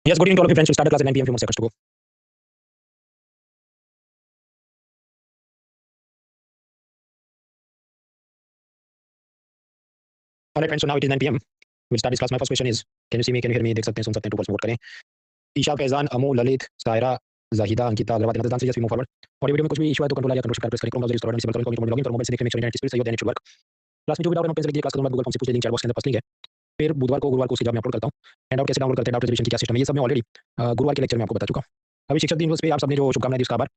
Yes, good evening to all of you friends. We'll start the class at 9 p.m. Few more seconds to go. All right, friends. So now it is 9 p.m. We'll start this class. My first question is, can you see me? Can you hear me? देख सकते हैं, सुन सकते हैं, to vote करें. Isha, Faizan, Amu, Lalit, Saira, Zahida, Ankita, Agarwal. In the just move forward. और ये video में कुछ भी इशू है तो कंट्रोल या कंट्रोल प्रेस करें. क्रोम ब्राउज़र इंस्टॉल करें, लॉगिन और मोबाइल से देखने में इंटरनेट स्पीड सही हो then it should work. Class में जो भी डाउट है पेन से लिख दीजिए. क्लास के बाद गूगल फॉर्म से पूछ लीजिए. चैट बॉक्स के अंदर फर्स्ट लिंक है. फिर बुधवार को गुरुवार को उसी जगह मैं अपलोड करता हूँ. हैंड आउट कैसे डाउनलोड करते हैं, डाउट रिजर्वेशन की क्या सिस्टम है, ये सब मैं ऑलरेडी गुरुवार के लेक्चर में आपको बता चुका हूँ. अभी शिक्षक दिवस पे आप सबने जो शुभकामनाएं दी उसका आभार.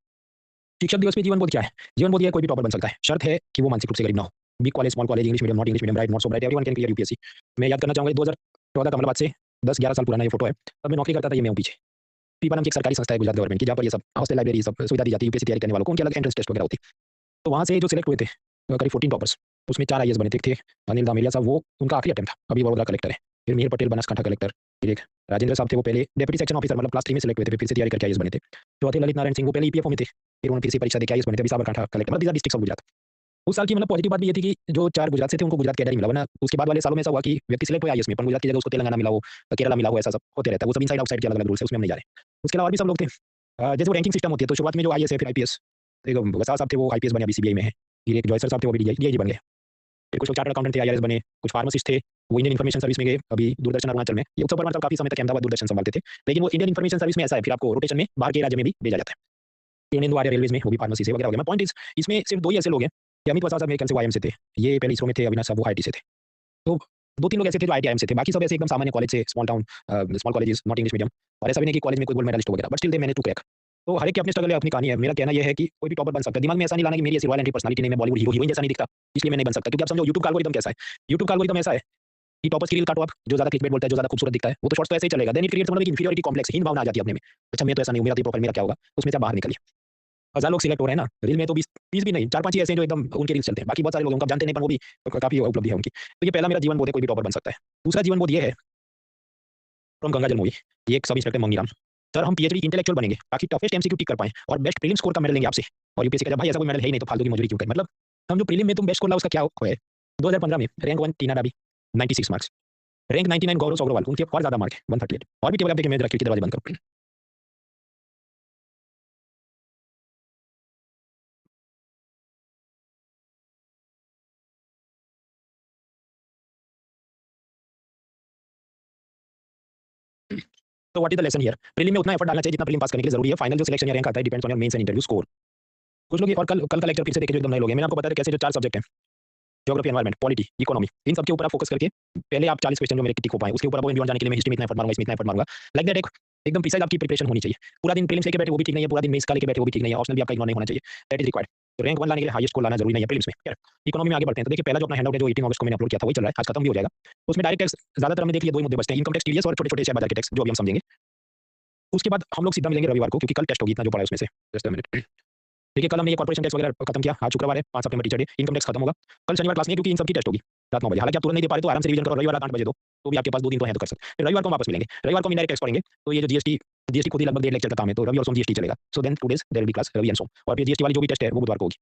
शिक्षक दिवस पे जीवन बोध क्या है? जीवन बोध ये कोई भी टॉपर बन सकता है. शर्त है कि वो मानसिक रूप से गरीब ना हो. Big college, small college, English medium, not English medium, bright, not so bright, everyone can clear UPSC. मैं याद करना चाहूंगा 2014 का मतलब आज से 10-11 साल पुराना ये फोटो है. तब मैं नौकरी करता था. ये मैं हूं पीछे. पीपा नाम की एक सरकारी संस्था है गुजरात गवर्नमेंट की, जहाँ पर ये सब हॉस्टल, लाइब्रेरी सब सुविधा दी जाती है. यूपीएससी तैयारी करने वालों को उनकी अलग एंट्रेंस टेस्ट वगैरह होती. तो वहाँ से जो सिलेक्ट हुए थे करीब 14 टॉपर्स, उसमें 4 आईएएस बने थे. अनिल दामेलिया साहब, वो उनका आखिरी अटेम्प्ट था. अभी वडोदरा कलेक्टर है. फिर मिहिर पटेल बनासकांठा कलेक्टर. फिर एक राजेंद्र साहब थे, वो पहले डेप्यूटी सेक्शन ऑफिसर मतलब क्लास 3 में सिलेक्ट हुए थे. फिर से तैयारी करके आईएएस बने थे. चौथे ललित नारायण सिंह, वो पहले ईपीएफओ में थे. फिर उन्होंने फिर से परीक्षा देके आईएएस बने थे. अभी साबरकांठा कलेक्टर. मतलब डिस्ट्रिक्ट ऑफ गुजरात. उस साल की मतलब पॉजिटिव बात भी ये थी कि जो 4 गुजरात से थे उनको गुजरात कैडर ही मिला. वरना उसके बाद वाले सालों में ऐसा हुआ कि व्यक्ति सिलेक्ट हुआ आईएएस में, पर गुजरात की जगह उसको तेलंगाना मिला हो, केरला मिला हो, ऐसा सब होते रहता है. वो सब इनसाइड आउटसाइड के अलग-अलग रूल्स है, उसमें हम नहीं जा रहे. उसके अलावा भी सब लोग थे. जैसे वो रैंकिंग सिस्टम होती है तो शुरुआत में जो आईएएस है, फिर आईपीएस. एक वसावा साहब थे, वो आईपीएस बने, अभी सीबीआई में है. फिर एक जॉयसर साहब थे, वो भी डीआईजी बन गए. फिर कुछ लोग चार्टर्ड अकाउंटेंट थे, आईआरएस बने. कुछ फार्मासिस्ट थे, वो इंडियन इन्फॉर्मेशन सर्विस में गए. अभी दूरदर्शन अरुणाचल में. ये उत्सव परमार काफी समय तक अहमदाबाद दूरदर्शन संभालते थे. लेकिन वो इंडियन इन्फॉर्मेशन सर्विस में ऐसा है, फिर आपको रोटेशन में बाहर के राज्य में भी भेजा जाता है. इंडियन आर्य रेलवेज में वो भी फार्मेसी से वगैरह हो गया. पॉइंट इज, इसमें सिर्फ 2 ही ऐसे लोग हैं कि अमित वसावा साहब मेरे ख्याल से वाईएम से थे. ये पहले इसरो में थे. अविनाश साहब वो आईटी से थे. तो 2-3 लोग ऐसे थे जो आईटीआईएम से थे. बाकी सब ऐसे एकदम सामान्य कॉलेज से, small town, small colleges, not English medium. और ऐसा भी नहीं कि कॉलेज में कोई गोल्ड मेडलिस्ट वगैरह, but still they manage to crack. तो हर एक की अपनी स्ट्रगल है, अपनी कहानी है. मेरा कहना यह है कि कोई भी टॉपर बन सकता है. दिमाग में ऐसा नहीं लाना कि मेरी ऐसी रॉयल एंट्री पर्सनालिटी नहीं, मैं बॉलीवुड हीरो हीरोइन जैसा नहीं दिखता, इसलिए मैं नहीं बन सकता. क्योंकि आप समझो यूट्यूब का एल्गोरिथम कैसा है. यूट्यूब का एल्गोरिथम ऐसा है कि टॉपर्स की रील काटो आप, जो ज्यादा क्लिकबेट बोलता है, जो ज्यादा खूबसूरत दिखता है, वो तो शॉर्ट्स तो ऐसे ही चलेगा. देन इट क्रिएट्स मतलब एक इंफीरियरिटी कॉम्प्लेक्स, हीन भावना आ जाती है अपने में. अच्छा मैं तो ऐसा नहीं हूं, मेरा तो प्रोफाइल, मेरा क्या होगा. उसमें से आप बाहर निकलिए. 1000 लोग सिलेक्ट हो रहे हैं ना रील में, तो 20 भी नहीं, 4-5 ही ऐसे हैं जो एकदम उनके रील्स चलते हैं. बाकी बहुत सारे लोग हैं, उनको आप जानते नहीं, पर वो भी काफी उपलब्धि है उनकी. तो ये पहला मेरा जीवन बोध है, कोई भी टॉपर बन सकता है. दूसरा जीवन बोध ये है, फ्रॉम गंगाजल मूवी. ये एक सब इंस्पेक्टर मंगीराम. सर हम पीएचडी इंटेलेक्चुअल बनेंगे ताकि टफेस्ट एमसीक्यू टिक कर पाएं और बेस्ट प्रीलिम स्कोर का मेडल लेंगे आपसे. और यूपीएससी का भाई ऐसा कोई मेडल है ही नहीं, तो फालतू की मजूरी क्यों करें. मतलब हम जो प्रीलिम में तुम बेस्ट स्कोर ला उसका क्या है. 2015 में रैंक 1 टीना डाबी 96 मार्क्स. रैंक 99 गौरव अग्रवाल, उनके और ज्यादा मार्क है 138. और भी टेबल आप देखिए, मैं जरा खिड़की दरवाजे बंद करूं. तो what is the lesson here. Prelim में उतना एफर्ट डालना चाहिए जितना प्रीलिम पास करने के लिए जरूरी है. फाइनल जो सिलेक्शन या रैंक आता है depends on your mains and interview score. कुछ लोग और कल का लेक्चर फिर से देखे जो एकदम नए लोग हैं. मैंने आपको बताया कैसे जो 4 सब्जेक्ट हैं, ज्योग्राफी, एनवायरमेंट, पॉलिटी, इकोनॉमी, इन सब के ऊपर आप फोकस करके पहले आप 40 क्वेश्चन जो मेरे टिक हो पाए उसके ऊपर आप बियॉन्ड जाने के लिए मैं हिस्ट्री में इतना एफर्ट मारूंगा, इसमें इतना एफर्ट मारूंगा. लाइक दैट एक एकदम प्रिसाइज आपकी प्रिपरेशन होनी चाहिए. पूरा दिन प्रीलिम्स लेके बैठे वो भी ठीक नहीं है, पूरा दिन मेंस का लेके बैठे वो भी ठीक नहीं है. ऑप्शनल भी आपका इग्नोर नहीं होना चाहिए. That is required. तो रैंक 1 लाने के लिए हाईएस्ट स्कोर लाना जरूरी नहीं है प्रीलिम्स में. खैर इकोनॉमी में आगे बढ़ते हैं. तो देखिए पहला जो अपना हैंडआउट है जो 18 अगस्त को मैंने अपलोड किया था वही चल रहा है, आज खत्म भी हो जाएगा. उसमें डायरेक्ट टैक्स ज्यादातर हमने देख लिया, 2 ही मुद्दे बचते हैं, इनकम टैक्स, टीडीएस और छोटे-छोटे शेयर बाजार के टैक्स, जो अभी हम समझेंगे. उसके बाद हम लोग सीधा मिलेंगे रविवार को, क्योंकि कल टेस्ट होगी इतना जो पड़ा है उसमें से. Just a minute. देखिए कल हमने ये कॉर्पोरेशन टैक्स वगैरह खत्म किया. आज शुक्रवार है, 5 सितंबर टीचर डे. इनकम टैक्स खत्म होगा. कल शनिवार क्लास में, क्योंकि इन सबकी टेस्ट होगी रात 9 बजे. हालांकि आप तुरंत नहीं दे पा रहे तो आराम से रिवीजन करो. रविवार रात 8 बजे दो, तो भी आपके पास 2 दिन तो है तो कर सकते. फिर रविवार को हम वापस मिलेंगे. रविवार को हम इनडायरेक्ट टैक्स पढ़ेंगे. तो ये जो जीएसटी जीएसटी खुद ही लगभग 1.5 लेक्चर का काम है, तो रवि और सोम जीएसटी चलेगा. So then 2 days there will be class रवि एंड सोम. और फिर जीएसटी वाली जो भी टेस्ट है वो बुधवार को होगी.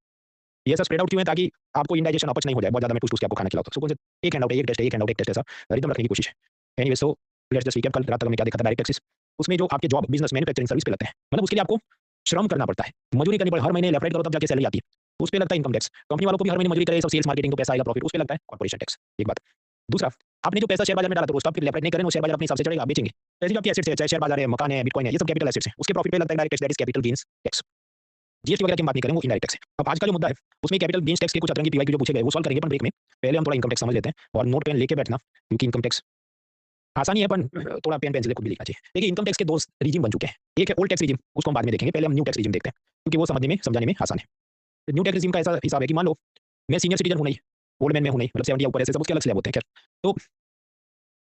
ये सब स्प्रेड आउट क्यों है, ताकि आपको इंडाइजेशन अपच नहीं हो जाए, बहुत ज्यादा मैं टूस-टूस के आपको खाना खिलाता हूं. सो कौन से एक हैंडआउट है, एक टेस्ट है, एक हैंडआउट एक टेस्ट, ऐसा रिदम रखने की कोशिश है. Anyway so let's just recap. कल रात तक हमने क्या देखा था, डायरेक्ट टैक्सेस. उसमें जो आपके जॉब, बिजनेस, मैन्युफैक्चरिंग, सर्विस पे लगते हैं, मतलब उसके लिए आपको श्रम करना पड़ता है, मजदूरी करनी पड़े. हर महीने लेफ्ट राइट करो तब जाके सैलरी आती है. तो उस पे लगता है इनकम टैक्स. कंपनी वालों को भी हर महीने मजदूरी करे, सब सेल्स मार्केटिंग, तो पैसा आएगा, प्रॉफिट, उस पे लगता है कॉर्पोरेशन टैक्स. एक बात. दूसरा, आपने जो पैसा शेयर बाजार में डाला तो उसका फिर लेफ्ट राइट नहीं करें, वो शेयर बाजार अपने हिसाब से चढ़ेगा, आप बेचेंगे. ऐसे जो आपके एसेट्स है, चाहे शेयर बाजार है, मकान है, बिटकॉइन है, ये सब कैपिटल एसेट्स हैं, उसके प्रॉफिट पे लगता है direct tax, that is capital gains tax. GST वगैरह की हम बात नहीं करेंगे, वो इनडायरेक्ट टैक्स है. अब आज का जो मुद्दा है उसमें कैपिटल गेन्स टैक्स के कुछ अतरंगी पीवाईक्यू जो पूछे गए वो सॉल्व करेंगे अपन ब्रेक में. पहले हम थोड़ा इनकम टैक्स समझ लेते हैं, और नोट पेन लेके बैठना, क्योंकि इनकम टैक्स आसानी है, पर थोड़ा पेन पेंसिल खुद भी लिखना चाहिए. देखिए इनकम टैक्स के 2 रिजीम बन चुके हैं. एक है ओल्ड टैक्स रिजीम, उसको हम बाद में देखेंगे. पहले हम न्यू टैक्स रिजीम देखते हैं, क्योंकि वो समझने में समझाने में आसान है. तो न्यू टैक्स रिजीम का ऐसा हिसाब है कि मान लो मैं सीनियर सिटीजन हूं नहीं, ओल्ड मैन में हूं नहीं, मतलब 70 या ऊपर, ऐसे सब उसके अलग स्लैब होते हैं. खैर, तो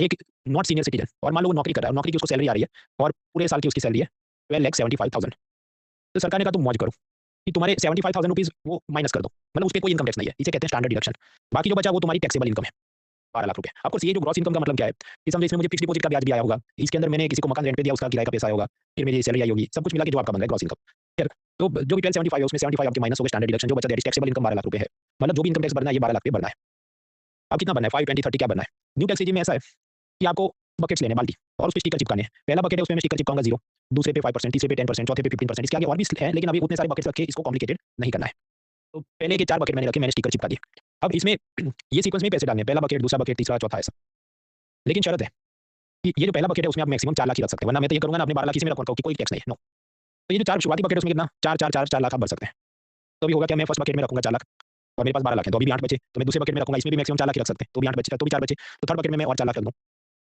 एक नॉट सीनियर सिटीजन, और मान लो वो नौकरी कर रहा है, नौकरी की उसको सैलरी आ रही है, और पूरे साल की उसकी सैलरी है 12,75,000. तो सरकार ने कहा तुम मौज करो कि तुम्हारे 75,000 रुपीज वो माइनस कर दो, मतलब उस पर कोई इनकम टैक्स नहीं है. इसे कहते हैं स्टैंडर्ड डिडक्शन. बाकी जो बचा वो तुम्हारी टैक्सेबल इनकम है, 12 लाख रुपए. आपको ये जो ग्रॉस इनकम का मतलब क्या है कि समझे, इसमें मुझे फिक्स डिपॉजिट का ब्याज भी आया होगा, इसके अंदर मैंने किसी को मकान रेंट पे दिया, उसका किराए का पैसा आया होगा, फिर मेरी सैलरी आई होगी, सब कुछ मिला के जो आपका बन रहा है ग्रॉस इनकम. फिर तो जो भी 1275 है उसमें 75 आपके माइनस हो गए स्टैंडर्ड डिडक्शन. जो बचा that is taxable income 12 lakh रुपए है. मतलब जो भी इनकम टैक्स भरना है ये 12 लाख पे भरना है. अब कितना भरना है, 5 20 30 क्या भरना है. न्यू टैक्स रिजीम में ऐसा है कि आपको बकेट्स लेने बाल्टी और उस पे स्टिकर चिपकाने हैं। पहला बकेट है उसमें मैं स्टिकर चिपकाऊंगा 0, दूसरे पे 5%, तीसरे पे 10%, चौथे पे 15%, इसके आगे और भी है लेकिन अभी उतने सारे बकेट्स रख के इसको कॉम्प्लिकेटेड नहीं करना है। तो पहले के 4 बकेट मैंने रखे, मैंने स्टिकर चिपका दिए। अब इसमें ये सीक्वेंस में पैसे डालने हैं, पहला बकेट, दूसरा बकेट, तीसरा, चौथा, ऐसा। लेकिन शर्त है कि ये जो पहला बकेट है उसमें आप मैक्सिमम 4 लाख ही रख सकते हैं, वरना मैं तो ये करूंगा ना अपने 12 लाख इसी में रखूंगा क्योंकि कोई टैक्स नहीं है। नो। तो ये जो 4 शुरुआती बकेट है उसमें कितना 4 लाख आप भर सकते हैं। तो अभी होगा क्या, मैं फर्स्ट बकेट में रखूंगा 4 लाख और मेरे पास 12 लाख है, तो अभी भी 8 बचे। तो मैं दूसरे बकेट में रखूंगा, इसमें भी मैक्सिमम 4 लाख ही रख सकते हैं, तो भी 8 बचे, तो भी 4 बचे। तो थर्ड बकेट में मैं और 4 लाख रख दूं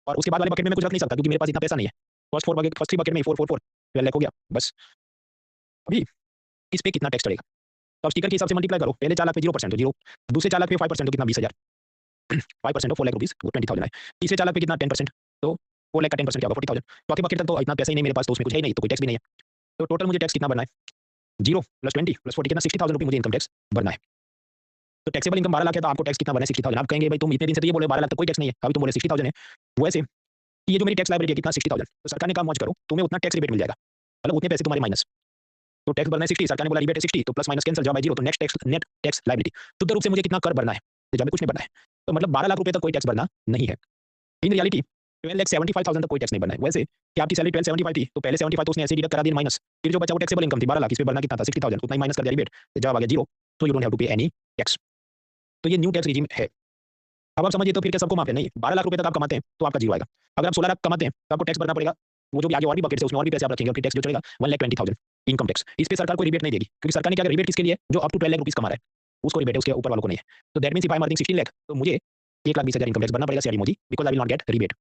और उसके बाद वाले बकेट में मैं कुछ रख नहीं सकता क्योंकि मेरे पास इतना पैसा नहीं है। फर्स्ट 3 बकेट में 4 4 4 12 लाख हो गया बस। अभी इस पे कितना टैक्स चढ़ेगा, तो अब स्टिकर के हिसाब से मल्टीप्लाई करो। पहले 4 लाख पे 0% तो 0, दूसरे 4 लाख पे 5% तो कितना 20,000, 5% ऑफ 4 लाख रुपीज वो 20,000 है। तीसरे 4 लाख पे कितना 10% तो 4 लाख का 10% क्या होगा 40,000। चौथे बकेट तक तो इतना पैसा ही नहीं मेरे पास, तो उसमें कुछ है ही नहीं, तो कोई टैक्स भी नहीं है। तो टोटल मुझे टैक्स कितना भरना है, 0 + 20 + 40 कितना 60,000 रुपये मुझे इनकम टैक्स भरना है। तो टैक्सेबल इनकम 12 लाख है तो आपको टैक्स कितना भरना है 60,000। आप कहेंगे भाई तुम इतने दिन से तो ये बोले 12 लाख तक कोई टैक्स नहीं है, अभी तुम बोले 60,000 है। वैसे ये जो मेरी टैक्स लायबिलिटी है कितना 60,000, तो सरकार ने कहा मौज करो तुम्हें उतना टैक्स रिबेट मिल जाएगा, मतलब उतने पैसे तुम्हारे माइनस। तो टैक्स भरना है 60, सरकार ने बोला रिबेट है 60, तो प्लस माइनस कैंसिल, जब बाय 0 तो नेट टैक्स लायबिलिटी शुद्ध रूप से मुझे कितना कर भरना है, जब कुछ नहीं भरना है। तो मतलब 12 लाख रुपए तक कोई टैक्स भरना नहीं है। इन रियलिटी 12,75,000 तक कोई टैक्स नहीं भरना है। वैसे कि आपकी सैलरी 12,75 थी तो पहले 75 तो उसने ऐसे डिडक्ट करा दिया माइनस, फिर जो बचा वो टैक्सेबल इनकम थी 12 लाख, इस पे भरना कितना था 60,000, उतना ही माइनस कर दिया रिबेट, तो जब आ गया 0 तो you don't have to pay any tax. तो ये न्यू टैक्स रिजीम है। अब आप समझिए तो फिर क्या सबको माफ है, नहीं 12 लाख रुपए तक आप कमाते हैं तो आपका 0 आएगा। अगर आप 16 लाख कमाते हैं तो आपको टैक्स भरना पड़ेगा, वो जो भी आगे और भी बकेट है उसमें और भी पैसे आप रखेंगे और फिर टैक्स जो चलेगा 1,20,000 इनकम टैक्स। इस पे सरकार कोई रिबेट नहीं देगी क्योंकि सरकार ने क्या रिबेट किसके लिए, जो अप टू 12 लाख रुपीस कमा रहा है उसको रिबेट है, उसके ऊपर वालों को नहीं है। तो that means if I am earning 16 lakh तो मुझे 1,20,000 इनकम टैक्स भरना पड़ेगा CRD Modi, because I will not gate rebate.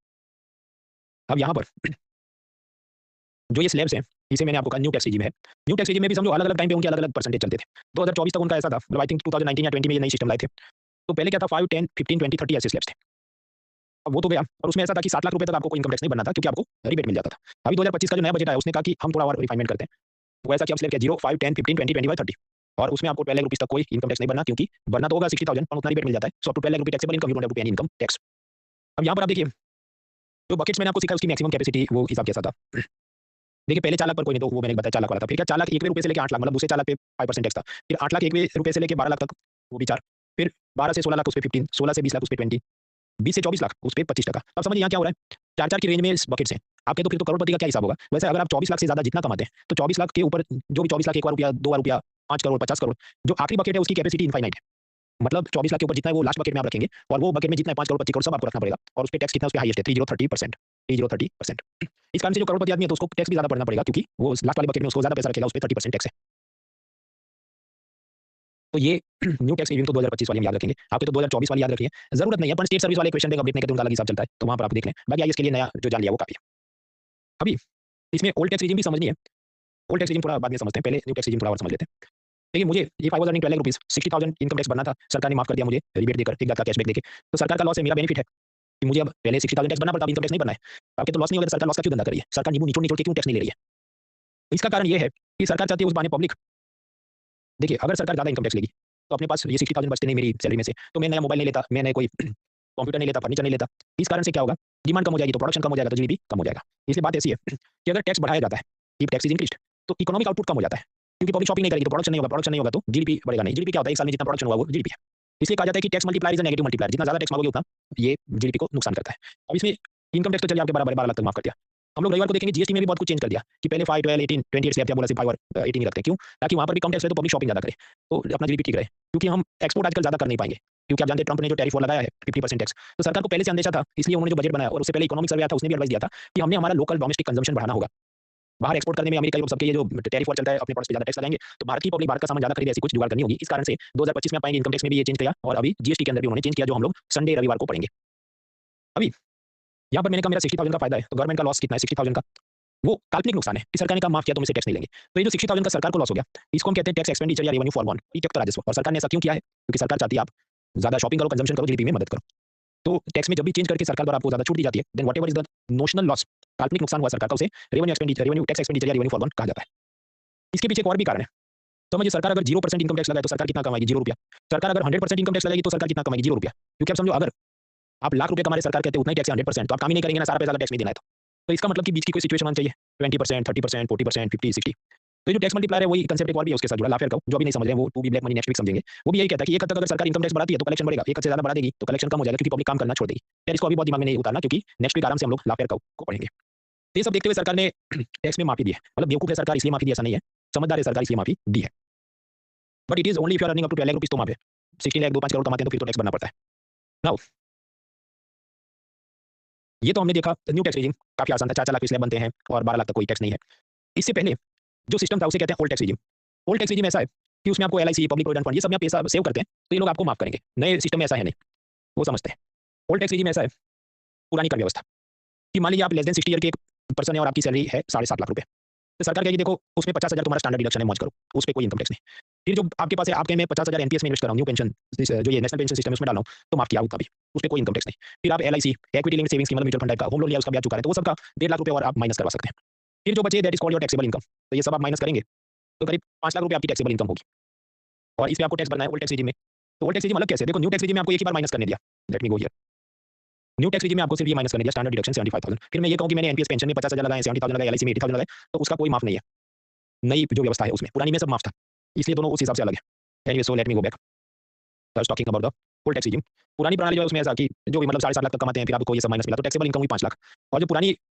अब यहाँ पर जो ये स्लैब्स हैं इसे मैंने आपको कहा न्यू टैक्स रिजीम है। न्यू टैक्स रिजीम में भी समझो अलग-अलग टाइम पे उनके अलग-अलग परसेंटेज चलते थे। 2024 तक उनका ऐसा था, मतलब आई थिंक 2019 या 20 में ये नई सिस्टम लाए थे। तो पहले क्या था 5, 10, 15, 20, 30 ऐसे स्लैब्स थे। अब वो तो गया और उसमें ऐसा था कि 7 लाख रुपए तक आपको कोई इनकम टैक्स नहीं भरना था क्योंकि आपको रिबेट मिल जाता था। अभी 2025 का जो नया बजट आया उसने कहा कि हम थोड़ा और रिफाइनमेंट करते हैं। वो ऐसा कि अब स्लैब क्या 0, 5, 10, 15, 20, 25, 30 और उसमें आपको 12 लाख रुपीस तक कोई इनकम टैक्स नहीं भरना क्योंकि भरना तो होगा 60,000 पर उतना रिबेट मिल जाता है। सो अप टू 12 लाख रुपए taxable income, you don't have to pay any income tax. अब यहाँ पर आप देखिए जो बकेट्स मैंने आपको सिखाया उसकी मैक्सिमम कैपेसिटी वो हिसाब कैसा था। देखिए पहले 4 लाख पर कोई नहीं, तो वो मैंने बताया 4 लाख वाला था। फिर क्या 4 लाख 1वें रुपए से लेके 8 लाख, मतलब दूसरे 4 लाख पे 5% टैक्स था। फिर 8 लाख 1वें रुपए से लेके 12 लाख तक वो भी 4, फिर 12 से 16 लाख उस पे 15, 16 से 20 लाख उस पे 20, 20 से 24 लाख उस पे 25%। अब समझिए यहाँ क्या हो रहा है, 4-4 की रेंज में इस बकेट्स हैं। आपके तो फिर तो करोड़पति का क्या हिसाब होगा। वैसे अगर आप 24 लाख से ज़्यादा जितना कमाते हैं तो 24 लाख के ऊपर जो भी 24 लाख 1 बार रुपया, 2 बार रुपया, 5 करोड़, 50 करोड़, जो आखिरी बकेट है उसकी कैपेसिटी इनफाइनाइट है। मतलब 24 लाख के ऊपर जितना है वो लास्ट बकेट में आप रखेंगे और वो बकेट में जितना है 5 करोड़, 25 करोड़ सब आपको रखना पड़ेगा और उस पे टैक्स कितना उस पे हाईएस्ट है 3030%, 3030%। इस कारण से जो करोड़पति आदमी है तो उसको टैक्स भी ज़्यादा भरना पड़ेगा क्योंकि वो लास्ट वाले बकेट में उसको ज़्यादा पैसा रखेगा, उस पे 30% टैक्स है। तो ये न्यू टैक्स रिजीम तो 2025 वाली हम याद रखेंगे, आपके तो 2024 वाली याद रखिए। जरूरत नहीं है, अपन स्टेट सर्विस वाले क्वेश्चन बैंक अपडेट नहीं करते, उनका अलग हिसाब चलता है, तो वहां पर आप देख लें। बाकी आईएएस के लिए नया जो जान लिया वो काफी है। अभी इसमें ओल्ड टैक्स रिजीम भी समझनी है, ओल्ड टैक्स रिजीम थोड़ा बाद में समझते हैं, पहले न्यू टैक्स रिजीम थोड़ा और समझ लेते हैं। देखिए मुझे ये 5 earning 12 lakh rupees 60,000 income tax भरना था, सरकार ने माफ कर दिया मुझे रिबेट देकर, 1 लाख का कैशबैक देके। तो सरकार का लॉस है, मेरा बेनिफिट है कि मुझे अब पहले 60,000 टैक्स भरना पड़ता, अब इनकम टैक्स नहीं भरना है। आपके तो लॉस नहीं होगा, सरकार लॉस का क्यों धंधा कर रही है, सरकार नींबू निचोड़ निचोड़ के क्यों टैक्स नहीं ले रही है। इसका कारण ये है कि सरकार चाहती है उस बहाने पब्लिक, देखिए अगर सरकार ज़्यादा इनकम टैक्स लेगी तो अपने पास ये 60,000 बचते नहीं मेरी सैलरी में से, तो मैं नया मोबाइल नहीं लेता, मैं नया कोई कंप्यूटर नहीं लेता, फर्नीचर नहीं लेता। इस कारण से क्या होगा, डिमांड कम हो जाएगी तो प्रोडक्शन कम हो जाएगा तो जीडीपी कम हो जाएगा। इसलिए बात ऐसी है कि अगर टैक्स बढ़ाया जाता है, इफ टैक्स इज इंक्रीज्ड, तो इकोनॉमिक आउटपुट कम हो जाता है क्योंकि पब्लिक शॉपिंग नहीं करेगी तो प्रोडक्शन नहीं होगा, प्रोडक्शन नहीं होगा तो जीडीपी बढ़ेगा नहीं। जीडीपी क्या होता है, एक साल में जितना प्रोडक्शन हुआ वो जीडीपी है। इसलिए कहा जाता है कि tax multiplier is a negative multiplier, जितना ज्यादा टैक्स मांगोगे उतना ये जीडीपी को नुकसान करता है। अब इसमें इनकम टैक्स तो चलिए आपके बराबर 12 लाख तक माफ कर दिया। हम लोग रविवार को देखेंगे जीएसटी में भी बहुत कुछ चेंज कर दिया कि पहले 5, 12, 18, 28 स्लैब या बोला सिर्फ 5 और 18 ही रखते हैं। क्यों, ताकि वहां पर भी कम टैक्स है तो पब्लिक शॉपिंग ज्यादा करे, तो अपना जीडीपी ठीक रहे। क्योंकि हम एक्सपोर्ट आजकल ज्यादा कर नहीं पाएंगे क्योंकि आप जानते हैं ट्रंप ने जो टैरिफ लगाया है 50% टैक्स, तो सरकार को पहले से अंदेशा था, इसलिए उन्होंने जो बजट बनाया और उससे पहले इकोनॉमिक सर्वे आया था उसने भी एडवाइस दिया था कि हमने हमारा लोकल डोमेस्टिक कंजम्पशन बढ़ाना होगा। बाहर एक्सपोर्ट करने में अमेरिका यूरोप सबके ये जो टैरिफ वॉर चलता है, अपने प्रोडक्ट्स पे ज्यादा टैक्स लगाएंगे तो भारत की पब्लिक भारत का सामान ज्यादा खरीदे, ऐसी कुछ जुगाड़ करनी होगी। इस कारण से 2025 में पाएंगे इनकम टैक्स में भी ये चेंज किया और अभी जीएसटी के अंदर भी उन्होंने चेंज किया, जो हम लोग संडे रविवार को पढ़ेंगे। अभी यहाँ पर मैंने कहा मेरा 60,000 का फायदा है, तो गवर्नमेंट का लॉस कितना है 60,000 का, वो काल्पनिक नुकसान है कि सरकार ने कहा माफ किया तो इसे टैक्स नहीं लेंगे। तो ये जो 60,000 का सरकार को लॉस हो गया, इसको हम कहते हैं टैक्स एक्सपेंडिचर या रेवेन्यू फॉरगॉन, प्रत्यक्ष राजस्व। और सरकार ने ऐसा क्यों किया है, क्योंकि सरकार चाहती है आप ज्यादा शॉपिंग करो, कंजम्पशन करो, जीडीपी में मदद करो। तो टैक्स में जब भी चेंज करके सरकार द्वारा आपको ज्यादा छूट दी जाती है, then whatever is the notional loss, काल्पनिक नुकसान हुआ सरकार का, उसे revenue expenditure, revenue tax expenditure या रेवेन्यू फॉरगॉन कहा जाता है। इसके पीछे एक और भी कारण है। समझिए सरकार अगर 0% इनकम टैक्स लगाए तो सरकार कितना कमाएगी, 0 रुपया। सरकार अगर 100% इनकम टैक्स लगाएगी तो सरकार कितना कमाएगी, 0 रुपया। क्योंकि अब समझो अगर आप लाख रुपए कमा रहे, सरकार कहते हैं उतना ही टैक्स है 100%, तो आप काम ही नहीं करेंगे ना, सारा पैसा टैक्स नहीं देना है तो इसका मतलब कि बीच की कोई सिचुएशन होनी चाहिए 20%, 30%, 40%, 50, 60। तो ये जो टैक्स मल्टीप्लायर है वही कंसेप्ट एक और भी है उसके साथ जुड़ा लाफेयर का, जो अभी नहीं समझ रहे हैं वो to be black money next week समझेंगे। वो भी यही कहता है कि एक हद तक अगर सरकार इनकम टैक्स बढ़ाती है तो कलेक्शन बढ़ेगा, एक हद से ज्यादा बढ़ा देगी तो कलेक्शन कम हो जाएगा क्योंकि पब्लिक काम करना छोड़ देगी। यार इसको अभी बहुत दिमाग में नहीं उतारना क्योंकि नेक्स्ट वीक आराम से हम लोग लाफेयर को पढ़ेंगे। तो ये सब देखते हुए सरकार ने टैक्स में माफी दी है, मतलब बेवकूफ है सरकार इसलिए माफी दी ऐसा नहीं है, समझदार है सरकार इसलिए माफी दी है। But it is only if you are earning up to 12 lakh rupees तो वहाँ पे 16 लाख 2-5 करोड़ कमाते हैं तो फिर तो टैक्स भरना पड़ता है। नाउ ये तो हमने देखा न्यू टैक्स रेजिम काफी आसान था, 4-4 लाख स्लैब बनते हैं और 12 लाख तक कोई टैक्स नहीं है। इससे पहले जो सिस्टम था उसे कहते हैं old tax regime. Old tax regime ऐसा है कि उसमें आपको एलआईसी पब्लिक प्रोविडेंट फंड ये सब में आप पैसा सेव करते हैं तो ये लोग आपको माफ करेंगे। नए सिस्टम में ऐसा है नहीं, वो समझते हैं। ओल्ड टैक्स रेजिम ऐसा है पुरानी कर व्यवस्था कि मान लीजिए आप लेस देन 60 ईयर के एक पर्सन है और आपकी सैलरी है 7.5 लाख रुपए, तो सरकार कहेगी देखो उसमें 50,000 तुम्हारा स्टैंडर्ड डिडक्शन है, मौज करो, उस पर कोई इनकम टैक्स नहीं। फिर जो आपके पास है आपके में 50,000 एनपीएस में इन्वेस्ट कर रहा हूँ, न्यू पेंशन जो ये नेशनल पेंशन सिस्टम है उसमें डाल रहा हूँ तो माफ किया उतना भी, उस पर कोई इनकम टैक्स नहीं। फिर आप एलआईसी इक्विटी लिंक्ड सेविंग्स की मतलब म्यूचुअल फंड का होम लोन लिया उसका ब्याज चुका रहे हैं तो वो सबका 1.5 लाख रुपए और आप माइनस करवा सकते हैं। फिर जो बचे that is called your taxable income, तो ये सब आप माइनस करेंगे तो करीब 5 लाख रुपए आपकी टैक्सेबल इनकम होगी और इस पे आपको टैक्स भरना है ओल्ड टैक्स रेजिम में। तो ओल्ड टैक्स रेजिम अलग कैसे, देखो न्यू टैक्स रेजिम में आपको एक ही बार माइनस करने दिया, let me go here. New tax regime में आपको सिर्फ ये माइनस करने दिया स्टैंडर्ड डिडक्शन 75,000। फिर मैं ये कहूँ कि मैंने एनपीएस पेंशन में 50,000 लगाए, 70,000 लगाए, एलआईसी में 80,000 लगाए, तो उसका कोई माफ नहीं है। नई जो व्यवस्था है उसमें, पुरानी में सब माफ था, इसलिए दोनों उस हिसाब से अलग है। Anyway so let me go back, I was talking about the old tax regime. पुरानी प्रणाली जो है उसमें ऐसा कि जो भी मतलब 7.5 लाख तक कमाते हैं फिर आपको ये सब माइनस मिला तो टैक्सेबल इनकम हुई 5 लाख। और जो पुरानी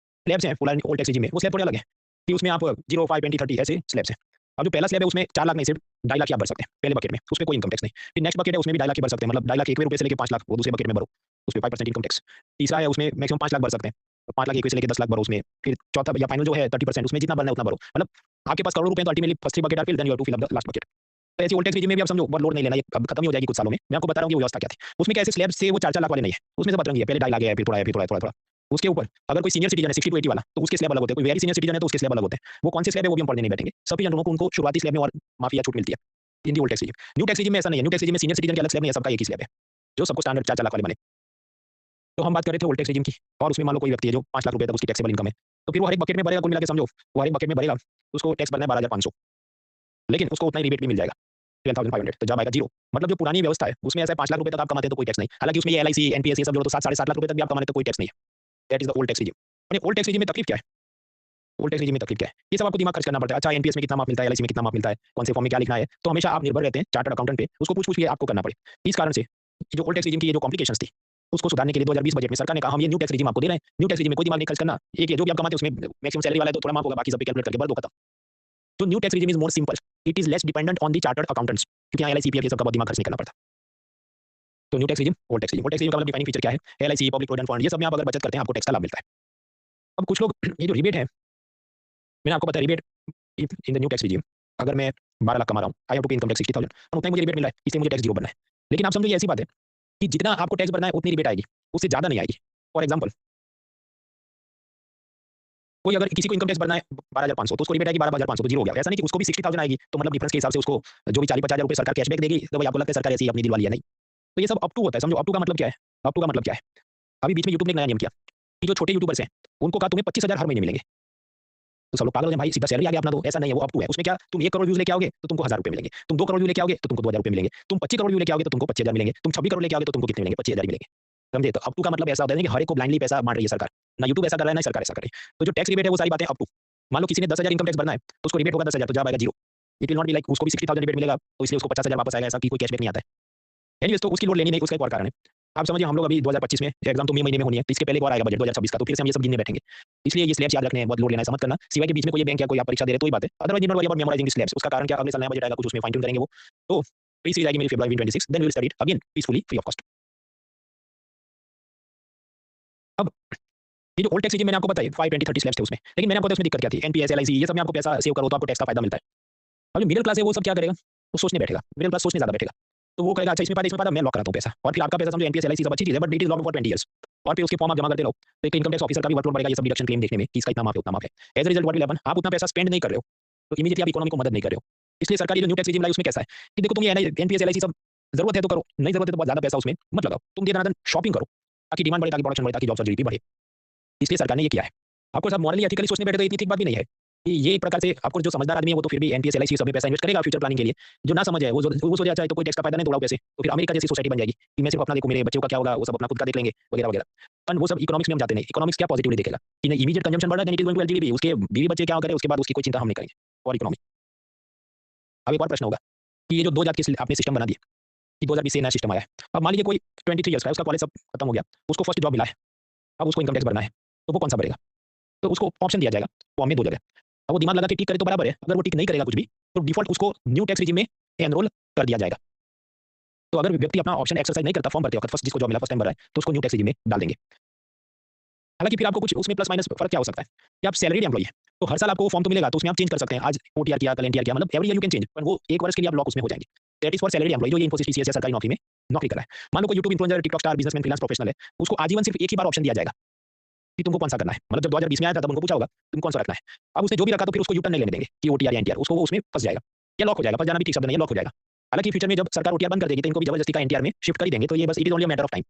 स्लैब्स हैं पुरानी ओल्ड टैक्स रेजिम में वो स्लैब थोड़े अलग है कि उसमें आप 0, 5, 20, 30 ऐसे स्लैब्स हैं। अब जो पहला स्लैब है उसमें 4 लाख नहीं सिर्फ 2.5 लाख ही आप भर सकते हैं पहले बकेट में, उस पर कोई इनकम टैक्स नहीं। फिर नेक्स्ट बकेट है उसमें भी 2.5 लाख ही भर सकते हैं, मतलब 2.5 लाख एक रुपए से लेकर 5 लाख वो दूसरे बकेट में भरो, उस पर 5% इनकम टैक्स। तीसरा है उसमें मैक्सिमम 5 लाख भर सकते हैं, 5 लाख एक से लेकर 10 लाख भरो उसमें। फिर चौथा या फाइनल जो है 30% उसमें जितना भरना है उतना भरो, मतलब आपके पास करोड़ रुपए तो ultimately first 3 bucket are fill then you have to fill up the last bucket. तो ऐसी ओल्ड टैक्स रेजिम में भी आप समझो बहुत लोड नहीं लेना, ये अब खत्म ही हो जाएगी कुछ सालों में। मैं आपको बता रहा हूँ कि वो व्यवस्था क्या थी। उसमें क्या ऐसे स्लैब से वो 4-4 लाख वाले नहीं है, उसमें से बतरंगी है, पहले 2.5 लाख है फिर थोड़ा है फिर थोड़ा थोड़ा। उसके ऊपर अगर कोई सीनियर सिटीजन है 60 to 80 वाला तो उसके स्लैब अलग होते हैं, कोई वेरी सीनियर सिटीजन है तो उसके स्लैब अलग होते हैं। वो कौन से स्लैब है वो भी हम पढ़ने नहीं बैठेंगे, सभी लोगों को उनको शुरुआती स्लैब में और माफी या छूट मिलती है in the old tax regime. New tax regime में ऐसा नहीं है, न्यू टैक्स रेजिम में सीनियर सिटीजन के अलग स्लैब नहीं है, सबका एक ही स्लैब है जो सबको स्टैंडर्ड 4-4 लाख वाले बने। तो हम बात कर रहे थे ओल्ड टैक्स रेजिम की, और उसमें मान लो कोई व्यक्ति है जो 5 लाख रुपए तक उसकी टैक्सेबल इनकम है, तो फिर वो हर एक बकेट में भरेगा, कुल मिला के समझो वो हर एक बकेट में भरेगा, उसको टैक्स भरना है 12,500, लेकिन उसको उतना ही रिबेट भी मिल जाएगा 12,500, तो जब आएगा जीरो। मतलब जो पुरानी व्यवस्था है उसमें ऐसा है 5 लाख रुपए तक आप कमाते हैं तो कोई टैक्स नहीं, हालांकि उसमें ये एलआईसी एनपीएस ये सब जो तो 7-7.5 लाख रुपए तक भी आप कमाते तो कोई टैक्स नहीं है। That is the old tax regime. और ओल्ड टैक्स रेजिम में तकलीफ क्या है, ओल्ड टैक्स रेजिम में तकलीफ क्या है, ये सब आपको दिमाग खर्च करना पड़ता है। अच्छा एनपीएस में कितना माफ मिलता है, एलआईसी में कितना माफ मिलता है, कौन से फॉर्म में क्या लिखना है, तो हमेशा आप निर्भर रहते हैं चार्टर्ड अकाउंटेंट पे, उसको पूछ के आपको करना पड़े। इस कारण से जो ओल्ड टैक्स रेजिम की ये जो कॉम्प्लिकेशंस थी उसको सुधारने के लिए 2020 बजट में सरकार ने कहा हम ये न्यू टैक्स रेजिम आपको दे रहे हैं। न्यू टैक्स रेजिम में कोई दिमाग नहीं खर्च करना, एक है जो भी आप कमाते हैं उसमें मैक्सिमम सैलरी वाला है तो थोड़ा माफ होगा, बाकी सब पे कैलकुलेट करके भर दो, खत्म। तो new tax regime is more simple, it is less dependent on the chartered accountants, क्योंकि यहाँ एलआईसी पीएफ ये सब का बहुत दिमाग खर्च नहीं करना पड़ता। तो new tax regime old tax regime, old tax regime का मतलब डिफाइनिंग फीचर क्या है, एलआईसी पब्लिक प्रोविडेंट फंड ये सब में आप अगर बचत करते हैं आपको टैक्स का लाभ मिलता है। अब कुछ लोग ये जो रिबेट है, मैंने आपको बताया rebate in the new tax regime, अगर मैं 12 लाख कमा रहा हूँ आई have to pay income tax 60,000 और उतना ही मुझे रिबेट मिला है, इसलिए मुझे टैक्स जीरो भरना है। लेकिन आप समझो ये ऐसी बात है कि जितना आपको टैक्स भरना है उतनी रिबेट आएगी, उससे ज्यादा नहीं आएगी। फॉर एग्जाम्पल कोई अगर किसी को इनकम टैक्स भरना है 12,500 तो उसको रिबेट आएगी 12,500, तो जीरो हो गया। ऐसा नहीं कि उसको भी 60,000 आएगी, तो मतलब डिफरेंस के हिसाब से उसको जो भी 40-50,000 रुपए सरकार कैशबैक देगी तो भाई आपको लगता है सरकार ऐसी अपनी दिल वाली है, नहीं। तो ये सब अप टू होता है, समझो अप टू का मतलब क्या है, अप टू का मतलब क्या है। अभी बीच में यूट्यूब ने एक नया नियम किया कि जो छोटे यूट्यूबर्स हैं उनको कहा तुम्हें 25,000 हर महीने मिलेंगे, तो सब लोग पागल हो गए भाई सीधा सैलरी आ गया अपना, तो ऐसा नहीं है, वो अप टू है। उसमें क्या तुम 1 करोड़ व्यूज लेके आओगे तो तुमको 1,000 रुपए मिलेंगे, तुम 2 करोड़ व्यू लेके आओगे तो तुमको 2,000 रुपए मिलेंगे, तुम 25 करोड़ व्यू लेके आओगे तो तुमको 25,000 मिलेंगे, तुम 26 करोड़ लेके आओगे तो तुमको कितने मिलेंगे, 25,000 मिलेंगे। समझे, तो अप टू का मतलब ऐसा होता है कि हर एक को ब्लाइंडली पैसा बांट रही है सरकार, ना यूट्यूब ऐसा कर रहा है ना सरकार ऐसा कर रही है। तो जो टैक्स रिबेट है वो सारी बातें अप टू, मान लो किसी ने 10,000 इनकम टैक्स भरना है तो उसको रिबेट होगा 10,000, तो जब आएगा zero. It will not be like उसको भी 60,000 रिबेट मिलेगा तो इसलिए उसको 50,000 वापस आएगा, ऐसा कि कोई कैशबैक नहीं आता है। एनीवेज तो उसकी लोड लेनी नहीं, उसका एक और कारण है। आप समझिए हम लोग अभी 2025 में एग्जाम तो मई महीने में होनी है, तो इसके पहले एक और आएगा बजट 2026 का, तो फिर से हम ये सब गिनने बैठेंगे। इसलिए ये स्लैब्स याद रखने हैं, बहुत लोड लेना है, समझ करना। सिवाय के बीच में कोई बैंक या कोई आप परीक्षा दे रहे तो ही बात है, otherwise not worry about memorising slabs. उसका कारण क्या, अगले साल नया बजट आएगा कुछ उसमें फाइन ट्यून करेंगे वो, तो प्री सीरीज आएगी मेरी February 26, then we will study it again peacefully free of cost. अब ये जो ओल्ड टैक्स रेजिम मैंने आपको बताया 5, 20, 30 स्लैब्स थे उसमें, लेकिन मैंने आपको बताया उसमें दिक्कत क्या थी, एनपीएस एलआईसी ये सब में आपको पैसा सेव करो तो आपको टैक्स का फायदा मिलता है। अब जो मिडिल क्लास है वो सब क्या करेगा, वो सोचने बैठेगा, मिडिल क्लास सोचने ज्यादा बैठेगा, तो वो कहेगा अच्छा इसमें फायदा मैं लॉक कराता हूँ पैसा, और फिर आपका पैसा समझो एनपीएस एलआईसी सब अच्छी चीज है but it is lock for 20 years, और फिर उसके फॉर्म आप जमा करते रहो, तो एक इनकम टैक्स ऑफिसर का भी वर्कलोड बढ़ेगा ये सब डिडक्शन क्लेम देखने में कि इसका इतना माफ है उतना माफ है। As result what will happen, आप उतना पैसा स्पेंड नहीं कर रहे हो तो इमीडिएटली आप इकोनॉमी को मदद नहीं कर रहे हो। इसलिए सरकार ये जो न्यू टैक्स रेजिम लाई उसमें कैसा है कि देखो तुम ये एनपीएस एलआईसी सब जरूरत है तो करो, नहीं जरूरत है तो बहुत ज्यादा पैसा उसमें मत लगाओ, तुम दे दनादन शॉपिंग करो ताकि डिमांड बढ़े, ताकि प्रोडक्शन बढ़े, ताकि जॉब्स और जीडीपी बढ़े। इसलिए सरकार ने ये किया है। आपको सब मॉरली एथिकली सोचने बैठे तो इतनी ठीक बात भी नहीं है कि ये एक प्रकार से आपको जो समझदार आदमी है वो तो फिर भी एनपीएस एलआईसी सब में पैसा इन्वेस्ट करेगा फ्यूचर प्लानिंग के लिए। जो ना समझ है वो सोचे अच्छा है तो कोई टैक्स का फायदा नहीं तोड़ाओ पैसे, तो फिर अमेरिका जैसी सोसाइटी बन जाएगी कि मैं सिर्फ अपना देखूं मेरे बच्चों का क्या होगा वो सब अपना खुद का देख लेंगे वगैरह वगैरह। पर वो सब इकोनॉमिक्स में हम जाते नहीं, इकोनॉमिक्स क्या पॉजिटिवली देखेगा कि नहीं इमीडिएट कंजम्पशन बढ़ रहा है then it is going to LGDP, उसके बीवी बच्चे क्या करें उसके बाद उसकी कोई चिंता हम नहीं करेंगे और इकोनॉमी अब एक और प्रश्न होगा कि ये जो 2000 की आपने सिस्टम बना दिया कि 2020 से नया सिस्टम आया है। अब मान लीजिए कोई 23 ईयर्स का है, उसका कॉलेज सब खत्म हो गया, उसको फर्स्ट जॉब मिला है, अब उसको इनकम टैक्स भरना है, तो वो कौन-सा भरेगा? तो उसको ऑप्शन दिया जाएगा फॉर्म में 2 जगह। अब वो दिमाग लगा के टिक करे तो बराबर है, अगर वो टिक नहीं करेगा कुछ भी, तो डिफ़ॉल्ट उसको न्यू टैक्स रेजिम में एनरोल कर दिया जाएगा। तो अगर व्यक्ति अपना ऑप्शन एक्सरसाइज़ नहीं करता फॉर्म भरते वक़्त, फर्स्ट जिसको जॉब मिला, फर्स्ट टाइम भरा है, तो उसको न्यू टैक्स रेजिम में डाल देंगे। हालाँकि फिर आपको कुछ उसमें प्लस माइनस फ़र्क क्या हो सकता है कि आप सैलरीड एम्प्लॉयी हैं, तो हर साल आपको वो फॉर्म तो मिलेगा, तो उसमें आप चेंज कर सकते हैं। आज ओटीआर किया, कल एनटीआर किया, मतलब every year you can change, पर वो 1 वर्ष के लिए आप लॉक उसमें हो जाएँगे। That is for salaried employee जो ये इन्फोसिस, टीसीएस या सरकारी नौकरी में नौकरी कर रहा है। मान लो कोई YouTube influencer, TikTok star, businessman, freelance professional है, उसको आजीवन सिर्फ एक ही बार ऑप्शन दिया जाएगा कि तुमको कौन-सा करना है। मतलब जब 2020 में आया था तब उनको पूछा होगा, तुम कौन-सा रखना है। अब उसने जो भी रखा तो फिर उसको यू टर्न नहीं लेने देंगे कि ओटीआर या एनटीआर, उसको वो उसमें फँस जाएगा या लॉक हो जाएगा। फँस जाना भी ठीक शब्द नहीं है, लॉक हो जाएगा। हालाँकि फ्यूचर में जब सरकार ओटीआर बंद कर देगी तो इनको भी जबरदस्ती का एनटीआर में शिफ्ट कर ही देंगे, तो ये बस it is only a matter of time.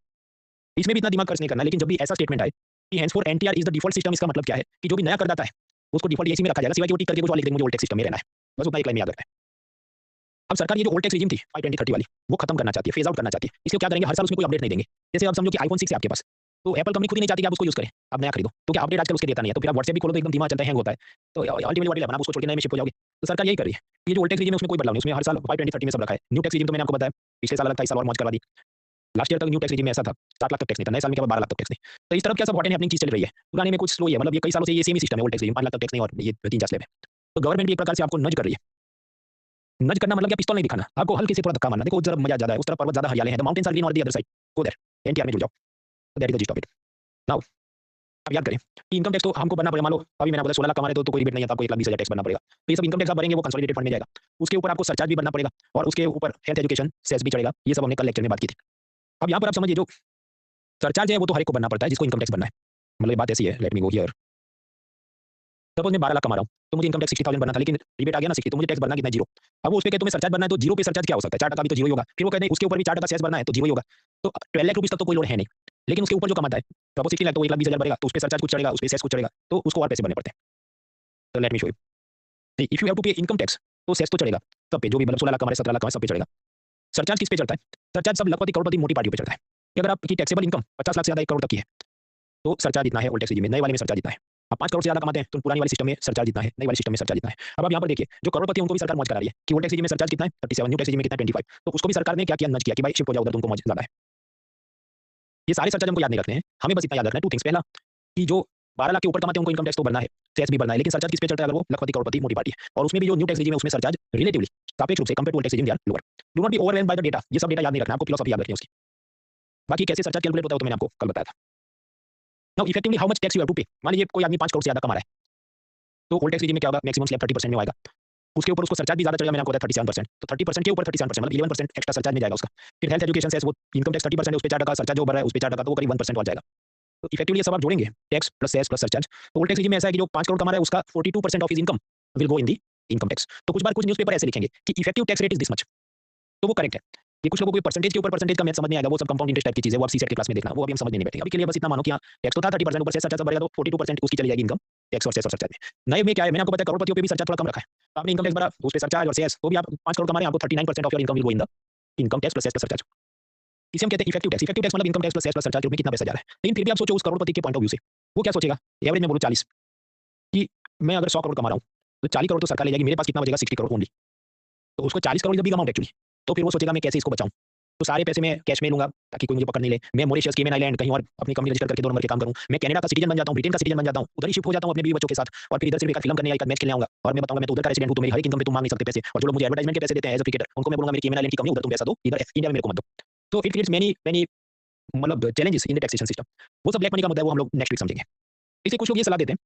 इसमें भी इतना दिमाग खर्च नहीं करना, लेकिन जब भी ऐसा स्टेटमेंट आए कि henceforth NTR is the default system, इसका मतलब क्या है कि जो भी नया करदाता है, उसको डिफ़ॉल्ट इसी में रखा जाएगा, सिवाय कि वो टिक करके कुछ और लिख देंगे, मुझे ओल्ड टैक्स सिस्टम में रहना है। बस उतना एक लाइन में याद रखना है। अब सरकार ये जो ओल्ड टैक्स रेजिम थी 5/20/30 वाली, वो खत्म करना चाहती है, फेज़ आउट करना चाहती है। इसलिए क्या करेंगे, हर साल उसमें कोई अपडेट नहीं देंगे। जैसे आप समझो कि आईफ़ोन 6 है आपके पास, तो एप्पल कंपनी खुद ही नहीं चाहती कि आप उसको यूज़ करें, आप नया खरीदो। तो क्या अपडेट आजकल उसके देता नहीं है, तो फिर आप व्हाट्सएप भी खोलो तो एकदम धीमा चलता है, हैंग होता है। तो अल्टीमेटली व्हाट विल हैपन, आप उसको छोड़ के नए में शिफ्ट हो जाओगे। तो सरकार यही कर रही है। ये जो ओल्ड टैक्स रेजिम है उसमें कोई बदलाव नहीं, उसमें हर साल 5/20/30 में सब रखा है। न्यू टैक्स रेजिम तो मैंने आपको बताया, पिछले साल अलग था, इस साल और मौज करवा दी। लास्ट ईयर तक न्यू टैक्स रेजिम में ऐसा था, 7 लाख तक टैक्स नहीं था, नए साल में क्या 12 लाख तक टैक्स नहीं। तो इस तरफ क्या सब हॉट एंड हैपनिंग चीज़ चल रही है। पुराने में कुछ स्लो ही है, मतलब ये कई सालों से ये सेम ही सिस्टम है, ओल्ड टैक्स रेजिम 5 लाख तक टैक्स नहीं और ये 3-4 स्लैब है। तो गवर्नमेंट भी एक प्रकार से आपको नज़ कर रही है। नज़ करना मतलब क्या, पिस्तौल नहीं दिखाना, आपको हल्के से थोड़ा धक्का मारना। देखो उस तरफ मज़ा ज़्यादा है, उस तरफ पर्वत ज़्यादा हरियाले हैं, the mountains are green on the other side, go there, NTR में जुड़ जाओ। That is the gist of it. Now आप याद करें कि इनकम टैक्स तो हमको भरना पड़ेगा। मान लो अभी मैंने आपको 16 लाख कमा रहे तो कोई रिबेट नहीं आता, आपको 1,20,000 टैक्स भरना पड़ेगा। तो ये सब इनकम टैक्स आप भरेंगे, वो कंसोलिडेटेड फंड में जाएगा। उसके ऊपर आपको सरचार्ज भी भरना पड़ेगा और उसके ऊपर हेल्थ एजुकेशन सेस भी चढ़ेगा। ये सब हमने कल लेक्चर में बात की थी। अब यहाँ पर आप समझिए, जो सरचार्ज है वो तो हर एक को भरना पड़ता है जिसको इनकम टैक्स भरना है। मतलब ये बात ऐसी है, let me go here. Suppose मैं 12 लाख कमा रहा हूँ, तो मुझे इनकम टैक्स 60,000 भरना था, लेकिन रिबेट आ गया ना 60, तो मुझे टैक्स भरना कितना है, 0। अब वो उस पे कहते तुम्हें सरचार्ज भरना है, तो 0 पे सरचार्ज क्या हो सकता है, 4% भी तो 0 ही होगा। फिर वो कहते हैं उसके ऊपर भी 4% सेस भरना है, तो 0 ही होगा। तो 12 लाख रुपीज़ तक तो कोई लोड है नहीं। लेकिन उसके ऊपर जो कमाता है, सपोज़ 60 लाख, तो 1,20,000 भरेगा, तो उस पे सरचार्ज कुछ चढ़ेगा, उस पे सेस कुछ चढ़ेगा, तो उसको और पैसे भरने पड़ते हैं। तो let me show you. If you have to pay income tax, तो सेस तो चढ़ेगा सब पे, जो भी मतलब 16 लाख कमा रहे, 17 लाख कमा रहे, सब पे चढ़ेगा। सरचार्ज किस पे चढ़ता है? सरचार्ज सब लखपति, करोड़पति, मोटी पार्टियों पे चढ़ता है कि अगर आपकी टैक्सेबल इनकम 50 लाख से ज़्यादा 1 करोड़ तक की है, तो सरचार्ज इतना है ओल्ड टैक्स रेजिम में, नए वाले में सरचार्ज इतना है। आप 5 करोड़ से ज़्यादा कमाते हैं तो पुरानी वाली सिस्टम में सरचार्ज इतना है, नई वाली सिस्टम में सरचार्ज इतना है। अब आप यहाँ पर देखिए, जो करोड़पति है उनको भी सरकार मौज करा रही है कि ओल्ड टैक्स रेजिम में सरचार्ज कितना है 37, न्यू टैक्स रेजिम में कितना है 25। तो उसको भी सरकार ने क्या किया, नज़ किया कि भाई शिफ्ट हो जाओ उधर, तुमको मौज ज़्यादा है। ये सारे सरचार्ज हमको याद नहीं रखने हैं, हमें बस इतना याद रखना है 2 थिंग्स। पहला कि जो 12 लाख के ऊपर कमाते हैं उनको इनकम टैक्स तो भरना है, सेस भी भरना है, लेकिन सरचार्ज किस पे चलता है, अगर वो लखपति, करोड़पति, मोटी पार्टी है। और उसमें भी जो न्यू टैक्स रेजिम है उसमें सरचार्ज रिलेटिवली सापेक्ष रूप से compared to old tax regime they are lower. Do not be overwhelmed by the data, ये सब डेटा याद नहीं रखना, आपको फिलॉसफी याद रखनी है उसकी। बाकी कैसे सरचार्ज कैलकुलेट होता है वो तो मैंने आपको कल बताया था। Now effectively how much tax you have to pay. मान लीजिए कोई आदमी 5 करोड़ से ज़्यादा कमा रहा है, तो ओल्ड टैक्स रेजिम में क्या होगा, मैक्सिमम स्लैब 30% में आएगा। उसके ऊपर उसको सरचार्ज भी ज़्यादा चढ़ेगा, मैंने आपको बताया 37%, तो 30% के ऊपर 37%, मतलब 11% एक्स्ट्रा सरचार्ज में जाएगा उसका। फिर हेल्थ एजुकेशन सेस, वो इनकम टैक्स 30% है, उस पे 4% सरचार्ज जो भर रहा है उस पे 4%, तो वो करीब 1% और जाएगा। तो इफेक्टिवली ये सब आप जोड़ेंगे, tax plus cess plus surcharge. तो ओल्ड टैक्स रेजिम में ऐसा है कि जो 5 करोड़ कमा रहा है उसका 42% of his income will go in the income tax. तो कुछ बार कुछ न्यूज़पेपर ऐसे लिखेंगे कि effective tax rate is this much, तो वो करेक्ट है। ये कुछ लोगों को परसेंटेज के ऊपर परसेंटेज का मैथ समझ नहीं आएगा, वो सब कंपाउंड इंटरेस्ट टाइप की चीज़ है, वो आप सीसेट की क्लास में देखना, वो अभी हम समझ नहीं बैठेंगे। अभी के लिए बस इतना मानो कि हाँ, टैक्स तो था 30%, ऊपर से सरचार्ज भरेगा तो 42% उसकी चली जाएगी इनकम टैक्स और सेस और सरचार्ज में। नए में क्या है, मैंने आपको बताया करोड़पतियों पे भी सरचार्ज थोड़ा कम रखा है। तो आपने इनकम टैक्स भरा, उस पे सरचार्ज और सेस, तो भी आप 5 करोड़ कमा रहे हैं, आपको 39% of your income will go in the income tax plus cess plus surcharge. इसे हम कहते हैं इफेक्टिव टैक्स। इफेक्टिव टैक्स मतलब income tax plus cess plus surcharge में कितना पैसा जा रहा है। लेकिन फिर भी आप सोचो उस करोड़पति के पॉइंट ऑफ व्यू से, वो क्या सोचेगा, एवरेज में बोलो 40, कि मैं अगर 100 करोड़ कमा रहा हूँ, तो 40 करोड़ तो सरकार ले जाएगी, मेरे पास कितना बचेगा 60 करोड़ ओनली। तो उसको 40 crore is a big amount actually. तो फिर वो सोचेगा मैं कैसे इसको बचाऊँ? तो सारे पैसे मैं कैश में लूँगा ताकि कोई मुझे पकड़ नहीं ले। मैं मॉरिशस, केमन आइलैंड कहीं और अपनी कंपनी रजिस्टर करके 2 नंबर के काम करूँ। मैं कनाडा का सिटीजन बन जाता हूँ, ब्रिटेन का सिटीजन बन जाता हूँ, उधर ही शिफ्ट हो जाता हूँ अपने बीवी बच्चों के साथ, और फिर इधर सिर्फ एक फिल्म करने या एक मैच खेलने आऊँगा और मैं बताऊँगा मैं तो उधर का रेसिडेंट हूँ, तो मेरी हर एक इनकम पे तुम माँग नहीं सकते पैसे। और जो लोग मुझे एडवर्टाइजमेंट के पैसे देते हैं एज़ अ क्रिकेटर, उनको मैं बोलूँगा मेरी केमन आइलैंड की कंपनी, उधर तुम पैसा दो, इधर इंडिया में मेरे को मत दो। तो इट क्रिएट्स मैनी मैनी मतलब challenges in the taxation system. वो सब ब्लैक मनी का मुद्दा है, वो हम लोग नेक्स्ट वीक समझेंगे। इसलिए कुछ लोग ये सलाह देते हैं,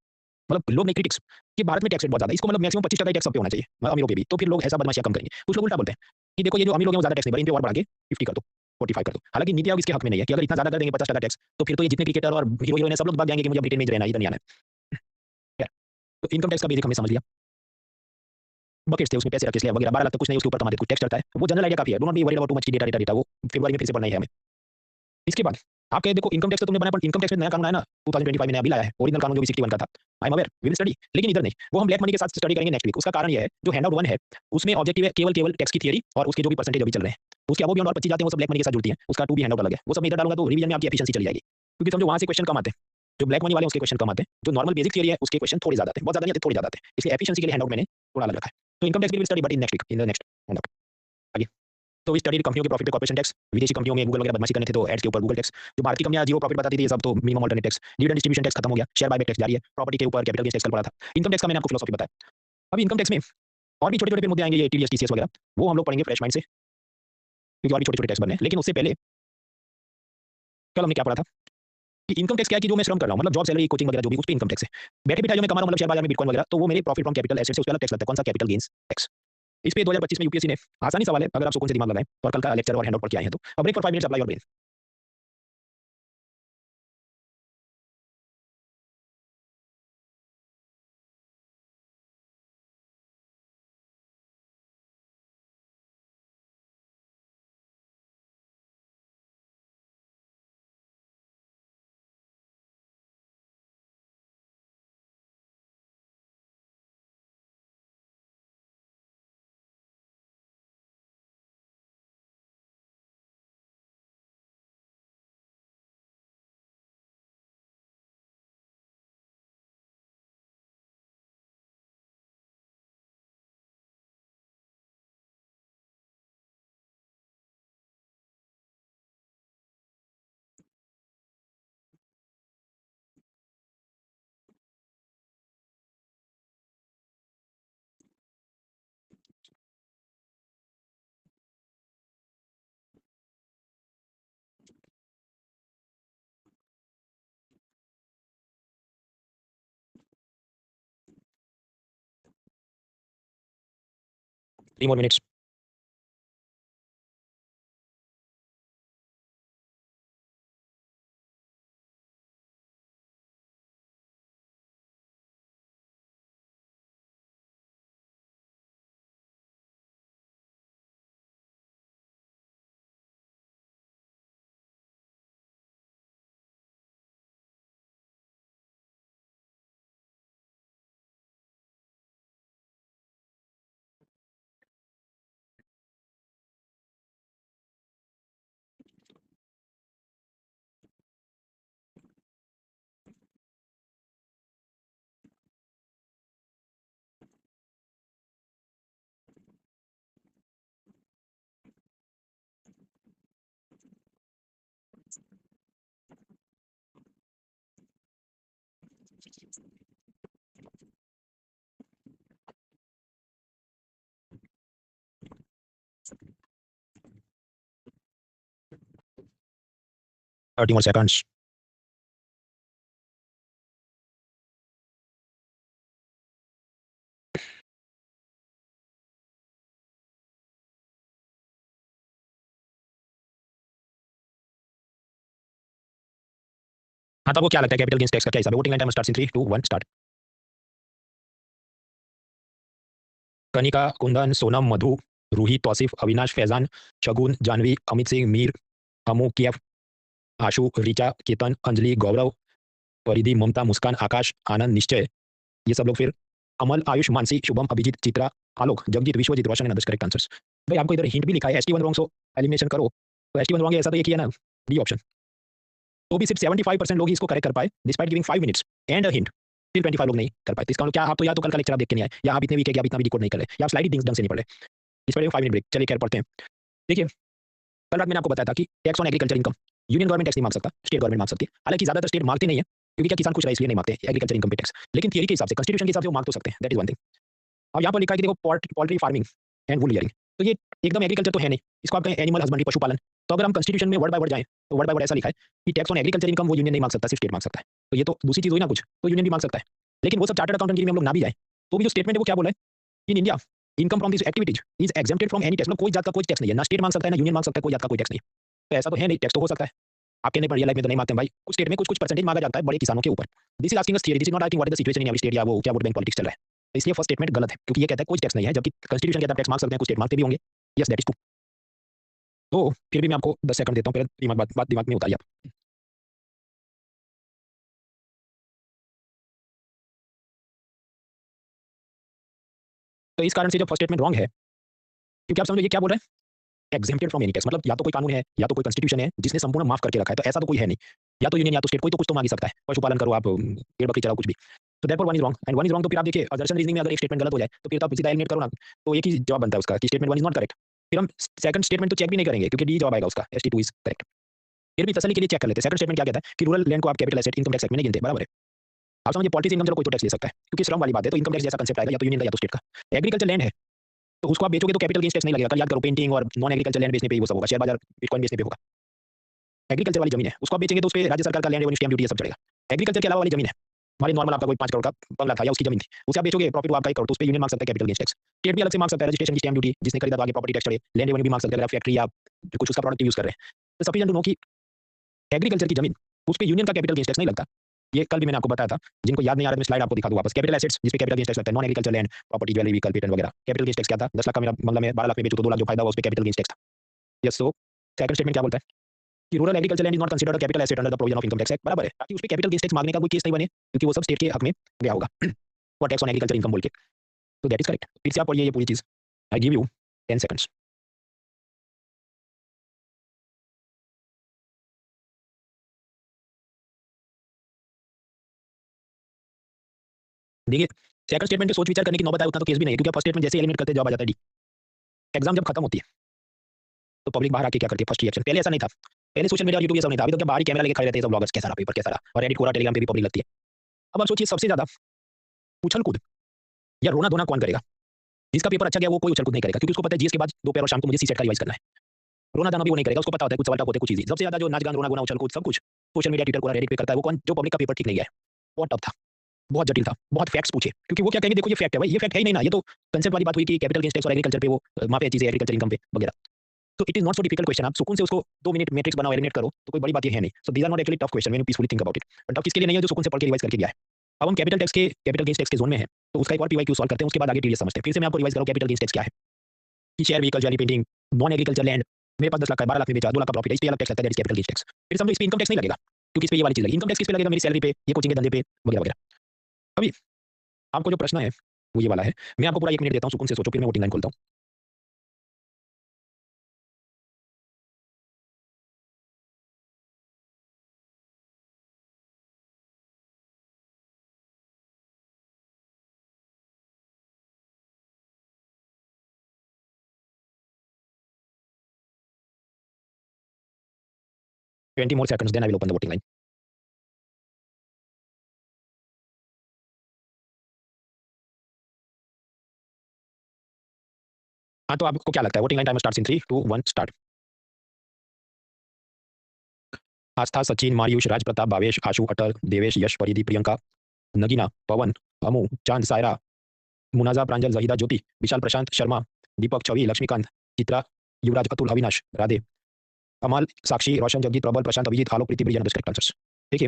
मतलब लोग नहीं क्रिटिक्स, कि भारत में टैक्स रेट बहुत ज़्यादा है, इसको मतलब मैक्सिमम 25% टैक्स सब पे होना चाहिए, अमीरों पे भी, तो फिर लोग ऐसा बदमाशियाँ कम करेंगे। कुछ लोग उल्टा बोलते हैं कि देखो ये जो अमीर लोग हैं वो ज़्यादा टैक्स नहीं भरे, इन पे और बढ़ा के 50 कर दो, 45 कर दो। हालाँकि नीति आयोग इसके हक में नहीं है कि अगर इतना ज़्यादा कर देंगे 50% टैक्स, तो फिर तो ये जितने क्रिकेटर और हीरो हीरोइन है सब लोग भाग जाएँगे कि मुझे ब्रिटेन में ही रहना है, इधर नहीं आना है। खैर, तो इनकम टैक्स का बेसिक हमने समझ लिया। बकेट्स थे उसमें पैसे रखे इसलिए वगैरह, 12 लाख तक कुछ नहीं, उसके ऊपर कमाते कुछ टैक्स चढ़ता है। वो जनरल आइडिया काफ़ी है, do not be worried about too much की डेटा, वो फरवरी में फिर से पढ़ना ही है हमें। इसके बाद आप कहे देखो इनकम टैक्स तो तुमने बनाया, पर इनकम टैक्स में नया कानून आया ना 2025 में अभी लाया है, ओरिजिनल कानून जो भी 61 का था। I am aware, we will study, लेकिन इधर नहीं, वो हम ब्लैक मनी के साथ स्टडी करेंगे नेक्स्ट वीक। उसका कारण ये है, जो हैंडआउट 1 है उसमें ऑब्जेक्टिव है केवल टैक्स की थियरी और उसके जो भी परसेंटेज अभी चल रहे हैं, उसके अब भी और 25 जाते हैं, वो सब ब्लैक मनी के साथ जुड़ती हैं, उसका 2 भी हैंडआउट अलग है, वो सब मैं इधर डालूंगा तो रिवीजन में आपकी एफिशिएंसी चली जाएगी। क्योंकि समझो वहाँ से क्वेश्चन कम आते हैं, जो ब्लैक मनी वाले हैं उसके क्वेश्चन कम आते हैं, जो नॉर्मल बेसिक थियरी है उसके क्वेश्चन थोड़े ज़्यादा आते हैं, बहुत ज़्यादा नहीं आते, थोड़े ज़्यादा आते हैं, इसलिए एफिशिएंसी के लिए हैंडआउट मैंने थोड़ा अलग रखा है। तो income tax will study but in next week, in the next round. आगे तो वी स्टडी कंपनियों के प्रॉफिट पे कॉर्पोरेशन टैक्स, विदेशी कंपनियों में गूगल वगैरह बदमाशी करने थे तो एड्स के ऊपर गूगल टैक्स, जो भारतीय कंपनियां जीरो प्रॉफिट बताती थी ये सब तो minimum alternate tax, dividend distribution tax खत्म हो गया, शेयर बायबैक टैक्स जारी है, प्रॉपर्टी के ऊपर कैपिटल गेन्स टैक्स कल पड़ा था। इनकम टैक्स का मैंने आपको फिलॉसफी बताया। अब इनकम टैक्स में और भी छोटे-छोटे मुद्दे आएंगे, ये टीडीएस टीसीएस वगैरह, वो हम लोग पढ़ेंगे फ्रेश माइंड से, क्योंकि और भी छोटे-छोटे टैक्स बनने हैं। लेकिन उससे पहले कल हमने क्या पढ़ा था कि इनकम टैक्स क्या है कि जो मैं श्रम कर रहा हूं, मतलब जॉब सैलरी कोचिंग वगैरह जो भी उस पे इनकम टैक्स है। बैठे बिठाए जो मैं कमा रहा हूं मतलब शेयर बाजार में बिटकॉइन वगैरह, तो वो मेरे प्रॉफिट फ्रॉम कैपिटल एसेट्स से उस पे अलग टैक्स लगता है। कौन सा? Capital gains tax. इस पे 2025 में यूपीएससी ने आसानी सवाल है, अगर आप सुकून से दिमाग लगाएं और कल का लेक्चर और हैंडआउट पढ़ के आए हैं तो। अब break for 5 minutes, apply your brain. Three more minutes. Thirty more seconds. हाँ, तो आपको क्या लगता है कैपिटल गेन्स टैक्स का क्या हिसाब है? Voting time starts in 3 2 1 start. Kanika, Kundan, Sonam, Madhu, Roohi, Tausif, Avinash, Faizan, Shagun, Janvi, Amit Singh, Mir, Amu, Kaif, Ashu, Richa, Ketan, Anjali, Gaurav, Paridhi, Mamta, मुस्कान, आकाश, आनंद, निश्चय, ये सब लोग। फिर अमल, आयुष, मानसी, शुभम, अभिजीत, चित्रा, आलोक, जगजीत, विश्वजीत, रोशन एंड अदर्स करेक्ट आंसर्स। भाई आपको इधर हिंट भी लिखा है एस टी वन रॉन्ग, सो एलिमिनेशन करो। तो एस टी वन रॉन्ग है ऐसा तो ये किया ना, डी ऑप्शन। तो भी सिर्फ 75% लोग ही इसको करेक्ट कर पाए despite giving 5 minutes and a hint. फिर 25 लोग नहीं कर पाए। तो इसका मतलब क्या, आप तो या तो कल का लेक्चर आप देख के नहीं आए, या आप इतने वीक है कि आप इतना भी डिकोड नहीं कर रहे, या आप स्लाइड ही ढंग से नहीं पढ़ रहे। Despite 5 minute break. चलिए खैर पढ़ते हैं। देखिए, कल रात मैंने आपको बताया था कि tax on agriculture income union government tax नहीं मांग सकता, स्टेट गवर्नमेंट मांग सकती है। हालांकि ज्यादातर स्टेट मांगते नहीं है, क्योंकि क्या किसान खुश रहे इसलिए नहीं मांगते एग्रीकल्चर इनकम पे टैक्स। लेकिन थियरी के हिसाब से, कॉन्स्टिट्यूशन के हिसाब से वो मांग तो सकते हैं, दैट इज वन थिंग। अब यहाँ पर लिखा है कि देखो poultry farming and wool rearing, तो ये एकदम एग्रीकल्चर तो है नहीं, इसको आप कहें एनिमल हस्बेंड्री, पशुपालन। तो अगर हम कॉन्स्टिट्यूशन में वर्ड बाय वर्ड जाएं तो वर्ड बाय वर्ड ऐसा लिखा है कि टैक्स ऑन एग्रीकल्चर इनकम वो यूनियन नहीं मांग सकता, सिर्फ स्टेट मांग सकता है। तो ये तो दूसरी चीज हुई ना कुछ, तो यूनियन भी मांग सकता है। लेकिन वो सब चार्टर्ड अकाउंटेंट में हम लोग ना भी जाए तो भी जो स्टेटमेंट है वो क्या बोला है, in India income from this activities is exempted from any tax. मतलब कोई जात का कोई टैक्स नहीं है, ना स्टेट मांग सकता है ना यूनियन मांग सकता है, कोई जात का कोई टैक्स नहीं। तो ऐसा तो है नहीं, टैक्स तो हो सकता है। आपके नहीं, रियल लाइफ में तो नहीं मांगते भाई, कुछ स्टेट में कुछ कुछ परसेंटेज मांगा जाता है बड़े किसानों के ऊपर। This is asking us theory, this is not asking what is the situation in every state, या वो क्या वोट बैंक पॉलिटिक्स चल रहा है। तो इसलिए फर्स्ट स्टेटमेंट गलत है, क्योंकि ये कहता है कोई टैक्स नहीं है, जबकि कॉन्स्टिट्यूशन कहता है टैक्स मांग सकते हैं, कुछ स्टेट मांगते भी होंगे। Yes that is true. तो फिर भी मैं आपको 10 सेकंड देता हूँ, पहले दिमाग में उतारिए आप। तो इस कारण से जो फर्स्ट स्टेटमेंट रॉन्ग है, क्योंकि आप समझो ये क्या बोल रहे हैं, एग्जेम्प्टेड फ्रॉम एनी टैक्स। मतलब या तो कोई कानून है या तो कोई कॉन्स्टिट्यूशन है जिसने संपूर्ण माफ करके रखा है, तो ऐसा तो कोई है नहीं। या तो यूनियन या तो स्टेट, कोई तो कुछ तो मांग ही सकता है। पशुपालन करो आप, भेड़ बकरी चलाओ, कुछ भी। तो therefore one is wrong and one is wrong. तो फिर आप देखिए असर्शन रीजनिंग में अगर एक स्टेटमेंट गलत हो जाए तो फिर तो आप सीधा एलिमिनेट करो ना, तो एक ही जवाब बनता है उसका कि statement one is not correct. फिर हम सेकंड स्टेटमेंट तो चेक भी नहीं करेंगे क्योंकि डी जवाब आएगा उसका, ST2 इज करेक्ट। फिर भी तसल्ली के लिए चेक कर लेते हैं सेकंड स्टेटमेंट क्या कहता है कि रूरल लैंड को आप capital asset income tax act में नहीं गिनते, बराबर है। आप समझिए पॉलिटिक्स इनकम चलो कोई तो टैक्स ले सकता है क्योंकि श्रम वाली बात है, तो इनकम टैक्स जैसा कंसेप्ट आएगा या तो यूनियन का या तो स्टेट का। एग्रीकल्चर लैंड है तो उसको आप बेचोगे तो कैपिटल गेन्स टैक्स नहीं लगेगा। कल याद करो पेंटिंग और नॉन एग्रीकल्चर लैंड बेचने पे ही वो सब होगा, शेयर बाजार बिटकॉइन बेचने पे होगा। एग्रीकल्चर वाली जमीन है उसको आप बेचेंगे तो उस पर राज्य सरकार का लैंड रेवेन्यू स्टैम्प ड्यूटी ये सब चलेगा। एग्रीकल्चर के अलावा वाली जमीन है हमारी नॉर्मल आपका कोई 5 करोड़ का बंगला था या उसकी जमीन थी, उसे आप बेचोगे प्रॉफिट आपका 1 करोड़, तो उस पे यूनियन मांग सकता है कैपिटल गेन्स टैक्स। स्टेट भी अलग से मांग सकता है रजिस्ट्रेशन की स्टैम्प ड्यूटी, जिसने खरीदा तो आगे प्रॉपर्टी टैक्स चढ़े, लैंड रेवेन्यू भी मांग सकता है अगर फैक्ट्री या कुछ उसका प्रोडक्ट यूज कर रहे हैं। तो सफिशिएंट टू नो कि एग्रीकल्चर की जमीन उस पे यूनियन का कैपिटल गेन्स टैक्स नहीं लगता। ये कल भी मैंने आपको बताया था, जिनको याद नहीं आ रहा है मैं स्लाइड आपको दिखा दूं वापस। कैपिटल एसेट्स जिस पे कैपिटल गेन्स टैक्स लगता है, non agriculture land property jewellery vehicle patent वगैरह, कैपिटल गेन्स टैक्स क्या था 10 लाख का मेरा बंगला में 12 लाख में बेचूं तो 2 लाख जो फायदा हुआ उस पे कैपिटल गेन्स टैक्स था। यस, सो सेकंड स्टेटमेंट क्या बोलता है कि rural agriculture land is not considered a capital asset under the provision of income tax act, बराबर है, ताकि उस पे कैपिटल गेन्स टैक्स मांगने का कोई केस नहीं बने क्योंकि वो सब स्टेट के हक में गया होगा for tax on agriculture income बोल के। तो दैट इज करेक्ट। फिर से आप पढ़िए ये पूरी चीज, आई गिव यू 10 सेकंड्स। देखिए सेकंड स्टेटमेंट पे सोच विचार करने की नौबत आए उतना तो केस भी नहीं है क्योंकि फर्स्ट स्टेटमेंट जैसे एलिमिनेट करते जवाब आ जाता है डी। एग्जाम जब खत्म होती है तो पब्लिक बाहर आके क्या करती है, फर्स्ट रिएक्शन। पहले ऐसा नहीं था, पहले सोशल मीडिया और यूट्यूब ये सब नहीं था, अभी तो क्या बाहर ही कैमरा लेके खड़े रहते हैं सब ब्लॉगर्स, कैसा रहा पेपर कैसा रहा, और रेडिट कोरा टेलीग्राम पे भी पब्लिक लगती है। अब आप सोचिए सबसे ज्यादा उछल कूद या रोना धोना कौन करेगा? जिसका पेपर अच्छा गया वो कोई उछल कूद नहीं करेगा क्योंकि उसको पता है जीएस के बाद दोपहर और शाम को मुझे सीसेट का रिवाइज करना है। रोना धोना भी वो नहीं करेगा, उसको पता होता है कुछ सवाल टफ होते हैं कुछ इजी। सबसे ज्यादा जो नाच गान रोना गोना उछल कूद सब कुछ सोशल मीडिया ट्विटर कोरा रेडिट पे करता है वो कौन? जो पब्लिक का पेपर ठीक नहीं गया है, बहुत टफ था, बहुत जटिल था, बहुत फैक्ट्स पूछे क्योंकि वो क्या कहेंगे देखो ये फैक्ट है भाई, ये फैक्ट है ही नहीं ना, ये तो कंसेप्ट वाली बात हुई कि कैपिटल गेन्स टैक्स और एग्रीकल्चर पे वो माफिया चीजें एग्रीकल्चर इनकम पे वगैरह। तो it is not so difficult question, आप सुकून से उसको 2 मिनट मैट्रिक्स बनाओ एलिमिनेट करो तो कोई बड़ी बात ये है नहीं। So these are not actually tough question when you peacefully think about it, but tough किसके लिए नहीं है जो सुकून से पढ़ के रिवाइज करके गया है। अब हम कैपिटल टैक्स के कैपिटल गेन्स टैक्स के जोन में है तो उसका एक और पीवाईक्यू सॉल्व करते हैं, उसके बाद आगे टीडीएस समझते हैं। फिर से मैं आपको रिवाइज करूं कैपिटल गेन्स टैक्स क्या है कि share vehicle jewellery painting non agriculture land मेरे पास 10 लाख का 12 लाख में बेचा 2 लाख का प्रॉफिट है, इस पे अलग टैक्स लगता है, that is capital gains tax. फिर समझो इस पे इनकम टैक्स नहीं लगेगा क्योंकि इस पे ये वाली चीज लगी, इनकम टैक्स किस पे लगेगा? मेरी सैलरी पे, ये कोचिंग के धंधे पे वगैरह वगैरह। अभी आपको जो प्रश्न है वो ये वाला है, मैं आपको पूरा 1 मिनट देता हूं, सुकून से सोचो, फिर मैं वोटिंग लाइन खोलता हूं। Twenty more seconds then I will open the voting line. हाँ, तो आपको क्या लगता है voting line timer starts in 3 2 1 start. Aastha, Sachin, Mariyush, Raj Pratap, Bhavesh, Ashu, Atal, Devesh, Yash, Paridhi, Priyanka, Nagina, पवन, अमू, चांद, सायरा, मुनाजा, प्रांजल, जहीदा, ज्योति, विशाल, प्रशांत, शर्मा, दीपक, छवि, लक्ष्मीकांत, चित्रा, युवराज, अतुल, अविनाश, राधे, अमल, साक्षी, रोशन, जगजीत, प्रबल, प्रशांत, अभिजीत, आलोक, प्रीति, ब्रिजन, करेक्ट आंसर्स। देखिए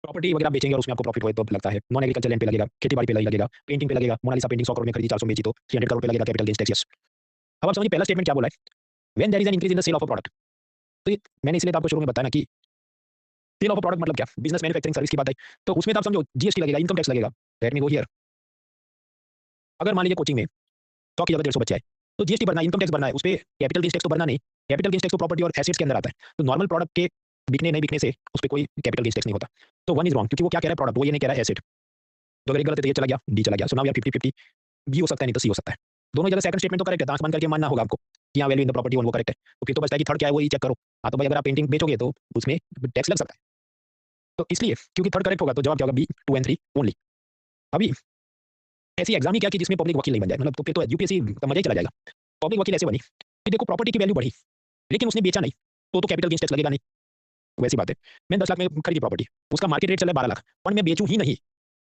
प्रॉपर्टी वगैरह बेचेंगे और उसमें आपको प्रॉफिट होए तो लगता है नॉन एग्रीकल्चर लैंड पे लगेगा, खेती बाड़ी पे लगेगा, पेंटिंग पे लगेगा, मोनालिसा पेंटिंग 100 करोड़ में खरीदी 400 में बेची तो 300 करोड़ पे लगेगा कैपिटल गेन्स टैक्स। यस। अब आप समझिए पहला स्टेटमेंट क्या बोला है, when there is an increase in the sale of a product. तो ये मैंने इसलिए तो आपको शुरू में बताया ना कि सेल ऑफ अ प्रोडक्ट मतलब क्या, बिजनेस मैन्युफैक्चरिंग सर्विस की बात है, तो उसमें तो आप समझो जीएसटी लगेगा, इनकम टैक्स लगेगा। लेट मी गो हियर, अगर मान लीजिए कोचिंग में 100 की जगह 150 बच्चे आए तो जीएसटी भरना है, इनकम टैक्स भरना है, उस पे कैपिटल गेन्स टैक्स तो भरना नहीं। कैपिटल गेन्स टैक्स तो प्रॉपर्टी और एसेट्स के अंदर आता है, तो नॉर्मल प्रोडक्ट के बिकने नहीं बिकने से उस पे कोई कैपिटल गेन्स टैक्स नहीं होता। तो वन इज रॉन्ग क्योंकि वो क्या कह रहा है प्रोडक्ट, वो ये नहीं कह रहा है एसेट। तो अगर एक गलत है तो ये चला गया, डी चला गया। So now we are 50-50, B हो सकता है नहीं तो सी हो सकता है। दोनों जगह सेकंड स्टेटमेंट तो करेक्ट है, आंख बंद करके मानना होगा आपको कि हाँ value in the property one वो करेक्ट है। तो फिर तो बचता है कि थर्ड क्या है वो ही चेक करो। हाँ तो भाई अगर आप पेंटिंग बेचोगे तो उसमें टैक्स लग सकता है, तो इसलिए क्योंकि थर्ड करेक्ट होगा तो जवाब क्या होगा बी 2 एंड 3 ओनली। अभी ऐसी एग्जाम ही क्या कि जिसमें पब्लिक वकील नहीं बन जाए, मतलब तो फिर तो यूपीएससी का मजा ही चला जाएगा। पब्लिक वकील ऐसे बनी कि देखो प्रॉपर्टी की वैल्यू बढ़ी लेकिन उसने बेचा नहीं तो कैपिटल गेन्स टैक्स लगेगा नहीं। वैसी बात है, मैंने 10 लाख में खरीदी प्रॉपर्टी, उसका मार्केट रेट चला है 12 लाख, पर मैं बेचूं ही नहीं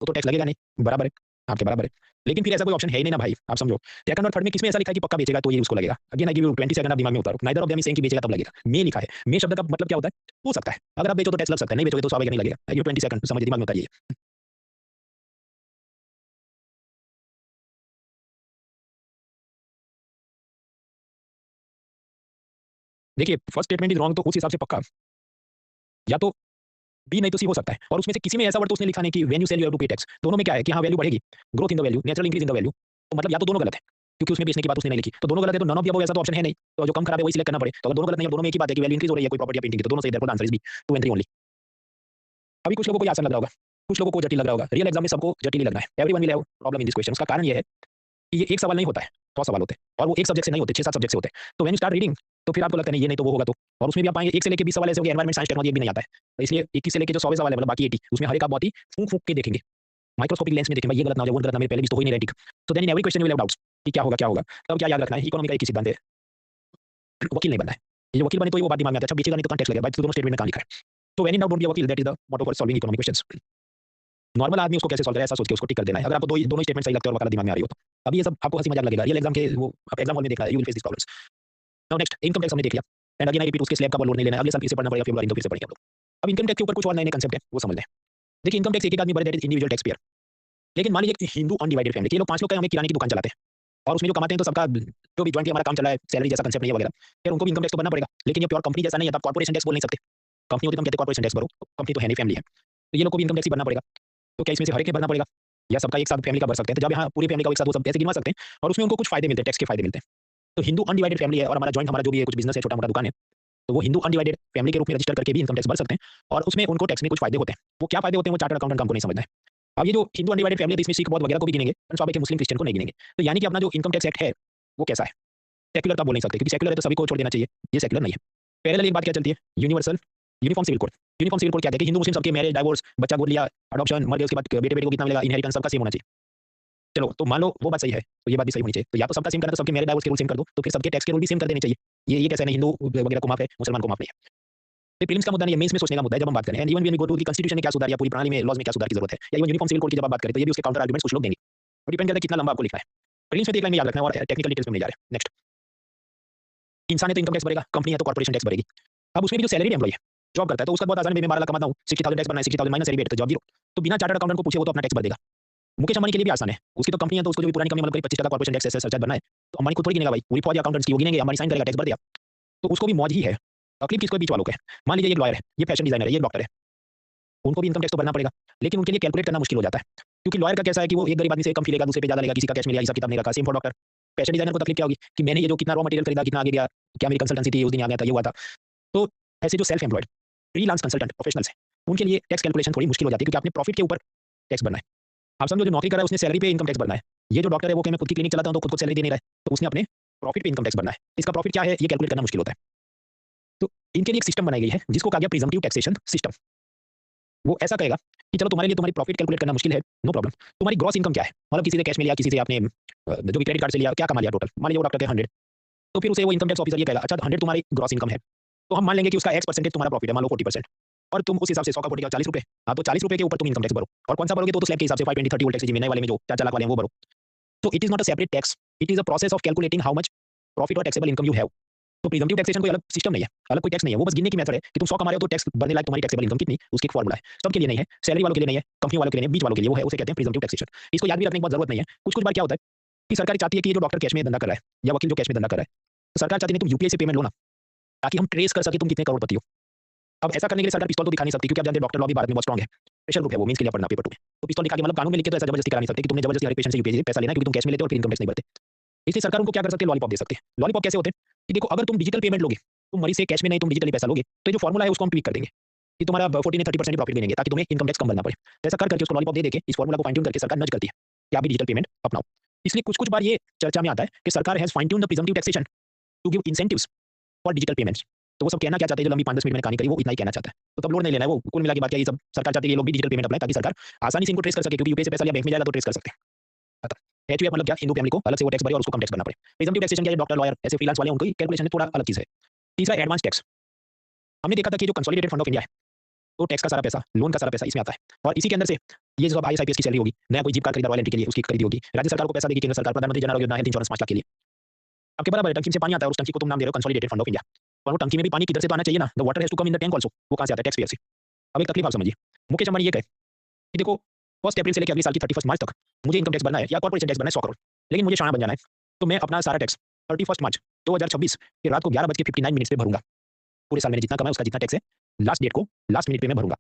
तो टैक्स लगेगा नहीं, बराबर है, आपके बराबर है। लेकिन फिर ऐसा कोई ऑप्शन है ही नहीं ना भाई, आप समझो सेकंड और थर्ड में किसमें ऐसा लिखा है कि पक्का बेचेगा तो ये उसको लगेगा। Again I give you 20 second, आप दिमाग में उतारो, neither of them is saying कि बेचेगा तब लगेगा। मे लिखा है, मे शब्द का मतलब क्या होता है, हो सकता है, अगर आप बेचो तो टैक्स लग सकता है, नहीं बेचोगे तो स्वाभाविक नहीं लगेगा। आई गिव 20 सेकंड, समझ दिमाग में उतारिए। देखिए फर्स्ट स्टेटमेंट इज रॉन्ग तो उस हिसाब से पक्का या तो बी नहीं तो सी हो सकता है, और उसमें से किसी में ऐसा वर्ड तो उसने लिखा नहीं कि when you sell you have to pay tax. दोनों में क्या है कि हाँ वैल्यू बढ़ेगी, growth in the value, natural increase in the value, तो मतलब या तो दोनों गलत है क्योंकि उसमें बेचने की बात उसने नहीं लिखी, तो दोनों गलत है, तो नन ऑफ द अबव ऐसा तो ऑप्शन है नहीं, तो जो कम खराब है वही सिलेक्ट करना पड़े। तो अगर दोनों गलत नहीं है, दोनों में एक ही बात है कि वैल्यू इंक्रीज हो रही है कोई प्रॉपर्टी या पेंटिंग की, तो दोनों सही है, answer is B 2 and 3 only. अभी कुछ लोगों को आसान लग रहा होगा कुछ लोगों को जटिल लग रहा होगा, रियल एग्जाम में सबको जटिल ही लगना है। Everyone will have problem in this question. उसका कारण ये है कि ये एक सवाल नहीं होता है, 100 सवाल होते हैं और वो एक सब्जेक्ट से नहीं होते, 6-7 सब्जेक्ट से होते हैं। तो व्हेन यू स्टार्ट रीडिंग तो फिर आपको लगता है नहीं ये नहीं तो वो होगा तो, और उसमें भी आप पाएंगे 1 से लेके 20 सवाल ऐसे होंगे, एनवायरनमेंट साइंस टेक्नोलॉजी एक भी नहीं आता है। तो इसलिए 21 से लेके जो 100 सवाल है मतलब बाकी 80 उसमें हर एक आप बहुत ही फूंक-फूंक के देखेंगे। माइक्रोस्कोपिक लेंस में देखेंगे भाई ये गलत ना हो जाए, वो गलत ना, मेरे पहले भी तो हो ही नहीं रहा है ठीक। So then in every question you will have doubts कि क्या होगा क्या होगा। तब क्या याद रखना है, इकोनॉमी का एक ही सिद्धांत है, वकील नहीं बनना है। ये जो वकील बने तो ये वो बात दिमाग में आता है, अच्छा बेचेगा नहीं तो कौन टैक्स लगेगा भाई, तो दोनों स्टेटमेंट में कहां लिखा है। तो when in doubt don't be a वकील, that is the motto for solving economic questions. Normal आदमी उसको कैसे सॉल्व करे ऐसा सोच के उसको टिक कर देना है। अगर आपको दोनों स्टेटमेंट सही लगते हैं और वकालत दिमाग में आ रही हो तो अभी ये सब आपको हंसी मजाक लगेगा, रियल एग्जाम के वो आप एग्जाम हॉल में देखना, you will face this problems. Now next income tax हमने देख लिया एंड अगेन आई रिपीट उसके स्लैब का लोड नहीं लेना है, अगले साल फिर से पढ़ना पड़ेगा, फेब्रुआरी तो फिर से पढ़ेंगे हम लोग। अब इनकम टैक्स के ऊपर कुछ और नए नए कंसेप्ट है वो समझ लें। देखिए इनकम टैक्स एक आदमी भरे, that is individual tax payer. लेकिन मान लीजिए हिंदू अनडिवाइडेड फैमिली के लोग 5 लोग हैं, हमें किराने की दुकान चलाते हैं और उसमें जो कमाते हैं तो सबका जो भी जॉइंटली हमारा काम चला है, सैलरी जैसा कंसेप्ट नहीं है वगैरह, फिर उनको भी इनकम टैक्स तो भरना पड़ेगा। लेकिन ये प्योर कंपनी जैसा नहीं है, आप कॉर्पोरेशन टैक्स बोल नहीं सकते। कंपनी होती तो हम कहते कॉर्पोरेशन टैक्स भरो, कंपनी तो है नहीं, फैमिली है, तो ये लोग को भी इनकम टैक्स भरना पड़ेगा। तो क्या इसमें से हर एक भरना पड़ेगा या सबका एक साथ फैमिली का भर सकते हैं? तो जब यहाँ पूरी फैमिली का एक साथ वो सब पैसे गिनवा सकते हैं और उसमें उनको कुछ फायदे मिलते हैं, टैक्स के फायदे मिलते हैं। तो हिंदू अनडिवाइडेड फैमिली है और हमारा जॉइंट हमारा जो भी है कुछ बिजनेस है, छोटा मोटा दुकान है, तो वो हिंदू अनडिवाइडेड फैमिली के रूप में रजिस्टर करके भी इनकम टैक्स भर सकते हैं और उसमें उनको टैक्स में कुछ फायदे होते हैं। वो क्या फायदे होते हैं वो चार्टर्ड अकाउंटेंट को नहीं समझना है। अब ये जो हिंदू अनडिवाइडेड फैमिली है इसमें सिख बौद्ध वगैरह को भी गिनेंगे, स्वाभाविक है मुस्लिम क्रिश्चियन को नहीं गिनेंगे। तो यानी कि अपना जो इनकम टैक्स एक्ट है वो कैसा है, सेक्युलर तो आप बोल नहीं सकते क्योंकि सेक्युलर है तो सभी को छोड़ देना चाहिए, ये सेक्युलर नहीं है। पैरेलल एक बात क्या चलती है, universal uniform civil code. Uniform civil code क्या कहते हैं कि हिंदू मुस्लिम सबके मैरिज डाइवोर्स, बच्चा गोद लिया, अडॉप्शन, मर गए उसके बाद बेटे बेटे को कितना मिलेगा, इनहेरिटेंस सबका सेम होना चाहिए। चलो तो मान लो वो बात सही है तो ये बात भी सही होनी चाहिए। तो या तो सबका सेम करना तो सबके मैरिज डाइवोर्स के रूल सेम कर दो, तो फिर सबके टैक्स के रूल भी सेम कर देने चाहिए। ये कैसे नहीं, हिंदू वगैरह को माफ है मुसलमान को माफ नहीं है। तो प्रीलिम्स का मुद्दा नहीं है, मेंस में सोचने का मुद्दा है जब हम बात करें। And even when we go to the constitution में क्या सुधार या पूरी प्रणाली में लॉज में क्या सुधार की जरूरत है या इवन यूनिफॉर्म सिविल कोड की जब आप बात करें तो ये भी उसके काउंटर आर्गुमेंट्स कुछ लोग देंगे और डिपेंड करता है कितना लंबा आपको लिखना है। प्रीलिम्स में तो एक लाइन में याद रखना है और टेक्निकल डिटेल्स में नहीं जा रहे। नेक्स्ट, इंसान है तो इनकम टैक्स भरेगा, कंपनी है तो कॉर्पोरेशन टैक्स भरेगी। अब उसमें भी जो सैलरी एम्प्लॉय है जॉब करता है तो उसका बहुत आसान है, मैं 12 लाख कमाता हूँ, 60,000 टैक्स भरना है, 60,000 माइनस रिबेट तो जॉब जीरो। तो बिना चार्टर्ड अकाउंटेंट को पूछे वो तो अपना टैक्स भर देगा। मुकेश अंबानी के लिए भी आसान है, उसकी तो कंपनी है तो उसको जो भी पुरानी कंपनी मतलब 25% कॉर्पोरेशन टैक्स सरचार्ज भरना है तो अंबानी को थोड़ी गिनेगा भाई, पूरी फौज अकाउंटेंट्स की वो गिनेंगे, अंबानी साइन करेगा टैक्स भर दिया तो उसको भी मौज ही है। तकलीफ किसको बीच वालों को है। मान लीजिए ये लॉयर है, ये फैशन डिजाइनर है, ये डॉक्टर है, उनको भी इनकम टैक्स तो भरना पड़ेगा लेकिन उनके लिए कैलकुलेट करना मुश्किल हो जाता है क्योंकि लॉयर का कैसा है कि वो एक गरीब आदमी से कम लेगा, दूसरे पे ज्यादा लेगा, किसी का कैश में लिया, हिसाब किताब नहीं रखा। Same for doctor. Fashion designer को तकलीफ क्या होगी कि मैंने ये जो कितना रॉ मटेरियल खरीदा, कितना आगे गया, क्या मेरी कंसल्टेंसी थी उस दिन आ गया था, ये हुआ था। तो ऐसे जो self employed freelance consultant professionals हैं उनके लिए टैक्स कैलकुलेशन थोड़ी मुश्किल हो जाती है क्योंकि आपने प्रॉफिट के ऊपर टैक्स भरना है। आप समझो जो नौकरी कर रहा है उसने सैलरी पे इनकम टैक्स भरना है, ये जो डॉक्टर है वो कि मैं खुद की क्लिनिक चलाता हूं तो खुद को सैलरी दे नहीं रहा है तो उसने अपने प्रॉफिट पे इनकम टैक्स भरना है। इसका प्रॉफिट क्या है ये कैलकुलेट करना मुश्किल होता है। तो इनके लिए एक सिस्टम बनाई गई है जिसको कहा गया प्रिजम्पटिव टैक्सेशन सिस्टम। वो ऐसा कहेगा कि चलो तुम्हारे लिए तुम्हारी प्रॉफिट कैलकुलेट करना मुश्किल है, नो प्रॉब्लम, तुम्हारी ग्रॉस इनकम क्या है, मतलब किसी से कैश में लिया, किसी से आपने जो भी क्रेडिट कार्ड से लिया, क्या कमा लिया टोटल, मान लीजिए वो डॉक्टर के 100, तो फिर उसे वो इनकम टैक्स ऑफिसर ये कहेगा अच्छा 100 तुम्हारी ग्रॉस इनकम है तो हम मान लेंगे कि उसका एक्स परसेंटेज तुम्हारा प्रॉफिट है, मान लो 40% और तुम उस हिसाब से 100 का 40 का 40 रुपए, हाँ तो 40 रुपए के ऊपर तुम इनकम टैक्स भरो और कौन सा भरोगे तो स्लैब के हिसाब से 520 30 वोल्ट टैक्स नए वाले में जो 4 लाख वाले हैं वो भरो। तो it is not a separate tax, it is a process of calculating how much profit और टैक्सेबल इनकम यू हैव। तो प्रिजम्पटिव टैक्सेशन कोई अलग सिस्टम नहीं है, अलग कोई टैक्स नहीं है, वो बस गिनने की मेथड है कि तुम 100 कमा रहे हो तो टैक्स भरने लायक तुम्हारी टैक्सेबल इनकम कितनी, उसकी एक फॉर्मूला है। सबके लिए नहीं है, सैलरी वालों के लिए नहीं है, कंपनी वालों के लिए नहीं, बीच वालों के लिए वो है, उसे कहते हैं प्रिजम्पटिव टैक्सेशन। इसको याद भी रखने की बहुत जरूरत नहीं है। कुछ कुछ बार क्या होता है कि सरकार चाहती है कि ये जो डॉक्टर कैश में धंधा कर रहा है या वकील जो कैश में धंधा कर रहा है तो सरकार चाहती है तुम यूपीआई से पेमेंट लो ना ताकि हम ट्रेस कर सके तुम कितने करोड़पति हो। अब ऐसा करने के लिए सरकार पिस्तौल तो दिखा नहीं सकती क्योंकि आप जानते हैं डॉक्टर लॉ भी भारत में बहुत स्ट्रांग है, प्रेशर ग्रुप है वो, मींस के लिए पढ़ना पेपर 2 में। तो पिस्तौल दिखा के मतलब कानून में लिख के तो ऐसा जबरदस्ती करा नहीं सकते कि तुमने जबरदस्ती हर पेशेंट से यूपीआई से पैसा लेना है क्योंकि तुम कैश में लेते हो और फिर इनकम टैक्स नहीं भरते। इसलिए सरकार उनको क्या कर सकती है, लॉलीपॉप दे सकती है। लॉलीपॉप कैसे होते हैं कि देखो अगर तुम डिजिटल पेमेंट लोगे, तुम मरीज से कैश में नहीं तुम डिजिटली पैसा लोगे तो जो फॉर्मूला है उसको हम ट्वीक कर देंगे कि तुम्हारा 14 या 30% प्रॉफिट गिनेंगे ताकि तुम्हें इनकम टैक्स कम भरना पड़े। तो ऐसा करके उसको लॉलीपॉप दे देके इस फॉर्मूला को फाइन ट्यून करके सरकार नज करती है कि आप भी डिजिटल पेमेंट अपनाओ। इसलिए कुछ कुछ बार ये चर्चा में आता है कि सरकार has fine tune the presumptive taxation to give incentives for digital payments. तो वो सब कहना क्या चाहते हैं, जो लंबी 5-10 मिनट में कहानी करी वो इतना ही कहना चाहता है। तो तब लोड नहीं लेना है, वो कुल मिला के बात क्या ये सब सरकार चाहती है ये लोग भी डिजिटल पेमेंट अपनाएं ताकि सरकार आसानी से इनको ट्रेस कर सके क्योंकि यूपीआई से पैसा लिया बैंक में जाएगा तो ट्रेस कर सकते हैं। एचयूएफ मतलब क्या, हिंदू फैमिली को अलग से वो टैक्स भरे और उसको कम टैक्स भरना पड़े। प्रिजम्पटिव टैक्सेशन क्या है, डॉक्टर लॉयर ऐसे फ्रीलांस वाले उनको कैलकुलेशन में थोड़ा अलग चीज है। तीसरा एडवांस टैक्स। हमने देखा था कि जो कंसोलिडेटेड फंड ऑफ इंडिया है तो टैक्स का सारा पैसा, लोन का सारा पैसा इसमें आता है और इसी के अंदर से ये जो आईएएस की सैलरी होगी, नया कोई जीप कार खरीदा रॉयल एंट्री के लिए उसकी खरीदी होगी, राज्य सरकार को पैसा देगी, केंद्र सरकार प्रधानमंत्री जन आरोग्य योजना हेल्थ इंश्योरेंस 5 लाख के लिए। आपके बराबर है, टंकी से पानी आता है और उस टंकी को तुम नाम दे रहे हो कंसोलिडेटेड फंड ऑफ इंडिया, पर वो टंकी में भी पानी किधर से तो आना चाहिए ना, the water has to come in the tank also, वो कहां से आता है, टैक्स पेयर से। अब एक तकलीफ आप समझिए, मुकेश अंबानी ये कहे कि देखो 1 अप्रैल से लेकर अगले साल की 31 मार्च तक मुझे इनकम टैक्स भरना है या कॉर्पोरेशन टैक्स भरना है 100 करोड़, लेकिन मुझे शाना बन जाना है तो मैं अपना सारा टैक्स 31 मार्च 2026 की रात को 11:59 पे भरूंगा। पूरे साल मैंने जितना कमाया उसका जितना टैक्स है लास्ट डेट को लास्ट मिनट पे मैं भरूंगा।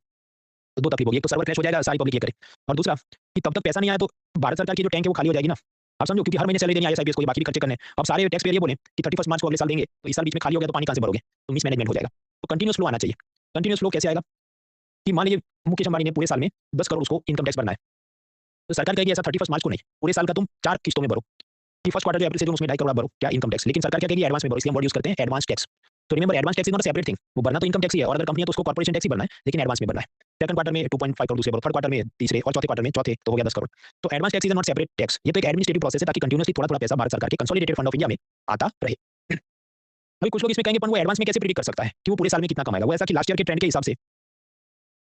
तो दो तकलीफ होगी, एक तो सर्वर क्रैश हो जाएगा, सारी पब्लिक ये करे, और दूसरा कि तब तक पैसा नहीं आया तो भारत सरकार की जो टैंक है वो खाली हो जाएगी ना। आप समझो, क्योंकि हर महीने सैलरी देनी है आईएएस को, बाकी भी खर्चे करने। अब सारे टैक्स पेयर ये बोले कि 31 मार्च को अगले साल देंगे तो इस साल बीच में खाली हो गया तो पानी कहां से भरोगे, तो मिसमैनेजमेंट हो जाएगा। तो कंटिन्यूअस फ्लो आना चाहिए। कंटिन्यूअस फ्लो कैसे आएगा कि मान लीजिए मुकेश अंबानी ने पूरे साल में 10 करोड़ उसको इनकम टैक्स भरना है। तो सरकार कहेगी ऐसा 31 मार्च को नहीं, पूरे साल का तुम 4 किस्तों में भरो कि फर्स्ट क्वार्टर जो अप्रैल से जून उसमें 2.5 करोड़ आप भरो क्या इनकम टैक्स। लेकिन सरकार क्या कहेगी एडवांस में भरो, इसलिए हम वर्ड यूज करते हैं एडवांस टैक्स। तो remember advance tax is not a separate thing, वो भरना तो इनकम टैक्स ही है और अगर कंपनी है तो उसको कॉर्पोरेशन टैक्स ही भरना है, लेकिन एडवांस में भरना है। सेकंड क्वार्टर में 2.5 करोड़ दूसरे भरो, थर्ड क्वार्टर में तीसरे और चौथे क्वार्टर में चौथे, तो हो गया 10 करोड़। तो advance tax is not separate tax, ये तो एक एडमिनिस्ट्रेटिव प्रोसेस है ताकि कंटीन्यूअसली थोड़ा-थोड़ा पैसा भारत सरकार के कंसोलिडेटेड फंड ऑफ इंडिया में आता रहे। अभी कुछ लोग इसमें कहेंगे वो एडवांस में कैसे प्रेडिक्ट कर सकता है कि वो पूरे साल में कितना कमाएगा। वो ऐसा कि लास्ट ईयर के ट्रेंड के हिसाब से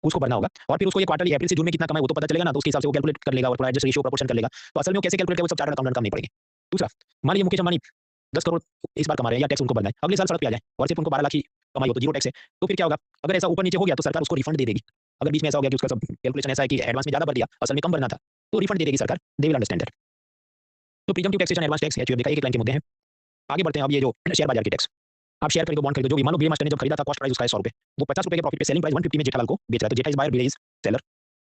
उसको भरना होगा और फिर उसको ये क्वार्टरली अप्रैल से जून में कितना कमाए वो तो पता चलेगा ना, तो उसके हिसाब से वो कैलकुलेट कर लेगा और थोड़ा एडजस्ट रेशियो प्रोपोर्शन कर लेगा। तो असल में वो कैसे कैलकुलेट करेगा वो सब चार्टर्ड अकाउंटेंट काम नहीं पड़ेंगे। दूसरा, मान लीजिए मुकेश अंबानी 10 करोड़ इस बार कमा रहे हैं या टैक्स उनको भरना है, अगले साल सड़क पे आ जाए और सिर्फ उनको 12 लाख ही कमाई हो तो जीरो टैक्स है, तो फिर क्या होगा? अगर ऐसा ऊपर नीचे हो गया तो सरकार उसको रिफंड दे देगी। अगर बीच में ऐसा हो गया कि उसका सब कैलकुलेशन ऐसा है कि एडवांस में ज्यादा भर दिया, असल में कम भरना था, तो रिफंड दे देगी सरकार। They will understand that. तो प्रीजम्पटिव टैक्सेशन, एडवांस टैक्स, एक एक लाइन के मुद्दे हैं। आगे बढ़ते हैं। अब ये जो शेयर बाजार की टैक्स, आप शेयर खरीदो, बॉन्ड खरीदो, जो भी मान लो बीएमएस ने जब खरीदा था कॉस्ट प्राइस उसका है 100 रुपए, वो 50 रुपए के प्रॉफिट पे सेलिंग प्राइस 150 में जेठालाल को बेच रहा है, तो Jetha is buyer, BA is seller.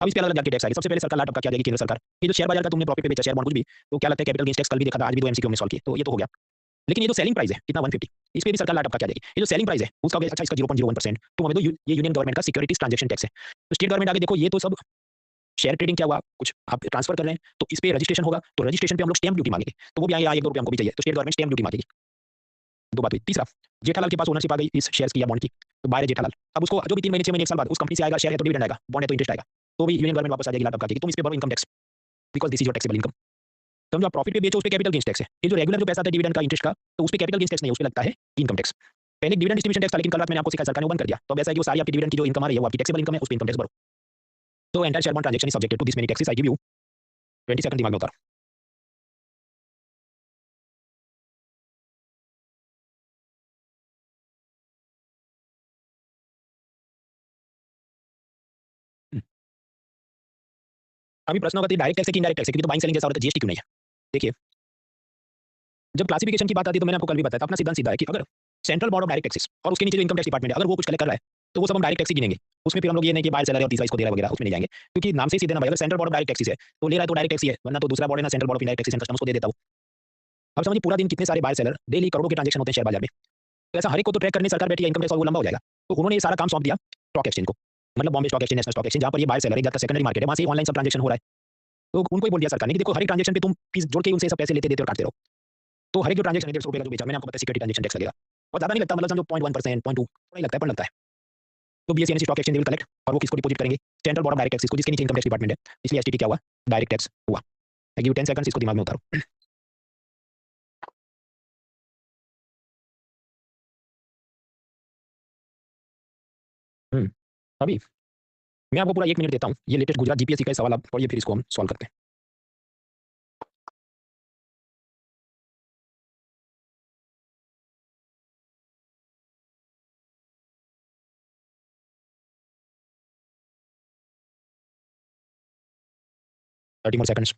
अब इस पे अलग-अलग टैक्स आएगी। सबसे पहले सरकार लाट टपका क्या देगी केंद्र सरकार, ये जो शेयर बाजार का तुमने प्रॉफिट पे बेचा शेयर बॉन्ड कुछ भी, तो क्या लगता है कैपिटल गेन्स टैक्स कल भी देखा था, आज भी 2 एमसीक्यू हमने सॉल्व किए, तो ये तो हो गया। लेकिन ये जो सेलिंग प्राइस है कितना 150, इस पे भी सरकार लाट टपका क्या देगी। ये जो सेलिंग प्राइस है उसका हो गया अच्छा इसका 0.01%, तो हमें तो ये यूनियन गवर्नमेंट का सिक्योरिटीज ट्रांजैक्शन टैक्स है। तो स्टेट गवर्नमेंट आगे देखो ये तो सब शेयर ट्रेडिंग क्या हुआ, कुछ आप ट्रांसफर कर रहे हैं तो इस पे रजिस्ट्रेशन होगा, तो रजिस्ट्रेशन पे हम लोग स्टैम्प ड्यूटी मांगेंगे, तो वो भी आएगा 1-2 रुपए हमको भी चाहिए, तो स्टेट गवर्नमेंट स्टैम्प ड्यूटी मांगेगी। दो बात हुई। तीसरा, जेठालाल के पास ओनरशिप आ गई इस शेयर्स की या बॉन्ड की, तो बाय है जेठालाल। अब उसको जो भी 3 महीने 6 महीने 1 साल बाद उस कंपनी से आएगा शेयर है तो डिविडेंड आएगा, बॉन्ड है तो इंटरेस्ट आएगा, तो भी यूनियन गवर्नमेंट वापस आ जाएगी लाट टपका के, तुम इस पे भरो income tax because this is your taxable income. समझो आप प्रॉफिट पे बेचो उस पे कैपिटल गेन्स टैक्स है। ये जो रेगुलर जो पैसा आता है डिविडेंड का इंटरेस्ट का, तो उस पे कैपिटल गेन्स टैक्स नहीं, उस पे लगता है इनकम टैक्स। पहले डिविडेंड डिस्ट्रीब्यूशन टैक्स था, लेकिन कल रात मैंने आपको सिखाया सरकार ने वो बंद कर दिया। तो अब ऐसा है कि वो सारी आपकी डिविडेंड की जो इनकम आ रही है वो आपकी टैक्सेबल इनकम है, उस पे इनकम टैक्स भरो। तो entire share bond transaction is subjected to this many taxes. I give you 20 second, दिमाग में उतारो। अभी प्रश्न होगा डायरेक्ट टैक्स है कि इनडायरेक्ट टैक्स है, क्योंकि तो बाइंग सेलिंग जैसा हो रहा है, जीएसटी क्यों नहीं है? देखिए, जब क्लासिफिकेशन की बात आती है तो मैंने आपको कल भी बताया था, अपना सिद्धांत सीधा है कि अगर central board of direct taxes और उसके नीचे जो इनकम टैक्स डिपार्टमेंट है अगर वो कुछ कलेक्ट कर रहा है तो वो सब हम डायरेक्ट टैक्स ही गिनेंगे। उसमें फिर हम लोग ये नहीं कि बायर सेलर है और तीसरा इसको दे रहा है वगैरह, उसमें नहीं जाएंगे, क्योंकि नाम से ही सीधे ना भाई, अगर central board of direct taxes है तो ले रहा है तो डायरेक्ट टैक्स ही है, वरना तो दूसरा बोर्ड है ना central board of indirect taxes and customs को दे देता हूं। अब समझिए पूरा दिन कितने सारे बायर सेलर डेली करोड़ों के ट्रांजेक्शन होते हैं शेयर बाजार में, तो ऐसा हर एक को तो ट्रैक करने सरकार बैठी है, इनकम टैक्स और वो लंबा हो जाएगा। तो उन्होंने ये सारा काम सौंप दिया स्टॉक एक्सचेंज को, मतलब Bombay stock exchange, national stock exchange, जहां पर ये बायर सेलर है, जहां सेकेंडरी मार्केट है, वहां से ऑनलाइन सब ट्रांजेक्शन हो रहा है। तो उनको ही बोल दिया सरकार ने कि देखो हर एक ट्रांजेक्शन पे तुम फीस जोड़ के उनसे सब पैसे लेते देते और काटते रहो। तो हर एक जो ट्रांजेक्शन है 150 रुपए का जो बेचा, मैंने आपको बताया सिक्योरिटी ट्रांजेक्शन टैक्स लगेगा और ज्यादा नहीं लगता, मतलब समझो 0.1%, 0.2 थोड़ा ही लगता है, पर लगता है। तो BSE NSE stock exchange will collect और वो किसको डिपॉजिट करेंगे? Central board of direct taxes को, जिसके नीचे इनकम टैक्स डिपार्टमेंट है, इसलिए एसटीटी क्या हुआ? डायरेक्ट टैक्स हुआ। आई गिव यू 10 सेकंड्स, इसको दिमाग में उतारो। अभी मैं आपको पूरा 1 मिनट देता हूँ, ये लेटेस्ट गुजरात जीपीएससी का ही सवाल आप पढ़िए, फिर इसको हम सॉल्व करते हैं। Thirty more seconds,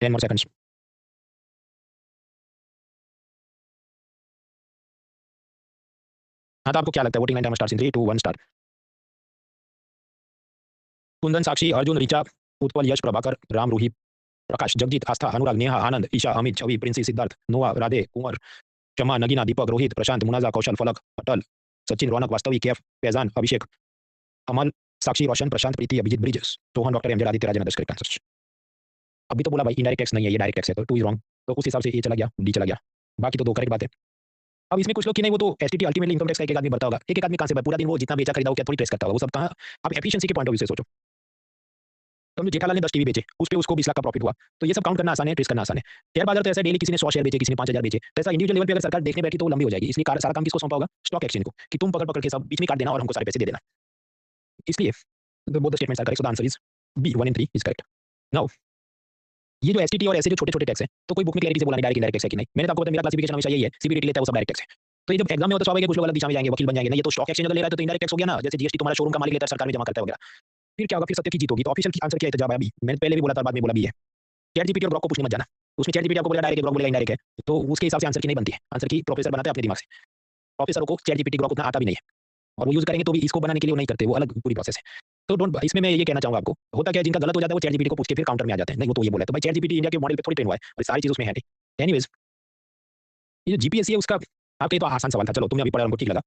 10 more seconds. हाँ, तो आपको क्या लगता है? Voting line timer starts in 3, 2, 1 start. Kundan, Sakshi, Arjun, Richa, Utpal, Yash, Prabhakar, Ram, Roohi, Prakash, Jagjit, Aastha, Anurag, Neha, Anand, Isha, Amit, Chhavi, Princy, Siddharth, Noah, Radhe, कुंवर, शमा, नगीना, दीपक, रोहित, प्रशांत, मुनाजा, कौशल, फलक, अटल, सचिन, रौनक, वास्तवी, कैफ, फैजान, अभिषेक, अमल, साक्षी, रोशन, प्रशांत, प्रीति, अभिजीत, ब्रिजेश, सोहन, डॉक्टर एमजे, आदित्य, राजन, करेक्ट आंसर। अभी तो बोला भाई इनडायरेक्ट टैक्स नहीं है, ये डायरेक्ट टैक्स है, तो 2 इज रॉन्ग, तो उस हिसाब से ए चला गया, डी चला गया, बाकी तो 2 करेक्ट बात है। अब इसमें कुछ लोग कि नहीं वो तो एसटीटी अल्टीमेटली इनकम टैक्स का एक आदमी भरता होगा, एक आदमी कहां से पूरा दिन वो जितना बेचा खरीदा वो क्या थोड़ी ट्रेस करता होगा, वो सब कहां। आप एफिशिएंसी के पॉइंट ऑफ व्यू से सोचो, समझो जेठालाल ने 10 टीवी बेचे, उस पे उसको 20 लाख का प्रॉफिट हुआ, तो ये सब काउंट करना आसान है, ट्रेस करना आसान है। शेयर बाजार तो ऐसा डेली किसी ने 100 शेयर बेचे, किसी ने 5000 बेचे, तो ऐसा इंडिविजुअल लेवल पे अगर सरकार देखने बैठी तो वो लंबी हो जाएगी, इसलिए सारा काम किसको सौंपा होगा? स्टॉक एक्सचेंज को, कि तुम पकड़ पकड़ के सब बीच में काट देना और हमको सारे पैसे दे देना। इसलिए both the statements are correct, so the answer is B, 1 and 3 is correct. Now ये जो एसटीटी और ऐसे जो छोटे-छोटे टैक्स हैं, तो कोई बुक में क्लैरिटी से बोला नहीं डायरेक्ट इनडायरेक्ट टैक्स है कि नहीं। मैंने तो आपको बताया मेरा क्लासिफिकेशन हमेशा यही है, सीबीडीटी लेता है वो सब डायरेक्ट टैक्स है। तो ये जब एग्जाम में होता है स्वाभाविक है कुछ लोग अलग दिशा में जाएंगे, वकील बन जाएंगे ना, ये तो स्टॉक एक्सचेंज अगर ले रहा है तो इनडायरेक्ट टैक्स हो गया ना, जैसे जीएसटी तुम्हारा शोरूम का मालिक लेता है सरकार में जमा करता है वगैरह। फिर क्या होगा? फिर सत्य की जीत होगी। तो ऑफिशियल आंसर क्या है? जवाब है अभी, मैंने पहले भी बोला था बाद में बोला भी है, चैटजीपीटी और ग्रॉक को पूछने मत जाना। उसमें चैटजीपीटी आपको बोलेगा डायरेक्ट है, ग्रॉक बोलेगा इनडायरेक्ट है, तो उसके हिसाब से आंसर की नहीं बनती है। आंसर की प्रोफेसर बनाते हैं अपने दिमाग से, प्रोफेसरों को चैटजीपीटी ग्रॉक उतना आता भी नहीं है और वो यूज करेंगे तो भी इसको बनाने के लिए वो नहीं करते, वो अलग पूरी प्रोसेस है। तो डोंट, इसमें मैं ये कहना चाहूंगा आपको, होता क्या है जिनका गलत हो जाता है वो चैटजीपीटी को पूछ के फिर काउंटर में आ जाते हैं, नहीं वो तो ये बोला है, तो भाई चैटजीपीटी इंडिया के मॉडल पे थोड़ी ट्रेन हुआ है और सारी चीज उसमें है नहीं। एनीवेज, ये जो जीपीएससी है उसका आपके तो आसान सवाल था, चलो तुमने अभी पढ़ा हमको ठीक लगा।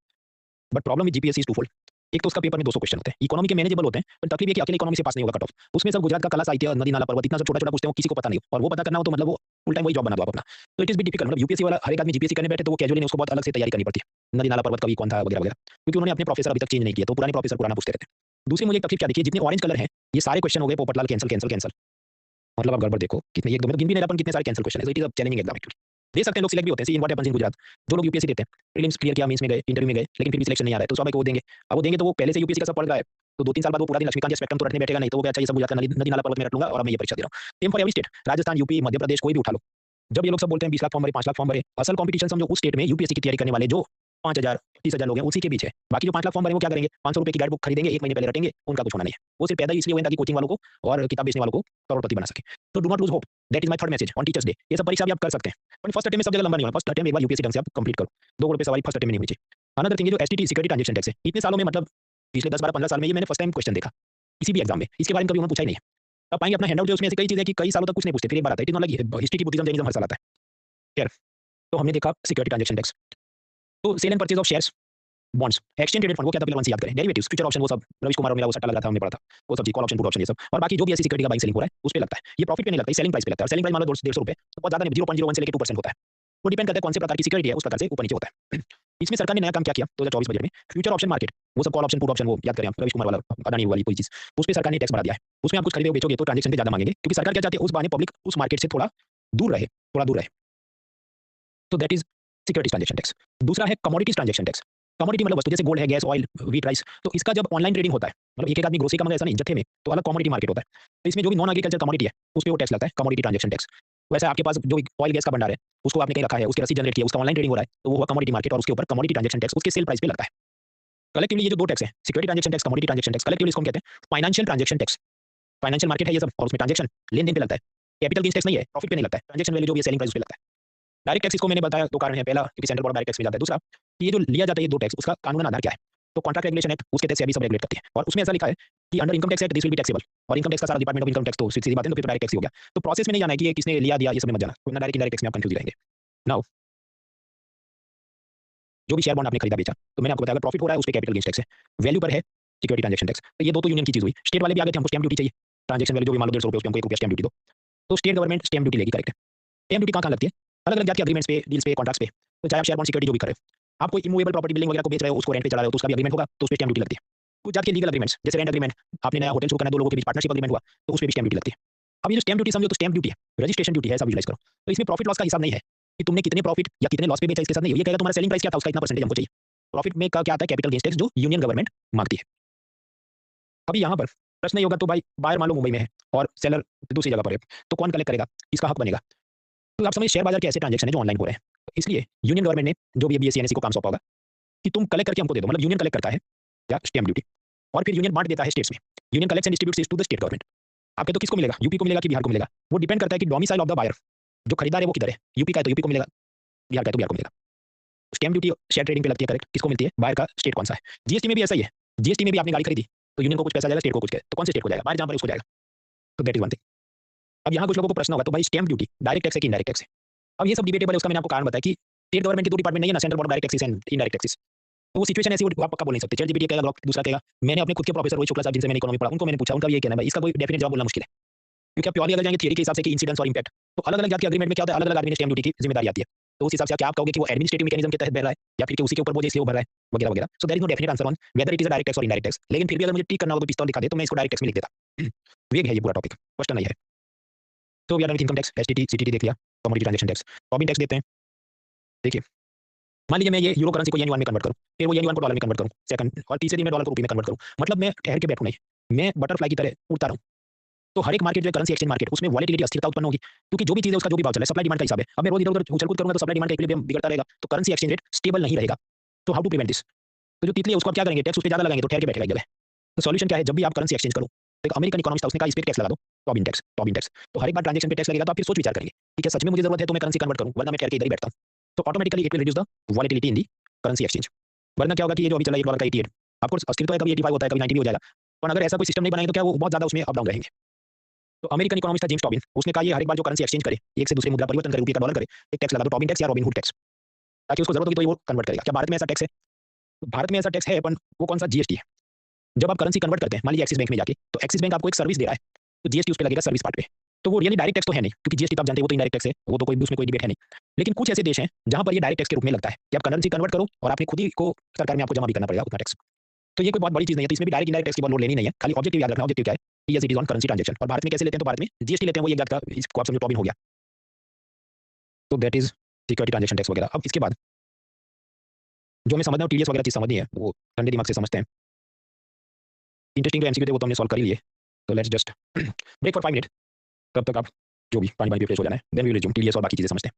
But problem with GPSC is twofold. एक तो उसका पेपर में 200 क्वेश्चन होते हैं, इकोनॉमी के मैनेजेबल होते हैं, पर तकलीफ ये कि अकेले इकोनॉमी से पास नहीं होगा कट ऑफ। उसमें सब गुजरात का कला साहित्य, नदी नाला पर्वत, इतना सब छोटा छोटा पूछते हो, किसी को पता नहीं हो, और वो पता करना हो तो मतलब वो फुल टाइम वही जॉब बना दो आप अपना। तो इट इज बी डिफिकल्ट, मतलब यूपीएससी वाला हर एक आदमी जीपीएससी करने बैठे तो वो कैजुअली नहीं, उसको बहुत अलग से तैयारी करनी पड़ती है, नदी नाला पर्वत कवि कौन था वगैरह वगैरह, क्योंकि उन्होंने अपने प्रोफेसर अभी तक चेंज नहीं किया, तो पुराने प्रोफेसर पुराना पूछते रहते हैं। दूसरी मुझे एक तकलीफ क्या देखिए, जितने ऑरेंज कलर है ये सारे क्वेश्चन हो गए पोपटलाल कैंसल कैंसल कैंसल, मतलब आप गड़बड़ देखो कितने, एक दो में गिन भी नहीं रहा, कितने सारे कैंसल क्वेश्चन है, it is challenging exam actually. दे सकते हैं लोग, सिलेक्ट भी होते हैं, see in what happens in Gujarat, जो लोग यूपीएससी देते हैं, प्रीलिम्स क्लियर किया, मेंस में गए, इंटरव्यू में गए, लेकिन फिर भी सिलेक्शन नहीं आ रहा है, तो स्वाभाविक वो देंगे। अब वो देंगे तो वो पहले से यूपीएससी का सब पढ़ रहा है, तो 2-3 साल बाद वो पूरा दिन लक्ष्मीकांत स्पेक्ट्रम तो रटने बैठेगा नहीं, तो वो क्या अच्छा ये सब गुजरात का नदी नाला पर्वत में रट लूंगा और मैं ये परीक्षा दे रहा हूँ। Same for every state, Rajasthan, UP, Madhya Pradesh, कोई भी उठा लो। जब ये लोग सब बोलते हैं 20 लाख फॉर्म भरे, 5 लाख फॉर्म भरे, असल कॉम्पिटिशन समझो उस स्टेट में यूपीएससी की तैयारी करने वाले जो 5,000 30,000 लोग हैं उसी के बीच है। बाकी जो 5 लाख फॉर्म भरे वो क्या करेंगे, 500 रुपए की गाइड बुक खरीदेंगे, 1 महीने पहले रटेंगे, उनका कुछ होना नहीं है। वो सिर्फ पैदा ही इसलिए हुए हैं ताकि कोचिंग वालों को और किताब बेचने वालों को करोड़पति बना सके। तो do not lose hope, that is my third message on teachers day. ये सब परीक्षा भी आप कर सकते हैं, पर फर्स्ट अटेम्प्ट में सब जगह लंबा नहीं होना, फर्स्ट अटेम्प्ट एक बार यूपीएससी ढंग से आप कंप्लीट करो। 2 करोड़ रुपए सवारी फर्स्ट अटेम्प्ट में नहीं होनी चाहिए। अनदर थिंग है जो एसटीटी सिक्योरिटी ट्रांजैक्शन टैक्स है, इतने सालों में मतलब पिछले 10 12 15 साल में ये मैंने फर्स्ट टाइम क्वेश्चन देखा किसी भी एग्जाम में, इसके बारे में कभी उन्होंने पूछा ही नहीं है। अब पाएंगे अपना हैंडआउट जो उसमें ऐसी कई चीजें कि कई सालों तक कुछ नहीं पूछते, फिर एक बार आता है, it is not like history की बुद्धिज्म जैनिज्म हर साल आता है। खैर, तो हमने देखा सिक्योरिटी ट्रांजैक्शन टैक्स, तो sale and purchase of shares, bonds, exchange traded fund, वो क्या था पहले वन से याद करें, डेरिवेटिव्स, फ्यूचर ऑप्शन, वो सब रविश कुमार और मेरा वो सट्टा लग रहा था, हमने पढ़ा था वो सब चीज, कॉल ऑप्शन, पुट ऑप्शन, ये सब, और बाकी जो भी ऐसी सिक्योरिटी का बाइंग सेलिंग हो रहा है उस पे लगता है। ये प्रॉफिट पे नहीं लगता, ये सेलिंग प्राइस पे लगता है, सेलिंग प्राइस मान लो 150 रुपए, तो बहुत ज्यादा नहीं, 0.01 से लेकर 2% होता है। वो डिपेंड करता है कौन से प्रकार की सिक्योरिटी है, उस प्रकार से ऊपर नीचे होता है। इसमें सरकार ने नया काम क्या किया 2024 बजट में, फ्यूचर ऑप्शन मार्केट, वो सब कॉल ऑप्शन, पुट ऑप्शन, वो याद करें आप, रविश कुमार वाला अडानी वाली कोई चीज, उस पे सरकार ने टैक्स बढ़ा दिया है। उसमें आप कुछ खरीदोगे बेचोगे तो ट्रांजैक्शन पे ज्यादा मांगेंगे, क्योंकि सरकार क्या चाहती है, उस बहाने पब्लिक उस मार्केट से थोड़ा दूर रहे, थोड़ा दूर रहे। तो that is security transaction tax. दूसरा है कमोडिटीज ट्रांजैक्शन टैक्स। कमोडिटी मतलब वस्तु, जैसे गोल्ड है, गैस, ऑयल, व्हीट, राइस, तो इसका जब ऑनलाइन ट्रेडिंग होता है, मतलब एक आदमी ग्रोसरी का मंगाए, ऐसा नहीं, जत्थे में, तो अलग कमोडिटी मार्केट होता है। तो इसमें जो भी नॉन एग्रीकल्चर कमोडिटी है उस पे वो टैक्स लगता है, कमोडिटी ट्रांजैक्शन टैक्स। वैसे आपके पास जो ऑयल गैस का भंडार है उसको आपने कहीं रखा है, उसकी रसीद जनरेट की है, उसका ऑनलाइन ट्रेडिंग हो रहा है, तो वो हुआ कमोडिटी मार्केट, और उसके ऊपर कमोडिटी ट्रांजैक्शन टैक्स उसके सेल प्राइस पे लगता है। कलेक्टिवली ये जो 2 टैक्स है, security transaction tax, commodity transaction tax, collectively इसको हम कहते हैं financial transaction tax. Financial market है ये सब, और उसमें ट्रांजैक्शन लेन-देन पे लगता है। कैपिटल गेन्स टैक्स नहीं है, प्रॉफिट पे नहीं लगता है, ट्रांजैक्शन वैल्यू जो भी है सेलिंग प्राइस उस पे लगता है। डायरेक्ट टैक्स, इसको मैंने बताया 2 कारण है, पहला क्योंकि सेंट्रल बोर्ड डायरेक्ट टैक्स में जाता है, दूसरा ये जो लिया जाता है ये 2 टैक्स, उसका कानूनी आधार क्या है, तो कॉन्ट्रैक्ट रेगुलेशन एक्ट उसके तहत सेबी सब रेगुलेट करती है, और उसमें ऐसा लिखा है कि under income tax act this will be taxable, और इनकम टैक्स का सारा डिपार्टमेंट ऑफ इनकम टैक्स तो सीधी बात है, तो फिर डायरेक्ट टैक्स ही हो गया। तो प्रोसेस में नहीं जाना है कि ये किसने लिया दिया, ये सब में मत जाना, वरना डायरेक्ट इनडायरेक्ट टैक्स में आप कंफ्यूज रहेंगे। नाउ जो भी शेयर बॉन्ड आपने खरीदा बेचा, तो मैंने आपको बताया प्रॉफिट हो रहा है उस पे कैपिटल गेन्स टैक्स है, वैल्यू पर है सिक्योरिटी ट्रांजैक्शन टैक्स। तो ये 2 तो यूनियन की चीज हुई। स्टेट वाले भी आ गए थे, हमको स्टैम्प ड्यूटी चाहिए, ट्रांजैक्शन वैल्यू जो भी मान लो 150 रुपए, उस पे हमको 1 रुपया स्टैम्प ड्यूटी दो, तो स्टेट गवर्नमेंट स्टैम्प ड्यूटी लेगी, करेक्ट है। स्टैम्प ड्यूटी कहाँ लगती है, अलग अलग जात के एग्रीमेंट्स पे, डील्स पे, कॉन्ट्रैक्ट्स पे, तो चाहे आप शेयर बॉन्ड सिक्योरिटी जो भी कर रहे हो, आप कोई इमूवेबल प्रॉपर्टी बिल्डिंग वगैरह को बेच रहे हो, उसको रेंट पे चला रहे हो, तो उसका भी एग्रीमेंट होगा, तो उस पे स्टैम्प ड्यूटी लगती है। कुछ जात के लीगल एग्रीमेंट्स, जैसे रेंट एग्रीमेंट, आपने नया होटल शुरू करना है, 2 लोगों के बीच पार्टनरशिप एग्रीमेंट हुआ, तो उस पे भी स्टैम्प ड्यूटी लगती है। अब ये जो स्टैम्प ड्यूटी समझो, तो स्टैम्प ड्यूटी है, रजिस्ट्रेशन ड्यूटी है, ऐसा विजुअलाइज करो। तो इसमें प्रॉफिट लॉस का हिसाब नहीं है कि तुमने कितने प्रॉफिट या कितने लॉस पे बेचा, इसके साथ नहीं है। ये कहेगा तुम्हारा सेलिंग प्राइस क्या था, उसका इतना परसेंटेज हमको चाहिए। प्रॉफिट में का क्या आता है, कैपिटल गेन्स टैक्स जो यूनियन गवर्नमेंट मांगती है। अभी यहाँ पर प्रश्न ये होगा, तो भाई बायर मान लो मुंबई में है और सेलर दूसरी जगह पर है, तो कौन कलेक्ट करेगा, इसका हक बनेगा। तो आप समझिए शेयर बाजार के ऐसे ट्रांजैक्शन है जो ऑनलाइन हो रहे हैं, तो इसलिए यूनियन गवर्नमेंट ने जो भी बीएससी एनएससी को काम सौंपा होगा कि तुम कलेक्ट करके हमको दे दो, मतलब यूनियन कलेक्ट करता है क्या, स्टैम्प ड्यूटी, और फिर यूनियन बांट देता है स्टेट्स में। Union collects and distributes to the state government. आपके तो किसको मिलेगा, यूपी को मिलेगा कि बिहार को मिलेगा, वो डिपेंड करता है कि डोमिसाइल ऑफ द बायर, जो खरीदार है वो किधर है, यूपी का है तो यूपी को मिलेगा, बिहार का है तो बिहार को मिलेगा। स्टैम्प ड्यूटी शेयर ट्रेडिंग पे लगती है, करेक्ट, किसको मिलती है, बायर का स्टेट कौन सा है। जीएसटी में भी ऐसा ही है, जीएसटी में भी आपने गाड़ी खरीदी तो यूनियन को कुछ पैसा जाएगा, स्टेट को कुछ, तो कौन से स्टेट को जाएगा, बाहर जहाँ पर उसको जाएगा। तो दैट इज वन थिंग। अब यहाँ कुछ लोगों को प्रश्न होगा, तो भाई स्टैम्प ड्यूटी डायरेक्ट टैक्स है कि इनडायरेक्ट टैक्स है। अब ये सब डिबेटेबल है, उसका मैंने आपको कारण बताया कि स्टेट गवर्नमेंट के 2 डिपार्टमेंट नहीं है ना, central board of direct taxes and indirect taxes. तो वो सिचुएशन ऐसी आप पक्का बोल नहीं सकते, चैट जीपीटी कहेगा, दूसरा कहेगा। मैंने अपने खुद के प्रोफेसर रोहित शुक्ला साहब जिनसे मैंने इकोनॉमी पढ़ा, उनको मैंने पूछा, उनका ये कहना है भाई, इसका कोई डेफिनेट जवाब बोलना मुश्किल है, क्योंकि आप प्योरली अगर जाएंगे थियरी के हिसाब से कि इंसिडेंस और इंपैक्ट, तो अलग अलग जात के एग्रीमेंट में क्या होता है, अलग अलग आदमी ने स्टैम्प ड्यूटी की जिम्मेदारी आती है। तो उस हिसाब से क्या आप कहोगे कि वो एडमिनिस्ट्रेटिव मैकेनिज्म के तहत भर रहा है, या फिर कि उसी के ऊपर बोझ इसलिए वो भर रहा है, वगैरह वगैरह। So there is no definite answer on whether it is a direct tax और इनडायरेक्ट टैक्स। लेकिन फिर भी अगर मुझे टिक करना हो तो पिस्तौल दिखा दे तो मैं इसको डायरेक्ट टैक्स में लिख देता। वेग है ये पूरा टॉपिक, क्वेश्चन नहीं है। तो we are done with income tax, STT, CTT देख लिया, commodity transaction tax, Tobin tax देते हैं। देखिए, मान लीजिए मैं ये यूरो करेंसी को येन युआन में कन्वर्ट करूं, फिर वो येन युआन को डॉलर में कन्वर्ट करूं, सेकंड, और तीसरे दिन मैं डॉलर को रुपये में कन्वर्ट करूं, मतलब मैं ठहर के बैठूं नहीं, मैं बटरफ्लाई की तरह उड़ता रहूं। तो हर एक मार्केट जो है करेंसी एक्सचेंज मार्केट, उसमें वॉलेटिलिटी, अस्थिरता उत्पन्न होगी, क्योंकि जो भी चीज है उसका जो भी भाव चल रहा है, सप्लाई डिमांड का हिसाब है। अब मैं रोज इधर-उधर उछल-कूद करूंगा तो सप्लाई डिमांड का इक्विलिब्रियम बिगड़ता रहेगा, तो करेंसी एक्सचेंज रेट स्टेबल नहीं रहेगा। तो हाउ टू प्रिवेंट दिस, तो जो तितली है उसको आप क्या करेंगे, टैक्स उस पे ज्यादा लगाएंगे तो ठहर के बैठेगा एक जगह। तो सॉल्यूशन क्या है, जब भी आप करेंसी एक्सचेंज करो, तो एक अमेरिकन इकोनॉमिस्ट था, उसने कहा इस पे टैक्स लगा दो, टॉबिन टैक्स, टॉबिन टैक्स। तो हर एक बार ट्रांजैक्शन पे टैक्स लगेगा, तो आप फिर सोच विचार करेंगे कि क्या सच में मुझे जरूरत है तो मैं करेंसी कन्वर्ट करूं, वरना मैं ठहर के इधर ही बैठता हूं। तो automatically it will reduce the volatility in the currency exchange. वरना क्या होगा कि ये जो अभी चला है $1 का 88, आपको अस्थिरता है, कभी 85 होता है, कभी 90 भी हो जाएगा। पर अगर ऐसा कोई सिस्टम नहीं बनाएंगे तो क्या वो बहुत ज्यादा उसमें अप डाउन रहेंगे। तो अमेरिकन इकोनॉमिस्ट था जेम्स टॉबिन, उसने कहा ये हर एक बार जो करेंसी एक्सचेंज करे, एक से दूसरे मुद्रा परिवर्तन करे, रुपये का डॉलर करे, एक टैक्स लगा दो, टॉबिन टैक्स या रॉबिन हुड टैक्स, ताकि उसको जरूरत होगी तो वो कन्वर्ट करेगा। क्या भारत में ऐसा टैक्स है? तो भारत में ऐसा टैक्स है, अपन वो कौन सा, जीएसटी है। जब आप करेंसी कन्वर्ट करते हैं, मान लीजिए एक्सिस बैंक में जाके, तो एक्सिस बैंक आपको एक सर्विस दे रहा है, तो जीएसटी उस पे लगेगा सर्विस पार्ट पे। तो वो रियली डायरेक्ट टैक्स तो है नहीं, क्योंकि जीएसटी तो आप जानते हैं वो तो इनडायरेक्ट टैक्स है, वो तो कोई उसमें कोई डिबेट है नहीं। लेकिन कुछ ऐसे देश हैं जहां पर ये डायरेक्ट टैक्स के रूप में लगता है कि आप करेंसी कन्वर्ट करो और आपने खुद ही को सरकार में आपको जमा भी करना पड़ेगा उतना टैक्स। तो ये कोई बहुत बड़ी चीज नहीं है, तो इसमें भी डायरेक्ट इनडायरेक्ट टैक्स की बहुत लोड लेनी नहीं है, खाली ऑब्जेक्टिव याद रखना। ऑब्जेक्टिव क्या है कि yes it is on currency transaction. और भारत में कैसे लेते हैं, तो भारत में जीएसटी लेते हैं, वो एक जात का, इसको आप समझो टॉबिन हो गया, तो that is security transaction tax वगैरह। अब इसके बाद जो हमें समझना है टीडीएस वगैरह चीज समझनी है, वो ठंडे दिमाग से समझते हैं। इंटरेस्टिंग जो एमसीक्यू थे वो तो हमने सॉल्व कर ही लिए, तो let's just break for 5 minute. तब तक आप जो भी पानी पानी फ्रेश हो जाना है, then we will resume TDS और बाकी चीजें समझते हैं।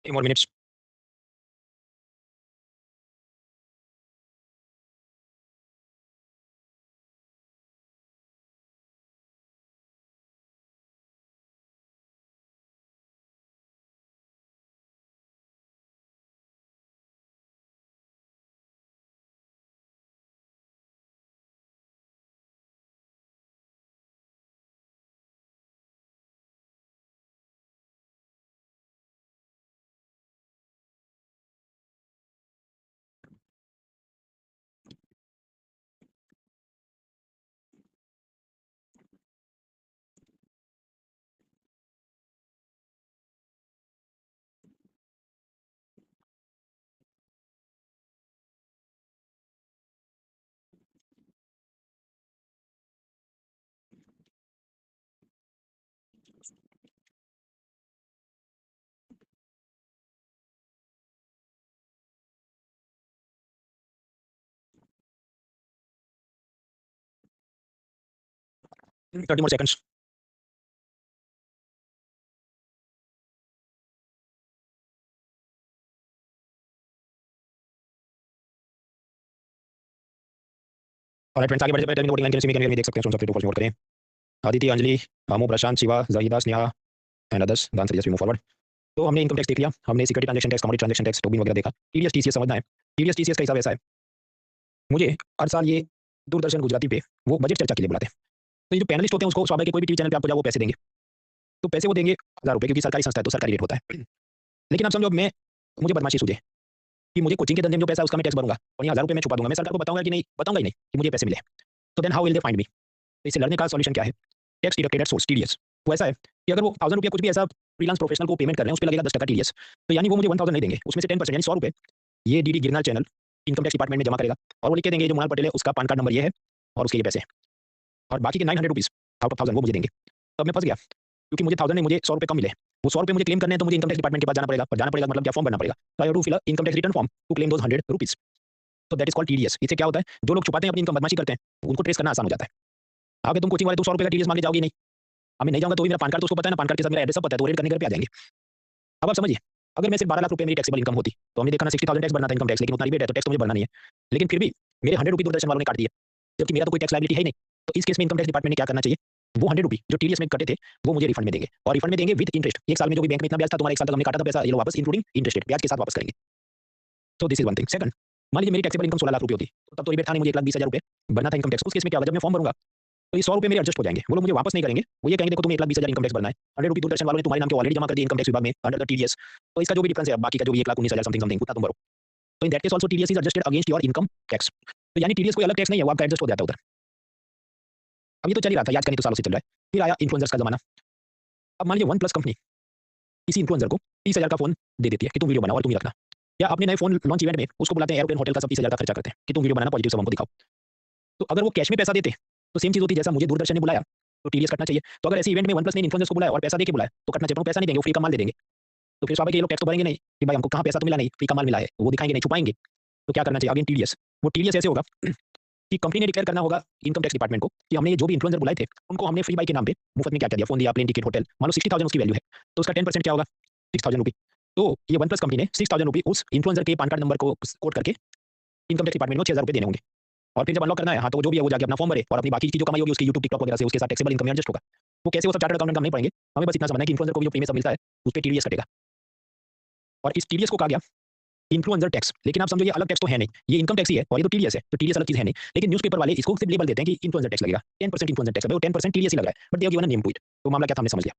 Few more minutes. Mm, 30 more seconds. और फ्रेंड्स आगे बढ़ते हैं, वोटिंग लाइन के में देख सकते हैं, सुन सकते हैं, तो वोट करें। Aditi, Anjali, Amu, Prashant, Shiva, Zahida, Sneha and others. The answer is we move forward. तो हमने इनकम टैक्स देख लिया, हमने security transaction tax, commodity transaction tax, Tobin वगैरह देखा। टीडीएस टीसीएस समझना है। टीडीएस टीसीएस का हिसाब ऐसा है, मुझे हर साल ये दूरदर्शन गुजराती पे वो बजट चर्चा के लिए बुलाते हैं। तो ये जो पैनलिस्ट होते हैं उसको स्वाभाविक कोई भी टीवी चैनल पे आपको जाओ वो पैसे देंगे, तो पैसे वो देंगे 1000 रुपये, क्योंकि सरकारी संस्था है तो सरकारी रेट होता है। लेकिन अब समझो मैं, मुझे बदमाशी सूझे कि मुझे कोचिंग के धंधे में जो पैसा है उसका मैं टैक्स भरूंगा और यहाँ 1000 रुपये मैं छुपा दूंगा, मैं सरकार को बताऊंगा कि नहीं, बताऊंगा ही नहीं कि मुझे पैसे मिले। तो then how will they find me. तो इसे लड़ने का सॉल्यूशन क्या है, tax deducted at source, TDS. वो ऐसा है कि अगर वो 1000 रुपया कुछ भी ऐसा फ्रीलांस प्रोफेशनल को पेमेंट कर रहे हैं, उस पर लगेगा 10% टीडीएस। तो यानी वो मुझे 1000 नहीं देंगे, उसमें से 10% यानी 100 रुपये ये DD Girnar channel income tax department में जमा करेगा, और वो लिख के देंगे जो मोनाल पटेल है उसका पान कार्ड नंबर ये है और उसके ये पैसे हैं। और बाकी के 900 रुपीज़ आउट ऑफ 1000 वो मुझे देंगे। तब मैं फंस गया, क्योंकि मुझे 1000 नहीं, मुझे 100 रुपये कम मिले। वो 100 रुपये मुझे क्लेम करने हैं, तो मुझे इनकम टैक्स डिपार्टमेंट के पास जाना पड़ेगा, और जाना पड़ेगा मतलब क्या, फॉर्म भरना पड़ेगा। तो I have to fill a income tax return form to claim those 100 rupees. तो दैट इज कॉल्ड टीडीएस। इससे क्या होता है, जो लोग छुपाते हैं अपनी इनकम, बदमाशी करते हैं, उनको ट्रेस करना आसान हो जाता है। आगे तुम कोचिंग वाले तो 100 रुपये का टीडीएस मांगे जाओगे नहीं, मैं नहीं जाऊंगा तो भी मेरा पान कार्ड तो उसको पता है ना, पान कार्ड के साथ मेरा एड्रेस सब पता है, तो वो रेड करने घर पे आ जाएंगे। अब आप समझिए, अगर मैं सिर्फ 12 लाख रुपये मेरी टैक्सेबल इनकम होती, तो हमने देखा ना 60,000 टैक्स भरना था इनकम टैक्स, लेकिन उतना रिबेट है तो टैक्स तो मुझे भरना नहीं है। लेकिन फिर भी मेरे 100 रुपये दूरदर्शन वालों ने काट दिए, जबकि मेरा तो कोई टैक्स लायबिलिटी है ही नहीं। तो इस केस में इनकम टैक्स डिपार्टमेंट ने क्या करना चाहिए, वो 100 रुपये जो टीडीएस में कटे थे वो मुझे रिफंड में देंगे, और रिफंड में देंगे विद इंटरेस्ट। एक साल में जो भी बैंक में इतना ब्याज था तुम्हारा, एक साल तक हमने काटा था पैसा, ये लो वापस, इंक्लूडिंग इंटरेस्ट रेट, ब्याज के साथ वापस करेंगे। तो this is one thing. Second, मान लीजिए मेरी टैक्सेबल इनकम 16 लाख रुपये होती, तो तब तो रिबेट था नहीं, मुझे 1,20,000 रुपये भरना था इनकम टैक्स। उस केस में क्या होगा, जब मैं फॉर्म भरूंगा तो ये 100 रुपये मेरे एडजस्ट हो जाएंगे, वो लोग मुझे वापस नहीं करेंगे। वो ये कहेंगे देखो तुम्हें 1,20,000 इनकम टैक्स भरना है, 100 रुपये दूरदर्शन वालों ने तुम्हारे नाम के ऑलरेडी जमा कर दिए इनकम टैक्स विभाग में अंडर द टीडीएस। तो इसका जो भी डिफरेंस है, बाकी का जो भी 1,19,000 समथिंग समथिंग उतना तुम भरो। तो in that case also TDS is adjusted against your income tax. तो यानी टीडीएस कोई अलग टैक्स नहीं है, वो आपका एडजस्ट हो जाता है उधर। अब ये तो चल ही रहा था, आज का नहीं तो सालों से चल रहा है। फिर आया इन्फ्लुएंसर्स का जमाना। अब मान लीजिए वन प्लस कंपनी किसी इन्फ्लुएंसर को 30,000 का फ़ोन दे देती है कि तुम वीडियो बनाओ और तुम ही रखना। या अपने नए फ़ोन लॉन्च इवेंट में उसको बुलाते हैं एरोप्लेन होटल का सब 30,000 का खर्चा करते हैं कि तुम वीडियो बनाना पॉजिटिव सब हमको दिखाओ। तो अगर वो कैश में पैसा देते, तो सेम चीज़ होती जैसा मुझे दूरदर्शन ने बुलाया, तो टीडीएस कटना चाहिए। तो अगर ऐसे इवेंट में वन प्लस ने इन्फ्लुएंसर्स को बुलाया और पैसा देके बुलाया, तो कटना चाहिए, पर वो पैसा नहीं देंगे, वो फ्री का माल दे देंगे। तो फिर स्वाभाविक है ये लोग टैक्स तो भरेंगे नहीं कि भाई हमको कहाँ पैसा तो मिला नहीं, फ्री का माल मिला है, वो दिखाएँगे नहीं, छुपाएँगे। तो क्या करना चाहिए? Again TDS. वो टीडीएस ऐसे होगा कि कंपनी ने डिक्लेयर करना होगा इनकम टैक्स डिपार्टमेंट को कि हमने ये जो भी इन्फ्लुएंसर बुलाए थे, उनको हमने फ्री बाय के नाम पे मुफ्त में क्या-क्या दिया, फ़ोन दिया, प्लेन टिकट, होटल, मान लो 60,000 उसकी वैल्यू है, तो उसका 10% क्या होगा? 6,000 रुपए। तो ये वन प्लस कंपनी ने 6,000 रुपए उस इन्फ्लुएंसर के पैन कार्ड नंबर को कोट करके इनकम टैक्स डिपार्टमेंट को 6,000 रुपए देने होंगे। और फिर जब अनलॉक करना है, हाँ, तो वो जो भी है वो जाके अपना फॉर्म भरे और अपनी बाकी की जो कमाई होगी उसकी यूट्यूब, टिकटॉक वगैरह से उसके साथ टैक्सेबल इनकम में एडजस्ट होगा। वो कैसे, वो सब चार्टर्ड अकाउंटेंट काम नहीं पड़ेंगे। हमें बस इतना समझना है कि इन्फ्लुएंसर को भी जो प्रीमियम सब मिलता है, उस पे टीडीएस कटेगा। और इस टीडीएस को कहा गया इन्फ्लुएंसर टैक्स। लेकिन आप समझो ये अलग टैक्स तो है नहीं, ये इनकम टैक्स ही है और ये तो टीडीएस है, तो टीडीएस अलग चीज़ है नहीं। लेकिन न्यूज़पेपर वाले इसको सिर्फ लेबल देते हैं कि इन्फ्लुएंसर टैक्स लगेगा, 10% इन्फ्लुएंसर टैक्स है, भाई वो 10% टीडीएस ही लग रहा है, but they have given a name to it. तो मामला क्या था हमने समझ लिया।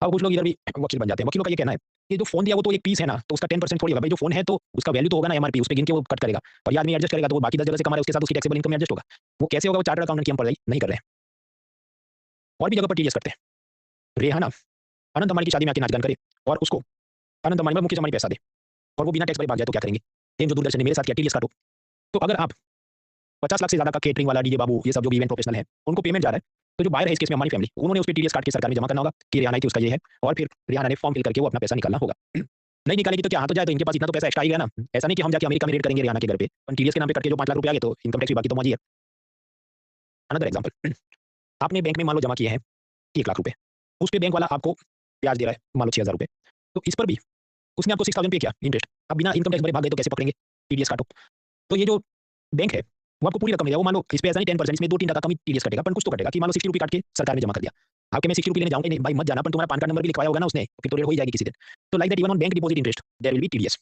अब कुछ लोग इधर भी वकील बन जाते हैं। वकीलों का ये कहना है कि जो फ़ोन दिया वो तो एक पीस है ना, तो उसका 10% थोड़ी होगा, भाई जो फ़ोन है तो उसका वैल्यू तो होगा ना एमआरपी, उस पे गिन के वो कट करेगा और ये आदमी एडजस्ट करेगा, तो वो बाकी 10 जगह से कमा रहा है, उसके साथ उसकी टैक्सेबल इनकम में एडजस्ट होगा। वो कैसे होगा? वो चार्टर्ड अकाउंटेंट की हम पढ़ाई नहीं कर रहे हैं। और भी जगह पर टीडीएस करते हैं। रेहाना अनंत अंबानी की शादी में आके नाच गान करे और उसको अनंत अंबानी मुकेश अंबानी पैसा दे और वो बिना टैक्स भरे भाग जाए, तो क्या करेंगे? सेम जो दूरदर्शन ने मेरे साथ किया, टीडीएस काटो। तो अगर आप 50 लाख से ज़्यादा का केटरिंग वाला, डीजे बाबू, ये सब जो भी इवेंट प्रोफेशनल है, उनको पेमेंट जा रहा है, तो जो बायर है इस केस में अंबानी फैमिली, उन्होंने उस पे टीडीएस काट के सरकार में जमा करना होगा कि रिहाना की उसका ये है, और फिर रिहाना ने फॉर्म फिल करके वो अपना पैसा निकालना होगा। नहीं निकालेगी तो क्या हाथ हो जाए, तो इनके पास इतना तो पैसा एक्स्ट्रा आ ही गया ना। ऐसा नहीं कि हम जाके अमेरिका में रेड करेंगे रिहाना के घर पे, पर टीडीएस के नाम पे कट के जो 5 लाख रुपए आ गए तो इनकम टैक्स भी बाकी तो मौज ही है। अनदर एग्जांपल, आपने बैंक में मान लो जमा किए हैं 1 लाख रुपए, उस पे बैंक वाला आपको ब्याज दे रहा है मान लो 6,000 रुपए, तो इस पर भी उसने आपको 6,000 पे किया इंटरेस्ट। अब बिना इनकम टैक्स भरे भाग गए तो कैसे पकड़ेंगे? टीडीएस काटो। तो ये जो बैंक है, वो आपको पूरी रकम देगा। वो मान लो इस पे ऐसा नहीं 10%, इसमें 2-3 टका कम ही टीडीएस कटेगा, पर कुछ तो कटेगा कि मान लो 60 रुपए काट के सरकार ने जमा कर दिया। आपके मैं 60 रुपए लेने जाऊँगा ही नहीं, भाई मत जाना, पर तुम्हारा पैन कार्ड नंबर भी लिखवाया होगा ना उसने, फिर तो रेड हो ही जाएगी किसी दिन। तो like that even on bank deposit interest there will be TDS.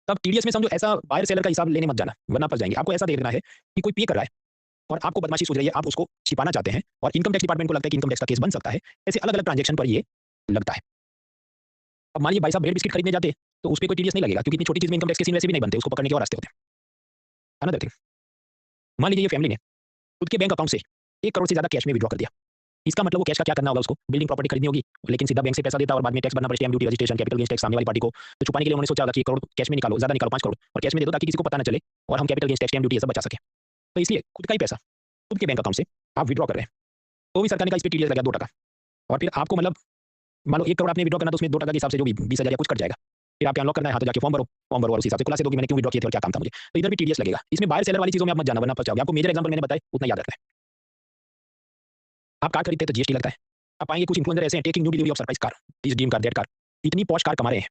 तब टीडीएस में समझो ऐसा बायर सेलर का हिसाब लेने मत जाना, वरना फँस जाएँगे। आपको ऐसा देखना है कि कोई पे कर रहा है और आपको बदमाशी सूझ रही है, आप उसको छिपाना चाहते हैं और इनकम टैक्स डिपार्टमेंट को लगता है कि इनकम टैक्स का केस बन सकता है। ऐसे अलग-अलग ट्रांज़ैक्शन पर ये लगता है। अब मान लीजिए भाई साहब ब्रेड बिस्किट खरीदने जाते, तो उसपे कोई टीडीएस नहीं लगेगा क्योंकि इतनी छोटी चीज़ में इनकम टैक्स के सीन वैसे भी नहीं बनते, उसको पकड़ने के और रास्ते होते हैं। अनदर थिंग, मान लीजिए ये फैमिली ने खुद के बैंक अकाउंट से 1 करोड़ से ज़्यादा कैश में विथड्रॉ कर दिया। इसका मतलब वो कैश का क्या करना होगा उसको? बिल्डिंग प्रॉपर्टी खरीदनी होगी, लेकिन सीधा बैंक से पैसा देता और बाद में टैक्स भरना पड़े, stamp duty, registration, capital gains tax सामने वाली पार्टी को। तो छुपाने के लिए उन्होंने सोचा होगा कि 1 करोड़ कैश में निकालो, ज़्यादा निकालो 5 करोड़ और कैश में दे दो ताकि किसी को पता ना चले और हम capital gains tax, stamp duty ये सब बचा सकें। तो इसलिए खुद का ही पैसा, खुद के बैंक अकाउंट से आप विथड्रॉ कर रहे हैं, तो भी सरकार ने कहा इस पे टीडीएस लगेगा 2% और फिर आपको मतलब मान लो 1 करोड़ आपने विथड्रॉ करना तो उसमें 2% के हिसाब से जो भी 20,000 या कुछ कट जाएगा। फिर आपके अनलॉक करना है, हाँ, तो जाके फॉर्म भरो और उस हिसाब से खुलासे दो कि मैंने क्यों विथड्रॉ किए थे और क्या काम था मुझे। तो इधर भी टीडीएस लगेगा। इसमें बायर सेलर वाली चीज़ों में आप मत जाना, वरना फँस जाओगे। आपको मेजर एग्जांपल मैंने बताए, उतना याद रखना है। आप कार खरीदते हैं तो जीएसटी लगता है। आप पाएँगे कुछ इन्फ्लुएंसर ऐसे हैं taking new delivery of surprise car, this dream car, that car. इतनी पॉश कार कमा रहे हैं,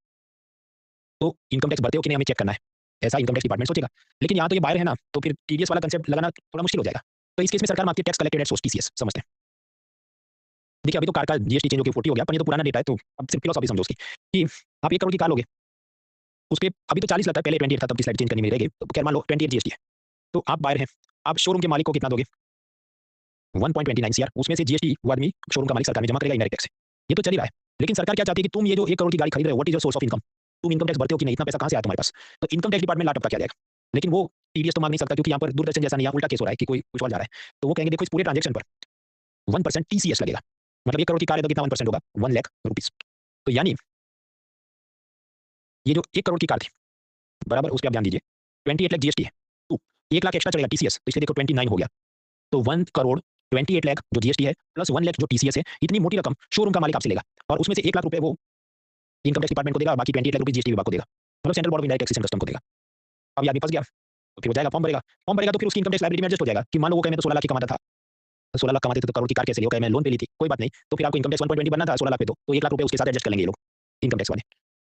तो इनकम टैक्स भरते हो कि नहीं हमें चेक करना है। ऐसा इनकम टैक्स डिपार्टमेंट सोचेगा। लेकिन यहाँ तो ये बायर है ना, तो फिर टीडीएस वाला कांसेप्ट लगाना थोड़ा मुश्किल हो जाएगा। तो इस केस में सरकार मांगती है tax collected at source, TCS समझते हैं। देखिए अभी तो कार का जीएसटी चेंज होके 40 हो गया, पर ये तो पुराना डेटा है, तो अब सिर्फ फिलॉसफी समझो उसकी कि आप 1 करोड़ की कार लोगे, उसपे अभी तो 40 लगता है, पहले 28 था, तब की स्लाइड चेंज करनी मेरी रह गई। तो खैर मान लो 28 जीएसटी है। तो आप बायर हैं, आप शोरूम के मालिक को कितना दोगे? 1.29 सीआर, उसमें से जीएसटी वो आदमी शोरूम का मालिक सरकार में जमा करेगा इनडायरेक्ट टैक्स से। ये तो चल ही रहा है। लेकिन सरकार क्या चाहती है कि तुम ये जो 1 करोड़ की गाड़ी खरीद रहे हो, what is your source of income? तुम इनकम टैक्स भरते हो कि नहीं? इतना पैसा कहाँ से आया तुम्हारे पास? तो इनकम टैक्स डिपार्टमेंट लाटपटा किया जाएगा। लेकिन वो टीडीएस तो मांग नहीं सकता क्योंकि यहाँ पर दूरदर्शन जैसा नहीं, यहाँ उल्टा केस हो रहा है कि कोई कुछ और जा रहा है। तो वो कहेंगे देखो इस पूरे ट्रांज़ैक्शन पर 1% टीसीएस लगेगा। मतलब 1 करोड़ की कार है तो कितना 1% होगा? 1 लाख रुपीज़। तो यानी ये जो 1 करोड़ की कार थी, बराबर उस पे आप ध्यान दीजिए, 28 लाख जीएसटी है। तो 1 लाख एक्स्ट्रा चलेगा टीसीएस, तो इसलिए देखो 29 हो गया। तो 1 करोड़ 28 लाख जो जीएसटी है प्लस 1 लाख जो टीसीएस है, इतनी मोटी रकम शोरूम का मालिक आपसे लेगा और उसमें से 1 लाख रुपए वो इनकम टैक्स डिपार्टमेंट को देगा और बाकी 28 लाख रुपए जीएसटी विभाग को देगा। मतलब central board of indirect taxation custom को देगा। अब ये आदमी फँस गया, तो फिर वो जाएगा फॉर्म भरेगा तो फिर उसकी इनकम टैक्स लायबिलिटी में एडजस्ट हो जाएगा कि मान लो वो कहे मैं तो 16 लाख ही कमाता था। तो 16 लाख कमाते थे तो करोड़ की कार कैसे ली? वो कहे मैं लोन पे ली थी, कोई बात नहीं। तो फिर आपको इनकम टैक्स 1.20 बनना था, 16 लाख पे तो 1 लाख रुपए उसके साथ एडजस्ट कर लेंगे ये लोग, इनकम टैक्स वाले।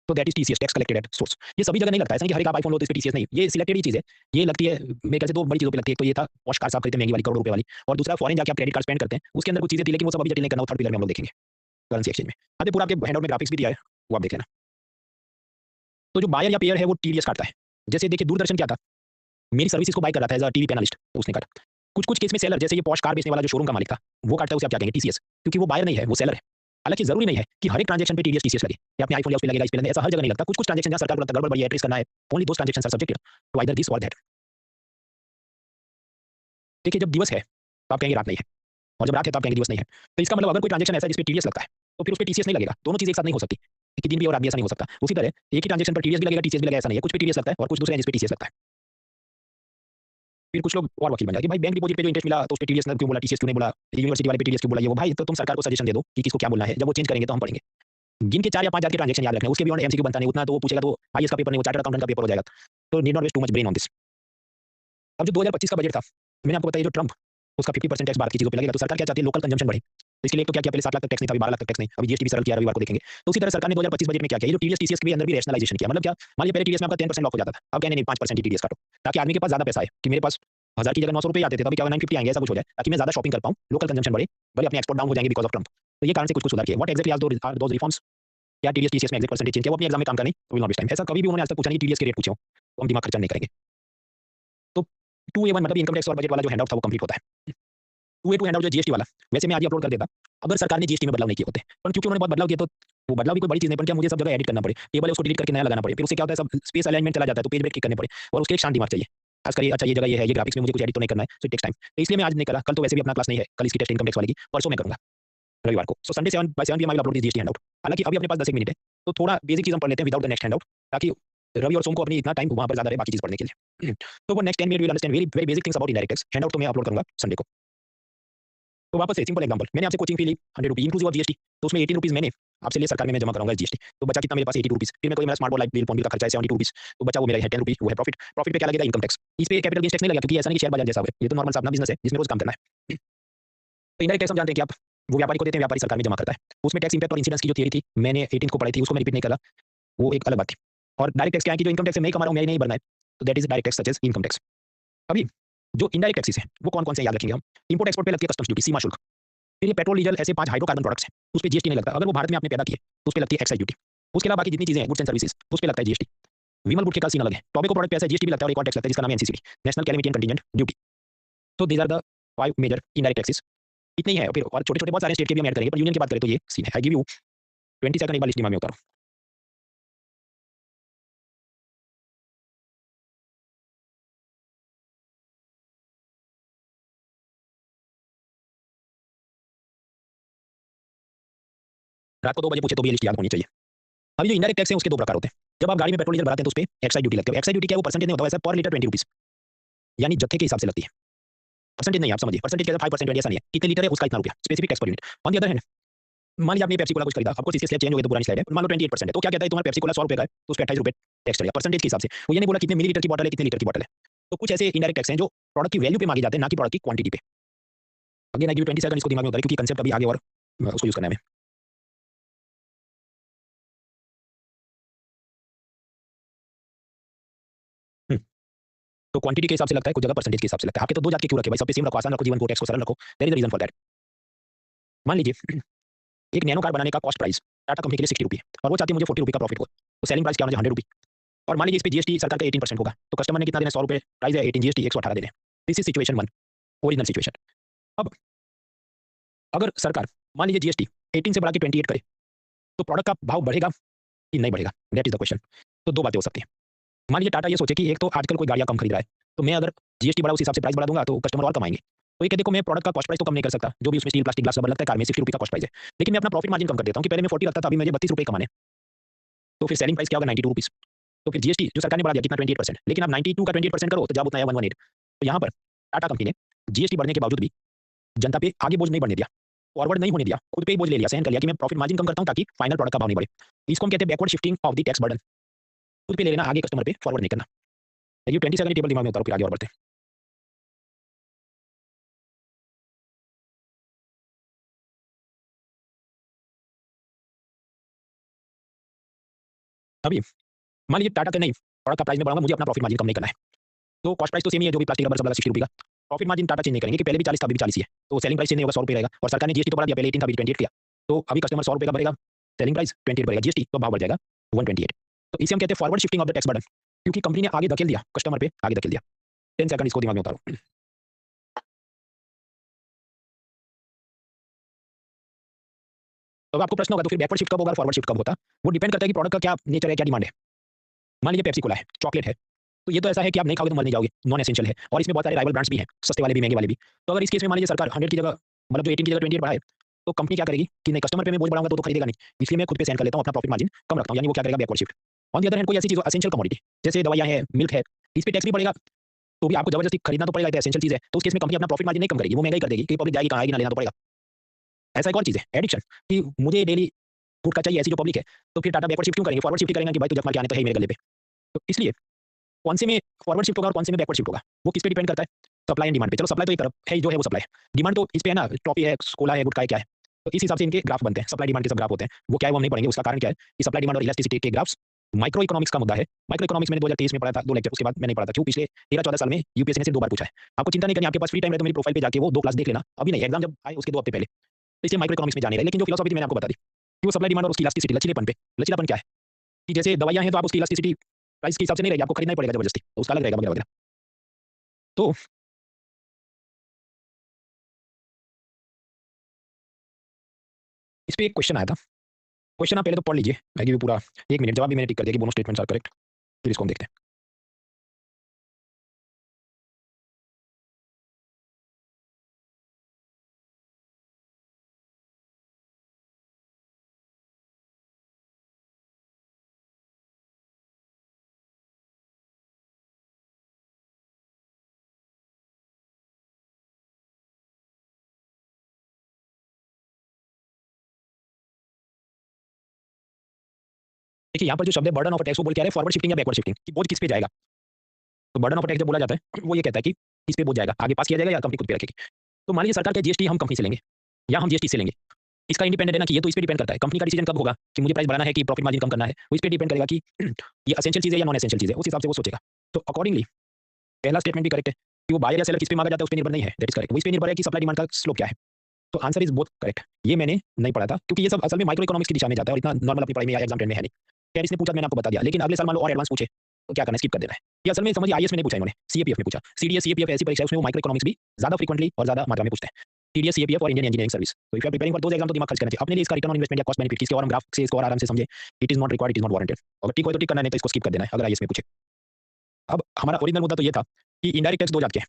तो that is TCS, tax collected at source. ये सभी जगह नहीं लगता है, ऐसा नहीं कि हर एक आप आईफ़ोन लो तो इस पे टीसीएस नहीं, ये सिलेक्टेड ही चीज़ है। ये लगती है मेरे ख्याल से 2 बड़ी चीज़ों पे लगती है। एक तो ये था पॉश कार्स आप खरीदते महँगी वाली करोड़ों रुपए वाली, और दूसरा फॉरेन जाके आप क्रेडिट कार्ड स्पेंड करते हैं, उसके अंदर कुछ चीज़ें थी लेकिन वो सब अभी डिटेल नहीं करना, वो थर्ड पिलर में हम लोग देखेंगे, करेंसी एक्सचेंज में। अब ये पूरा आपके हैंडआउट में ग्राफिक्स भी दिया है, वो आप देख लेना। तो जो बायर या पेयर है वो टीडीएस काटता है। जैसे देखिए दूरदर्शन क्या था, मेरी सर्विसेज़ को बाय कर रहा था एज़ अ टीवी पैनलिस्ट, तो उसने काटा। कुछ-कुछ केस में सेलर, जैसे ये पॉश कार बेचने वाला जो शोरूम का मालिक था, वो काटता है, उसे आप क्या कहेंगे? टीसीएस, क्योंकि वो बायर नहीं है, वो सेलर है। हालाँकि ज़रूरी नहीं है कि हर एक ट्रांज़ैक्शन पे टीडीएस टीसीएस लगे या अपने आईफ़ोन लिया उस पे लगेगा, इस पे लगेगा, ऐसा हर जगह नहीं लगता। कुछ-कुछ ट्रांज़ैक्शन जहाँ सरकार को लगता है गड़बड़ बढ़िया है, ट्रेस करना है, only those transactions are subjected to either this और दैट। देखिए जब दिवस है, तो आप कहेंगे रात नहीं है, और जब रात है तो आप कहेंगे दिवस नहीं है। तो इसका मतलब अगर कोई ट्रांज़ैक्शन ऐसा है जिस पे टीडीएस लगता है, तो फिर उस पे टीसीएस नहीं लगेगा। दोनों चीज़ एक साथ नहीं हो सकती, कि दिन भी और रात भी ऐसा नहीं हो सकता। उसी तरह एक ही ट्रांज़ैक्शन पर टीडीएस भी लगेगा, टीसीएस भी लगेगा, ऐसा नहीं है। कुछ पे टीडीएस लगता है और कुछ दूसरे हैं जिस पे टीसीएस लगता है। फिर कुछ लोग और वकील बन जाते हैं कि भाई बैंक डिपॉजिट पे जो इंटरेस्ट मिला तो उस पे टीडीएस क्यों बोला, टीसीएस क्यों नहीं बोला, यूनिवर्सिटी वाले पे टीडीएस क्यों बोला, ये वो। भाई तो तुम सरकार को सजेशन दे दो कि किसको क्या बोलना है, जब वो चेंज करेंगे तो हम पढ़ेंगे। गिन के 4 या 5 जात के ट्रांज़ैक्शन याद रखने, उसके बियॉन्ड एमसीक्यू बनता नहीं, उतना तो वो पूछेगा तो आईएएस का पेपर नहीं, वो चार्टर्ड अकाउंटेंट का पेपर हो जाएगा। तो need not waste too much brain on this. अब जो 2025 का बजट था, मैंने आपको बताया जो ट्रम्प उसका 50% टैक्स भारत की चीज़ों पे लगेगा, तो सरकार क्या चाहती है, लोकल कंजम्पशन बढ़े। तो इसके लिए एक तो क्या किया, पहले 7 लाख तक टैक्स नहीं था, अभी 12 लाख तक टैक्स नहीं, अभी जीएसटी भी सरल किया, रविवार को देखेंगे। तो उसी तरह सरकार ने 2025 बजट में क्या किया, ये जो टीडीएस टीसीएस के अंदर भी रैशनलाइजेशन किया। मतलब क्या, मान लीजिए पहले टीडीएस में आपका 10% लॉक हो जाता था, अब कहने नहीं 5% ही टीडीएस काटो, ताकि आदमी के पास ज़्यादा पैसा है, कि मेरे पास 1000 की जगह 900 रुपए आते थे, तो अभी क्या 950 आएंगे, ऐसा कुछ हो जाए, ताकि मैं ज़्यादा शॉपिंग कर पाऊँ, लोकल कंजम्पशन बढ़े, भले अपने एक्सपोर्ट डाउन हो जाएंगे बिकॉज़ ऑफ ट्रम्प। तो ये कारण से कुछ-कुछ सुधार किए। What exactly are those reforms? क्या टीडीएस टीसीएस में एग्जैक्ट परसेंटेज चेंज किया, वो अपने एग्जाम में काम का नहीं, विल नॉट वेस्ट टाइम। ऐसा कभी भी उन्होंने आज तक पूछा नहीं, टीडीएस के रेट पूछे हो, तो हम दिमाग खर्चा नहीं करेंगे। तो 2A1 मतलब इनकम टैक्स और बजट वाला जो हैंडआउट था वो कंप्लीट होता है। 2A2 हैंडआउट जो जीएसटी वाला, वैसे मैं आज ही अपलोड कर देता अगर सरकार ने जीएसटी में बदलाव नहीं किए होते, पर क्योंकि उन्होंने बहुत बदलाव किए, तो वो बदलाव भी कोई बड़ी चीज़ नहीं, पर क्या मुझे सब जगह एडिट करना पड़े, टेबल है उसको डिलीट करके नया लगाना पड़े, फिर उससे क्या होता है, सब स्पेस अलाइनमेंट चला जाता है, तो पेज ब्रेक क्लिक करने पड़े और उसके एक शांत दिमाग चाहिए। खास कर ये अच्छा ये जगह ये है, ये ग्राफिक्स में मुझे कुछ एडिट तो नहीं करना है, सो इट टेक्स टाइम। तो इसलिए मैं आज नहीं करा, कल तो वैसे भी अपना क्लास नहीं है, कल इसकी टेस्ट इनकम टैक्स वाले की, परसों मैं करूँगा रविवार को। So Sunday 7 by 7 PM I will upload this GST handout. हालाँकि अभी अपने पास 10 एक मिनट है, तो थोड़ा बेसिक चीज़ हम पढ़ लेते हैं विदाउट द नेक्स्ट हैंडआउट, ताकि रवि और सोम को अपनी इतना टाइम वहाँ पर ज़्यादा रहे बाकी चीज़ पढ़ने के लिए। तो वो next 10 minute will understand very very basic things about indirect tax. Handout तो मैं अपलोड करूँगा संडे को। तो वापस से सिंपल एग्जांपल, मैंने आपसे कोचिंग फी ली ₹100 इंक्लूसिव ऑफ जीएसटी, तो उसमें ₹18 मैंने आपसे लिए, सरकार में मैं जमा कराऊंगा जीएसटी, तो बचा कितना मेरे पास ₹82। फिर मैं कोई मेरा smart board light bill phone bill का खर्चा है ₹72, तो बचा वो मेरा है ₹10, वो है प्रॉफिट। प्रॉफिट पे क्या लगेगा, इनकम टैक्स। इस पे कैपिटल गेन्स टैक्स नहीं लगेगा, क्योंकि ऐसा नहीं कि शेयर बाजार जैसा है, ये तो नॉर्मल सा अपना बिजनेस है जिसमें रोज काम करना है। तो इनडायरेक्ट टैक्स हम जानते हैं कि आप वो व्यापारी को देते हैं, व्यापारी सरकार में जमा करता है। उसमें टैक्स इंपैक्ट और इंसिडेंस की जो थियरी थी, मैंने 18 को पढ़ाई थी, उसको मैं रिपीट नहीं कर रहा, वो एक अलग बात थी। और डायरेक्ट टैक्स क्या है कि जो इनकम टैक्स मैं ही कमा रहा हूँ, मैं ही नहीं भरना है, तो that is direct tax such as income tax. अभी जो इनडायरेक्ट टैक्सेस हैं वो कौन-कौन से याद रखेंगे हम? इंपोर्ट एक्सपोर्ट पे लगती है कस्टम्स ड्यूटी, सीमा शुल्क। फिर ये पेट्रोल, डीजल ऐसे 5 हाइड्रोकार्बन प्रोडक्ट्स हैं, उस पे जीएसटी नहीं लगता। अगर वो भारत में आपने पैदा किए, तो उस पे लगती है एक्साइज ड्यूटी। उसके अलावा बाकी जितनी चीजें हैं, गुड्स एंड सर्विसेज, उस पे लगता है जीएसटी। विमल गुड के का सीन अलग है। टोबैको प्रोडक्ट पे ऐसा जीएसटी भी लगता है और एक और टैक्स लगता है जिसका नाम है NCCD, national calamity and contingent duty. तो these are the 5 major indirect taxes. इतने ही है, फिर और छोटे-छोटे बहुत सारे स्टेट के भी हम ऐड करेंगे, पर यूनियन की बात करें तो ये सीन है। आई गिव यू 20 सेकंड, एक बार लिस्ट दिमाग में उतारो। रात को 2 बजे पूछे तो भी ये लिस्ट याद होनी चाहिए। अभी जो इनडायरेक्ट टैक्स है उसके 2 प्रकार होते हैं। जब आप गाड़ी में पेट्रोल डीजल भराते हैं तो उस पे एक्साइज ड्यूटी लगती है। एक्साइज ड्यूटी क्या है, वो परसेंटेज नहीं होता, वैसे पर लीटर ₹20, यानी जत्थे के हिसाब से लगती है। परसेंटेज नहीं, आप समझिए, परसेंटेज क्या है, 5% 20 ऐसा नहीं है, कितने लीटर है उसका इतना रुपया, specific tax per unit. On the other hand, मान लीजिए आपने पेप्सी कोला कुछ खरीदा, आपको सीसीएस चेंज हो गया तो पुरानी स्लाइड है, मान लो 28% है, तो क्या कहता है तुम्हारा पेप्सी कोला ₹100 का है, तो उस पे ₹28 टैक्स चढ़ेगा परसेंटेज के हिसाब से। वो ये नहीं बोला कितने मिलीलीटर की बॉटल है, कितने लीटर की बॉटल है। तो कुछ ऐसे इनडायरेक्ट टैक्स हैं जो प्रोडक्ट की वैल्यू पे मांगे जाते हैं, ना कि प्रोडक्ट की क्वांटिटी पे। अगेन आई गिव 20 सेकंड, इसको दिमाग में उतारिए क्योंकि कंसेप्ट अभी आगे और उसको यूज करना है हमें। हम्म, तो क्वांटिटी के हिसाब से लगता है, कुछ जगह परसेंटेज के हिसाब से लगता है। आपके तो 2 जात के क्यों रखे भाई, सब पे सेम रखो, आसान रखो, जीवन को, टैक्स को सरल रखो। There is a reason for that. मान लीजिए एक नैनो कार बनाने का कॉस्ट प्राइस टाटा कंपनी के लिए ₹60 है और वो चाहती है मुझे ₹40 का प्रॉफिट हो, तो सेलिंग प्राइस क्या होना चाहिए, ₹100। और मान लीजिए इस पे जीएसटी सरकार का 18% होगा, तो कस्टमर ने कितना देना है, ₹100, प्राइस है 18, जीएसटी 118 देने। This is situation 1, original situation. अब अगर सरकार मान लीजिए जीएसटी 18 से बढ़ा के 28 करे, तो प्रोडक्ट का भाव बढ़ेगा कि नहीं बढ़ेगा, दैट इज द क्वेश्चन। तो 2 बातें हो सकती हैं। मान लीजिए टाटा ये सोचे कि एक तो आजकल कोई गाड़ियाँ कम खरीद रहा है, तो मैं अगर जीएसटी बढ़ा उस हिसाब से प्राइस बढ़ा दूंगा तो कस्टमर और कमाएंगे। तो ये कहते देखो मैं प्रोडक्ट का कॉस्ट प्राइस तो कम नहीं कर सकता, जो भी उसमें स्टील प्लास्टिक ग्लास रबर लगता है कार में, ₹60 का कॉस्ट प्राइस है, लेकिन मैं अपना प्रॉफिट मार्जिन कम कर देता हूँ कि पहले मैं 40 रखता था, अभी मुझे ₹32 कमाने, तो फिर सेलिंग प्राइस क्या होगा, ₹92। तो फिर जीएसटी जो सरकार ने बढ़ा दिया कितना, 28%, लेकिन आप 92 का 28% करो तो जब उतना है 118। तो यहाँ पर टाटा कंपनी ने जीएसटी बढ़ने के बावजूद भी जनता पे आगे बोझ नहीं बढ़ने दिया, फॉरवर्ड नहीं होने दिया, खुद पे ही बोझ ले लिया, सहन कर लिया कि मैं प्रॉफिट मार्जिन कम करता हूँ ताकि फाइनल प्रोडक्ट का भाव नहीं बढ़े। इसको हम कहते हैं backward shifting of the tax burden. खुद पे ले लेना, आगे कस्टमर पे फॉरवर्ड नहीं करना। ये 20 सेकंड टेबल दिमाग में उतारो, फिर आगे और बढ़ते हैं। अभी मान लीजिए टाटा का नहीं, प्रोडक्ट का प्राइस में बढ़ाऊंगा, मुझे अपना प्रॉफिट मार्जिन कम नहीं करना है, तो कॉस्ट प्राइस तो सेम ही है, जो भी प्लास्टिक रबर सब लगा ₹60 का। प्रॉफिट मार्जिन टाटा चेंज नहीं करेंगे कि पहले भी 40 था, अभी भी 40 ही है, तो सेलिंग प्राइस चेंज नहीं होगा, ₹100 रहेगा। और सरकार ने जीएसटी तो बढ़ा दिया, पहले 18 था, अभी 28 किया, तो अभी कस्टमर ₹100 का भरेगा, सेलिंग प्राइस 28 बढ़ेगा, जीएसटी तो भाव बढ़ जाएगा 128। तो इसे हम कहते हैं forward shifting of the tax burden, क्योंकि कंपनी ने आगे धकेल दिया, कस्टमर पे आगे धकेल दिया। 10 सेकंड, इसको दिमाग में उतारो। तो अब आपको प्रश्न होगा तो फिर बैकवर्ड शिफ्ट कब होगा, फॉरवर्ड शिफ्ट कब होता? वो डिपेंड करता है कि प्रोडक्ट का क्या नेचर है, क्या डिमांड है। मान लीजिए पेप्सी कोला है, चॉकलेट है, तो ये तो ऐसा है कि आप नहीं खाओगे तो मर नहीं जाओगे, नॉन एसेंशियल है और इसमें बहुत सारे राइवल ब्रांड्स भी हैं, सस्ते वाले भी महंगे वाले भी। तो अगर इस केस में मान लीजिए सरकार 100 की जगह, मतलब जो 18 की जगह 28 बढ़ाए, तो कंपनी क्या करेगी कि नहीं, कस्टमर पे मैं बोझ बढ़ाऊंगा तो खरीदेगा नहीं, इसलिए मैं खुद पे सेंड कर लेता हूँ, अपना प्रॉफिट मार्जिन कम रखता हूँ, यानी वो क्या करेगा, backward shift. On the other hand कोई ऐसी चीज़ एसेंशियल कमोडिटी जैसे दवाइयाँ हैं, मिल्क है, इस पे टैक्स भी पड़ेगा, तो भी आपको जबरदस्ती खरीदना तो पड़ेगा, तो एसेंशियल चीज़ है, तो उस केस में कंपनी अपना प्रॉफिट मार्जिन नहीं कम करेगी, वो महंगाई कर देगी कि पब्लिक जाएगी कहाँ, आएगी ना, लेना तो पड़ेगा। ऐसा एक और चीज़ है एडिक्शन, कि मुझे डेली गुटखा चाहिए, ऐसी जो पब्लिक है, तो फिर टाटा बैकवर्ड शिफ्ट क्यों करेंगे, फॉरवर्ड शिफ्ट करेंगे कि भाई तुझे मार के आने तो है ही मेरे गले पे। तो इसलिए कौन से में फॉरवर्ड शिफ्ट होगा और कौन से में बैकवर्ड शिफ्ट होगा, वो किस पे डिपेंड करता है, सप्लाई एंड डिमांड पे। चलो सप्लाई तो एक तरफ है, जो है वो सप्लाई है, डिमांड तो इस पे है ना, टॉफी है, कोला है, गुटखा है, क्या है, तो इस हिसाब से इनके ग्राफ बनते हैं, सप्लाई डिमांड के सब ग्राफ होते हैं, वो क्या है वो हम नहीं पढ़ेंगे, उसका कारण क्या है कि सप्लाई डिमांड और इलास्टिसिटी के ग्राफ्स माइक्रो इकोनॉमिक्स का मुद्दा है। माइक्रो इकोनॉमिक्स मैंने 2023 में पढ़ा था 2 लेक्चर, उसके बाद मैंने पढ़ा था, क्यों पिछले 13-14 साल में यूपीएससी ने सिर्फ 2 बार पूछा है। आपको चिंता नहीं करनी, आपके पास फ्री टाइम है तो मेरी प्रोफाइल पे जाके वो 2 क्लास देख लेना, अभी नहीं, एग्जाम जब आए उसके 2 हफ्ते पहले, तो इसलिए माइक्रो इकोनॉमिक्स में जाने रहे, लेकिन जो फिलॉसफी थी मैंने आपको बता दी कि वो सप्लाई डिमांड और उसकी इलास्टिसिटी, लचीलेपन पे, लचीलापन क्या है कि जैसे दवाइयाँ हैं तो आप उसकी इलास्टिसिटी प्राइस के हिसाब से नहीं रहेगी, आपको खरीदना ही पड़ेगा जबरदस्ती, तो उसका अलग रहेगा वगैरह वगैरह। तो इस पे एक क्वेश्चन आया था, क्वेश्चन आप पहले तो पढ़ लीजिए, मैं गिव यू पूरा 1 मिनट, जवाब भी मैंने टिक कर दिया कि बोनो स्टेटमेंट्स आर करेक्ट, फिर इसको हम देखते हैं। देखिए यहाँ पर जो शब्द है बर्डन ऑफ टैक्स, वो बोल क्या रहा है, फॉरवर्ड शिफ्टिंग या बैकवर्ड शिफ्टिंग, कि बोझ किस पे जाएगा। तो बर्डन ऑफ टैक्स जब बोला जाता है वो ये कहता है कि किस पे बोझ जाएगा, आगे पास किया जाएगा या कंपनी खुद पे रखेगी। तो मान लीजिए सरकार का जीएसटी हम कंपनी से लेंगे या हम जीएसटी से लेंगे, इसका इंडिपेंडेंट है ना, कि ये तो इस पे डिपेंड करता है, कंपनी का डिसीजन कब होगा कि मुझे प्राइस बढ़ाना है कि प्रॉफिट मार्जिन कम करना है, वो इस पे डिपेंड करेगा कि ये एसेंशियल चीज़ है या नॉन एसेंशियल चीज़ है, उस हिसाब से वो सोचेगा। तो अकॉर्डिंगली पहला स्टेटमेंट भी करेक्ट है कि वो बायर या सेलर किस पे मांगा जाता है उस पे निर्भर नहीं है, दैट इज करेक्ट, वो इस पे निर्भर है कि सप्लाई डिमांड का स्लोप क्या है। तो आंसर इज बोथ करेक्ट। ये मैंने नहीं पढ़ा था क्योंकि ये सब असल में माइक्रो इकोनॉमिक्स की दिशा में जाता है और इतना नॉर्मल अपनी पढ़ाई में या एग्जाम ट्रेंड में है नहीं। खैर इसने पूछा तो मैंने आपको बता दिया, लेकिन अगले साल मान लो और एडवांस पूछे तो क्या करना है, स्किप कर देना है। ये असल में समझिए आईएएस में नहीं पूछा इन्होंने, सीएपीएफ में पूछा। सीडीएस सीएपीएफ ऐसी परीक्षा है उसमें वो माइक्रो इकोनॉमिक्स भी ज्यादा फ्रीक्वेंटली और ज्यादा मात्रा में पूछते हैं। सीडीएस सीएपीएफ और इंडियन इंजीनियरिंग सर्विस, तो if you are preparing for those exam तो दिमाग खर्च करना चाहिए अपने लिए, इसका रिटर्न ऑन इन्वेस्टमेंट या कॉस्ट बेनिफिट इसके और हम ग्राफ से इसको और आराम से समझे। It is not required, it is not warranted, अगर ठीक हो तो ठीक करना, नहीं तो इसको स्किप कर देना है अगर आईएएस में पूछे। अब हमारा ओरिजिनल मुद्दा तो ये था कि इनडायरेक्ट टैक्स 2 जात के हैं।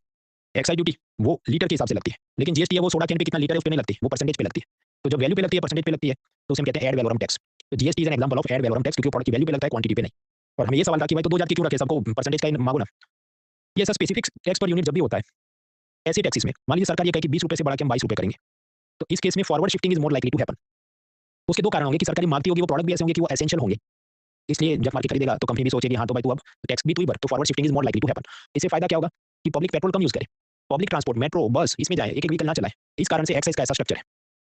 एक्साइज ड्यूटी वो लीटर के हिसाब से लगती है, लेकिन जीएसटी है वो सोडा कैन पे कितना लीटर है उस पे नहीं लगती, वो परसेंटेज पे लगती है। तो जब वैल्यू पे लगती है, परसेंटेज पे लगती है, तो उसे हम कहते हैं एड वैलोरम टैक्स। तो GST is an example of ad valorem tax, क्योंकि प्रोडक्ट की वैल्यू पे लगता है, क्वांटिटी पे नहीं। और हमें ये सवाल था कि भाई तो 2 जात की क्यों रखे, सबको परसेंटेज का ही मांगो ना। ये ऐसा स्पेसिफिक टैक्स पर यूनिट जब भी होता है ऐसे टैक्सेस में, मान लीजिए सरकार ये कहे कि 20 रुपए से बढ़ा के हम 22 रुपए करेंगे, तो इस केस में forward shifting is more likely to happen. उसके 2 कारण होंगे कि सरकारी मांगती होगी, वो प्रोडक्ट भी ऐसे होंगे कि वो एसेंशियल होंगे, इसलिए जब मार्केट खरीदेगा तो कंपनी भी सोचेगी हाँ तो भाई तू अब टैक्स भी तू ही भर, तो forward shifting is more likely to happen. इससे फायदा क्या होगा कि पब्लिक पेट्रोल कम यूज करे, पब्लिक ट्रांसपोर्ट मेट्रो बस इसमें जाए, एक एक व्हीकल ना चलाए। इस कारण से एक्साइज का ऐसा स्ट्रक्चर है।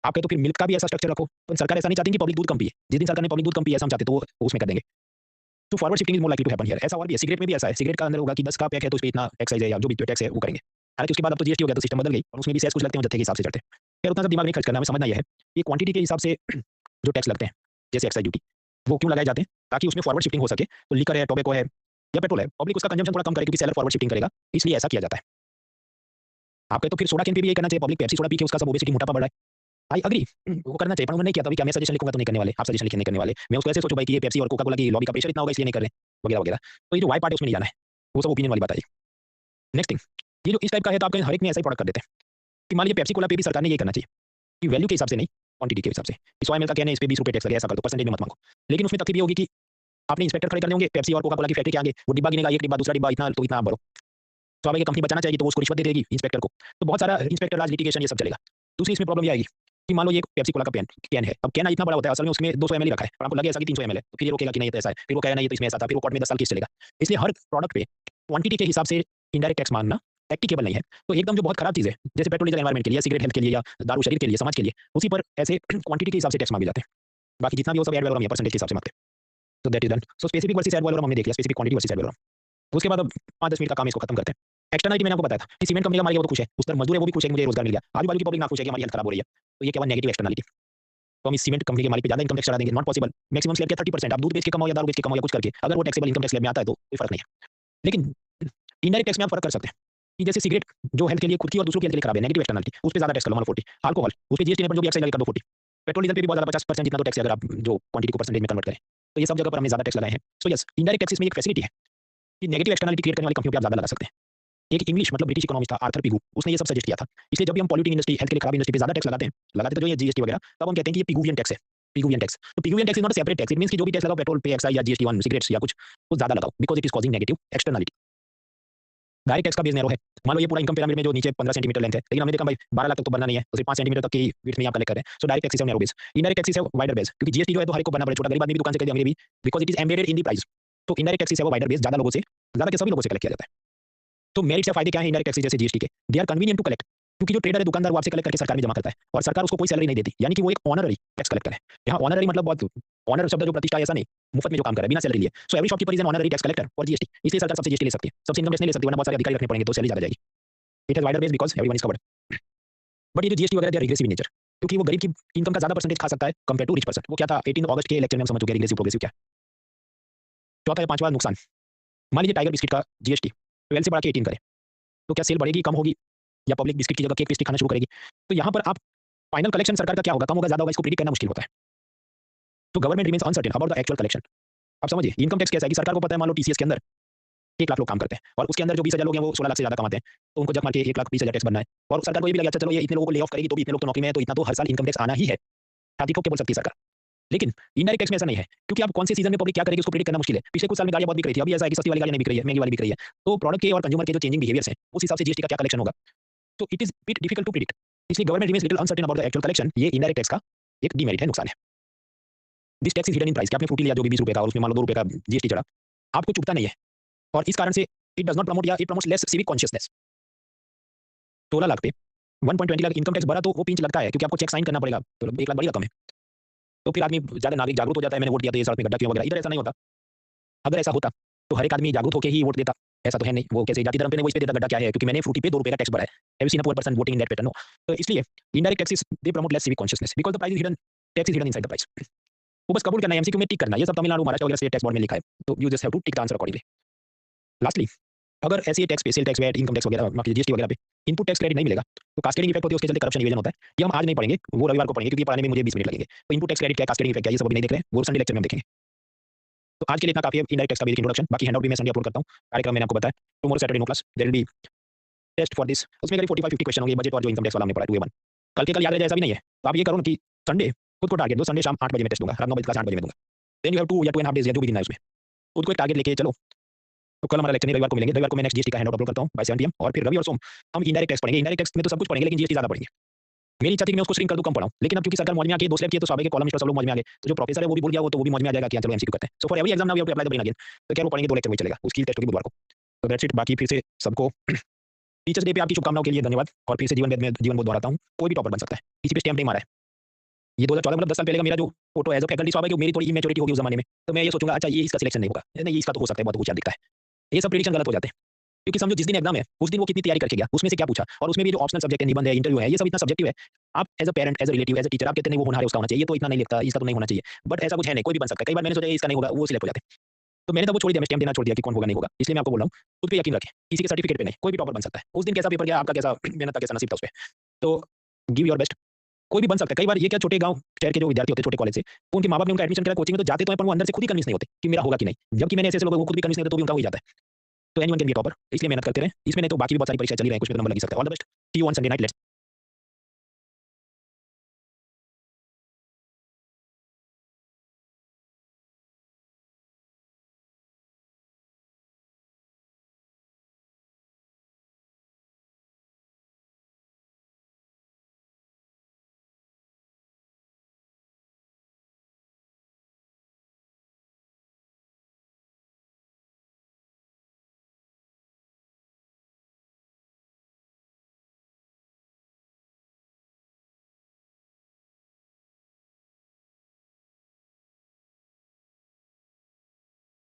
आप कहे तो फिर मिल्क का भी ऐसा स्ट्रक्चर रखो, तो सरकार ऐसा नहीं चाहती कि पब्लिक दूध कम पिए, जिस दिन सरकार ने पब्लिक दूध कम पिए ऐसा हम चाहते तो वो उसमें कर देंगे। तो forward shifting is more likely to happen here. ऐसा और भी है, सिगरेट में भी ऐसा है, सिगरेट का अंदर होगा कि 10 का पैक है तो उस पे इतना एक्साइज है या जो भी टैक्स है वो करेंगे। हालांकि उसके बाद अब तो जीएसटी हो गया तो सिस्टम बदल गई और उसमें भी सेस कुछ लगते हैं जत्थे के हिसाब से चढ़ते हैं। खैर उतना सा दिमाग नहीं खर्च करना, हमें समझना यह है कि क्वांटिटी के हिसाब से जो टैक्स लगते हैं जैसे एक्साइज ड्यूटी वो क्यों लगाए जाते हैं, ताकि उसमें फॉरवर्ड शिफ्टिंग हो सके। तो लीकर है, टोबैको है या पेट्रोल है, पब्लिक उसका कंजम्पशन थोड़ा कम करे क्योंकि सेलर फॉरवर्ड शिफ्टिंग करेगा, इसलिए ऐसा किया जाता है। आप कहे तो फिर सोडा कैन पे भी ये करना चाहिए, पब्लिक पेप्सी सोडा पी के उसका सब ओबेसिटी मोटापा बढ़ा है। आई एग्री, वो करना चाहिए, पर उन्होंने नहीं किया, तभी क्या मैं सजेशन लिखूंगा तो नहीं करने वाले, आप सजेशन लिखने नहीं करने वाले, मैं उसको ऐसे सोचूं भाई कि ये पेप्सी और कोका कोला की लॉबी का प्रेशर इतना होगा इसलिए नहीं कर रहे वगैरह वगैरह। तो ये जो वाई पार्ट है उसमें नहीं जाना है, वो सब ओपिनियन वाली बात आई। नेक्स्ट थिंग, ये जो इस टाइप का है तो आप कहीं हर एक में ऐसा ही प्रोडक्ट कर देते हैं कि मान लीजिए पेप्सी कोला पे भी सरकार ने ये करना चाहिए कि वैल्यू के हिसाब से नहीं, क्वांटिटी के हिसाब से। 100 ml का कैन है, इस पे 20 रुपए टैक्स लगे, ऐसा कर दो, परसेंटेज में मत मांगो। लेकिन उसमें तकलीफ ये होगी कि आपने इंस्पेक्टर खड़े करने होंगे पेप्सी और कोका कोला की फैक्ट्री के आगे, वो डिब्बा गिनेगा, एक डिब्बा दूसरा डिब्बा इतना तो इतना आप भरो। तो अब ये कंपनी बचाना चाहेगी तो वो उसको रिश्वत दे देगी इंस्पेक्टर को, तो बहुत सारा इंस्पेक्टर राज लिटिगेशन ये सब चलेगा। दूसरी इसमें प्रॉब्लम ये आएगी कि मान लो ये पेप्सी कोला का कैन है, अब कैन इतना बड़ा होता है, असल में उसमें 200 ml ही रखा है और आपको लगे ऐसा कि 300 ml है, तो फिर ये रोकेगा कि नहीं ये तो ऐसा है, फिर वो कहेगा नहीं ये तो इसमें ऐसा था, फिर वो कोर्ट में 10 साल केस चलेगा। इसलिए हर प्रोडक्ट पे क्वांटिटी के हिसाब से इनडायरेक्ट टैक्स मानना प्रैक्टिकेबल नहीं है। तो एकदम जो बहुत खराब चीज़ है जैसे पेट्रोल डीजल एनवायरमेंट के लिए, सिगरेट हेल्थ के लिए, या दारू शरीर के लिए, समाज के लिए, उसी पर ऐसे क्वांटिटी के हिसाब से टैक्स मांगे जाते हैं। बाकी जितना भी वो सब एड वैलोरम है परसेंटेज के हिसाब से मांगते हैं। तो that is done. So specific versus ad valorem हमने देख लिया, specific quantity versus ad valorem. उसके बाद अब 5-10 मिनट का काम इसको खत्म करते हैं। एक्सटर्नलिटी मैंने आपको बताया था कि सीमेंट कंपनी का मालिक है वो तो खुश है, उस तरफ मजदूर है वो भी खुश है कि मुझे रोजगार मिल गया, आजू बाजू की पब्लिक ना खुश है कि हमारी हेल्थ खराब हो रही है। तो ये क्या हुआ, नेगेटिव एक्सटर्नलिटी। तो हम इस सीमेंट कंपनी के मालिक पे ज्यादा इनकम टैक्स चढ़ा देंगे, नॉट पॉसिबल। मैक्सिमम स्लैब क्या 30%, आप दूध बेच के कमाओ या दारू बेच के कमाओ या कुछ करके, अगर वो टैक्सेबल इनकम टैक्स स्लैब में आता है तो कोई फर्क नहीं है। लेकिन इनडायरेक्ट टैक्स में आप फर्क कर सकते हैं कि जैसे सिगरेट जो हेल्थ के लिए खुद की और दूसरों के हेल्थ के लिए खराब है, नेगेटिव एक्सटर्नलिटी, उस पे ज्यादा टैक्स कर लो, मान लो 40। अल्कोहल उस पे जीएसटी ने जो भी एक्साइज कर दो 40। पेट्रोल डीजल पे भी बहुत ज्यादा 50% जितना तो टैक्स है अगर आप जो क्वांटिटी को परसेंटेज में कन्वर्ट करें। तो ये सब जगह पर हमने ज्यादा टैक्स लगाए हैं। सो यस, इनडायरेक्ट टैक्सेस में एक फैसिलिटी है कि नेगेटिव एक्सटर्नलिटी क्रिएट करने वाली कंपनियों पे आप ज्यादा लगा सकते हैं। एक इंग्लिश मतलब ब्रिटिश इकोनॉमिस्ट था आर्थर पिगू, उसने ये सब सजेस्ट किया था। इसलिए जब भी हम पॉल्यूटिंग इंडस्ट्री, हेल्थ के लिए खराब इंडस्ट्री पे ज़्यादा टैक्स लगाते हैं तो जो ये जीएसटी वगैरह, तब हम कहते हैं कि ये पिगुवियन टैक्स है, पिगुवियन टैक्स। तो Pigouvian tax is not a separate tax, it means कि जो भी टैक्स लगाओ पेट्रोल पे, एक्साइज या जीएसटी ऑन सिगरेट्स या कुछ, वो ज़्यादा लगाओ because it is causing negative externality. Direct tax का बेस नैरो है। मान लो ये पूरा इनकम पिरामिड में जो नीचे 15 सेंटीमीटर लेंथ है, लेकिन हमने देखा भाई 12 लाख तक तो बनना नहीं है, तो सिर्फ 5 सेंटीमीटर तक की विड्थ में आप कलेक्ट कर रहे हैं। सो डायरेक्ट टैक्स है नैरो बेस। इनडायरेक्ट टैक्स है वाइडर बेस, क्योंकि जीएसटी जो है तो हर एक को भरना पड़े, छोटा गरीब आदमी भी दुकान से खरीदे, अमीर भी, because it is embedded in the price. तो इनडायरेक्ट टैक्स है वो वाइडर बेस, ज़्यादा लोगों से, ज़्यादा के सभी लोगों से कलेक्ट किया जाता है। तो मेरिट्स या फायदे क्या है इनडायरेक्ट टैक्स जैसे जीएसटी के? They are convenient to collect, क्योंकि जो ट्रेडर है, दुकानदार, वो आपसे कलेक्ट करके सरकार में जमा करता है और सरकार उसको कोई सैलरी नहीं देती, यानी कि वो एक ऑनररी टैक्स कलेक्टर है। यहाँ ऑनररी मतलब बहुत, ऑनर शब्द जो प्रतिष्ठा है ऐसा नहीं, मुफ्त में जो काम कर रहा है बिना सैलरी लिए। So every shopkeeper is an honorary tax collector for GST. इसलिए सरकार सबसे जीएसटी ले सकती है, सबसे इनकम टैक्स नहीं ले सकती, वरना बहुत सारे अधिकारी रखने पड़ेंगे तो सैलरी ज़्यादा जाएगी। It has wider base because everyone is covered. But ये जो जीएसटी वगैरह they are regressive in nature, क्योंकि वो गरीब की इनकम का ज़्यादा परसेंटेज खा सकता है कंपेयर टू रिच पर्सन। वो क्या था 18 अगस्त के लेक्चर में हम समझ चुके हैं रिग्रेसिव प्रोग्रेसिव क्या है। चौथा या पांचवा नुकसान, मान लीजिए टाइगर बिस्किट का जीएसटी 12 से बढ़ा के 18 करे, तो क्या सेल बढ़ेगी, कम होगी, या पब्लिक बिस्किट की जगह केक पेस्ट्री खाना शुरू करेगी? तो यहाँ पर आप फाइनल कलेक्शन सरकार का क्या होगा, कम होगा, ज़्यादा होगा, इसको प्रेडिक्ट करना मुश्किल होता है। तो government remains uncertain about the actual collection. आप समझिए इनकम टैक्स कैसा है कि सरकार को पता है, मान लो टीसीएस के अंदर 1 लाख लोग काम करते हैं और उसके अंदर जो 20,000 लोग हैं वो 16 लाख से ज़्यादा कमाते हैं, तो उनको जब मार के 1,20,000 टैक्स बनना है, और सरकार को ये भी लगे अच्छा चलो ये इतने लोगों को ले ऑफ करेगी तो भी इतने लोग तो नौकरी में है, तो इतना तो हर साल इनकम टैक्स आना ही है। छाती ठोक के बोल सकती है सरकार। लेकिन इनडायरेक्ट टैक्स में ऐसा नहीं है, क्योंकि आप कौन से सीजन में पब्लिक क्या करेगी उसको प्रेडिक्ट करना मुश्किल है। पिछले कुछ साल में गाड़ियां बहुत बिक रही थी, अभी ऐसा है कि सस्ती वाली गाड़ी नहीं बिक रही है, महंगी वाली बिक रही है। तो प्रोडक्ट के और कंज्यूमर के जो चेंजिंग बिहेवियर्स हैं, उस हिसाब से जीएसटी का क्या कलेक्शन होगा, तो it is bit difficult to predict. इसलिए government remains little uncertain about the actual collection. ये इनडायरेक्ट टैक्स का एक डीमेरिट है, नुकसान है। This tax is hidden in price, कि आपने फ्रूटी लिया जो भी 20 रुपए का और उसमें मान लो 2 रुपए का जीएसटी चढ़ा, आपको चुभता नहीं है, और इस कारण से इट डज नॉट प्रमोट या it promotes less civic consciousness. 16 lakh पे 1.20 लाख इनकम टैक्स भरा तो वो पिंच लगता है, क्योंकि आपको चेक साइन करना पड़ेगा, तो 1 लाख बड़ी रकम है। तो फिर आदमी ज़्यादा नागरिक जागरूक हो जाता है, मैंने वोट दिया तो ये सड़क में गड्ढा क्यों वगैरह। इधर ऐसा नहीं होता। अगर ऐसा होता तो हर एक आदमी जागरूक होकर ही वोट देता, ऐसा तो है नहीं। वो कैसे जाति धर्म पे नहीं, वो इस पे देता, गड्ढा क्या है, क्योंकि मैंने फ्रूटी पे 2 रुपए का टैक्स भरा है। Have you seen a poor person voting in that pattern? No. तो इसलिए indirect taxes they promote less civic consciousness because the price is hidden, tax is hidden inside the price. वो बस कबूल करना है, एमसीक्यू में टिक करना है। ये सब तमिलनाडु, महाराष्ट्र वगैरह स्टेट टैक्स बोर्ड में लिखा है, तो you just have to tick the answer accordingly. Lastly, अगर ऐसे टैक्स पे, sale tax, VAT, income tax वगैरह, माफ कीजिए जीएसटी वगैरह पे इनपुट टैक्स क्रेडिट नहीं मिलेगा, तो कास्केडिंग इफेक्ट होती है, उसके चलते करप्शन इवेजन होता है। ये हम आज नहीं पढ़ेंगे, वो रविवार को पढ़ेंगे, क्योंकि पढ़ाने में मुझे 20 मिनट लगेंगे। तो इनपुट टैक्स क्रेडिट क्या है, कास्केडिंग इफेक्ट क्या है, ये सब अभी नहीं देख रहे हैं, वो संडे लेक्चर में हम देखेंगे। तो आज के लिए इतना काफी है इनडायरेक्ट टैक्स का बेसिक इंट्रोडक्शन। बाकी हैंडआउट भी मैं संडे अपलोड करता हूँ। कार्यक्रम मैंने आपको बताया। Tomorrow Saturday no class, there will be test for this. उसमें करीब 45-50 क्वेश्चन होंगे, बजट और जो इनकम टैक्स वाला हमने पढ़ा 2A1। कल के कल याद रह जाए ऐसा भी नहीं है। तो आप ये करो ना कि संडे खुद को टारगेट दो, संडे शाम 8 बजे मैं टेस्ट दूंगा, रात 9 बजे क्लास 8 बजे मैं दूंगा। देन यू हैव 2 या 2.5 डेज या जो भी दिन है उसमें खुद को एक टारगेट लेके चलो। तो कल हमारा लेक्चर नहीं, रविवार को मिलेंगे। रविवार को मैं नेक्स्ट जीएसटी का हैंडआउट अपलोड करता हूँ बाय 7 PM, और फिर रवि और सोम हम इनडायरेक्ट टैक्स पढ़ेंगे। इनडायरेक्ट टैक्स में तो सब कुछ पढ़ेंगे, लेकिन जीएसटी ज़्यादा पढ़ेंगे। मेरी इच्छा थी कि मैं उसको श्रिंक कर दूं, कम पढ़ाऊं, लेकिन अब क्योंकि सरकार मौज में आ गई, 2 स्लैब किए तो स्वाभाविक है कॉलमिस्ट और सब लोग मौज में आ गए। तो जो प्रोफेसर है वो भी भूल गया, वो तो वो भी मौज में आ जाएगा कि चलो एमसीक्यू करते हैं। So for every exam now we have to apply the brain again. तो क्या वो पढ़ेंगे, 2 लेक्चर में चलेगा, उसकी टेस्ट होगी बुधवार को। तो दैट्स इट। बाकी फिर से सबको टीचर्स डे पे आपकी शुभकामनाओं के लिए धन्यवाद। और फिर से जीवन वेद में जीवन बोध दोहराता हूँ, कोई भी टॉपर बन सकता है, किसी पे स्टैम्प नहीं मारा है। ये 2014 मतलब 10 साल पहले का मेरा जो फोटो एज अ फैकल्टी स्वाभाविक मेरी थोड़ी इमेच्योरिटी होगी उस जमाने में, तो मैं ये सोचूंगा अच्छा ये इसका सिलेक्शन नहीं होगा, नहीं इसका तो हो सकता है, बहुत होशियार दिखता है। ये सब प्रेडिक्शन गलत हो जाते हैं, क्योंकि समझो जिस दिन एग्जाम है उस दिन वो कितनी तैयारी करके गया, उसमें से क्या पूछा, और उसमें भी जो ऑप्शनल सब्जेक्ट है, निबंध है, इंटरव्यू है, ये सब इतना सब्जेक्टिव है। आप as a parent, as a relative, as a teacher आप कहते नहीं वो होनहार है उसका होना चाहिए, ये तो इतना नहीं लिखता, इसका तो नहीं होना चाहिए। बट ऐसा कुछ है नहीं, कोई भी बन सकता है। कई बार मैंने सोचा इसका नहीं होगा, वो सिलेक्ट हो जाते हैं। तो मैंने तो वो छोड़ दिया, मैं स्टैम्प देना छोड़ दिया कि कौन होगा नहीं होगा। इसलिए मैं आपको बोल रहा हूँ खुद पे यकीन रखें, किसी के सर्टिफिकेट पे नहीं, कोई भी टॉपर बन सकता है। उस दिन कैसा पेपर गया, आपका कैसा मेहनत था, कैसा नसीब था उस पे, तो गिव योर बेस्ट। कोई भी बन सकता है। कई बार ये क्या छोटे गाँव शहर के जो विद्यार्थी होते हैं छोटे कॉलेज से, उनके माँ बाप ने उनका एडमिशन करा कोचिंग में, तो जाते तो हैं पर वो अंदर से खुद ही कन्विंस नहीं होते कि मेरा होगा कि नहीं। जबकि मैंने ऐसे लोगों को खुद भी कन्विंस नहीं होता, तो भी उनका हो ही जाता है। तो anyone can be a topper, इसलिए मेहनत करते रहें। इसमें नहीं तो बाकी भी बहुत सारी परीक्षाएं चली रही हैं, कुछ पे तो नंबर लग ही सकता है। All the best, see you on Sunday night, let's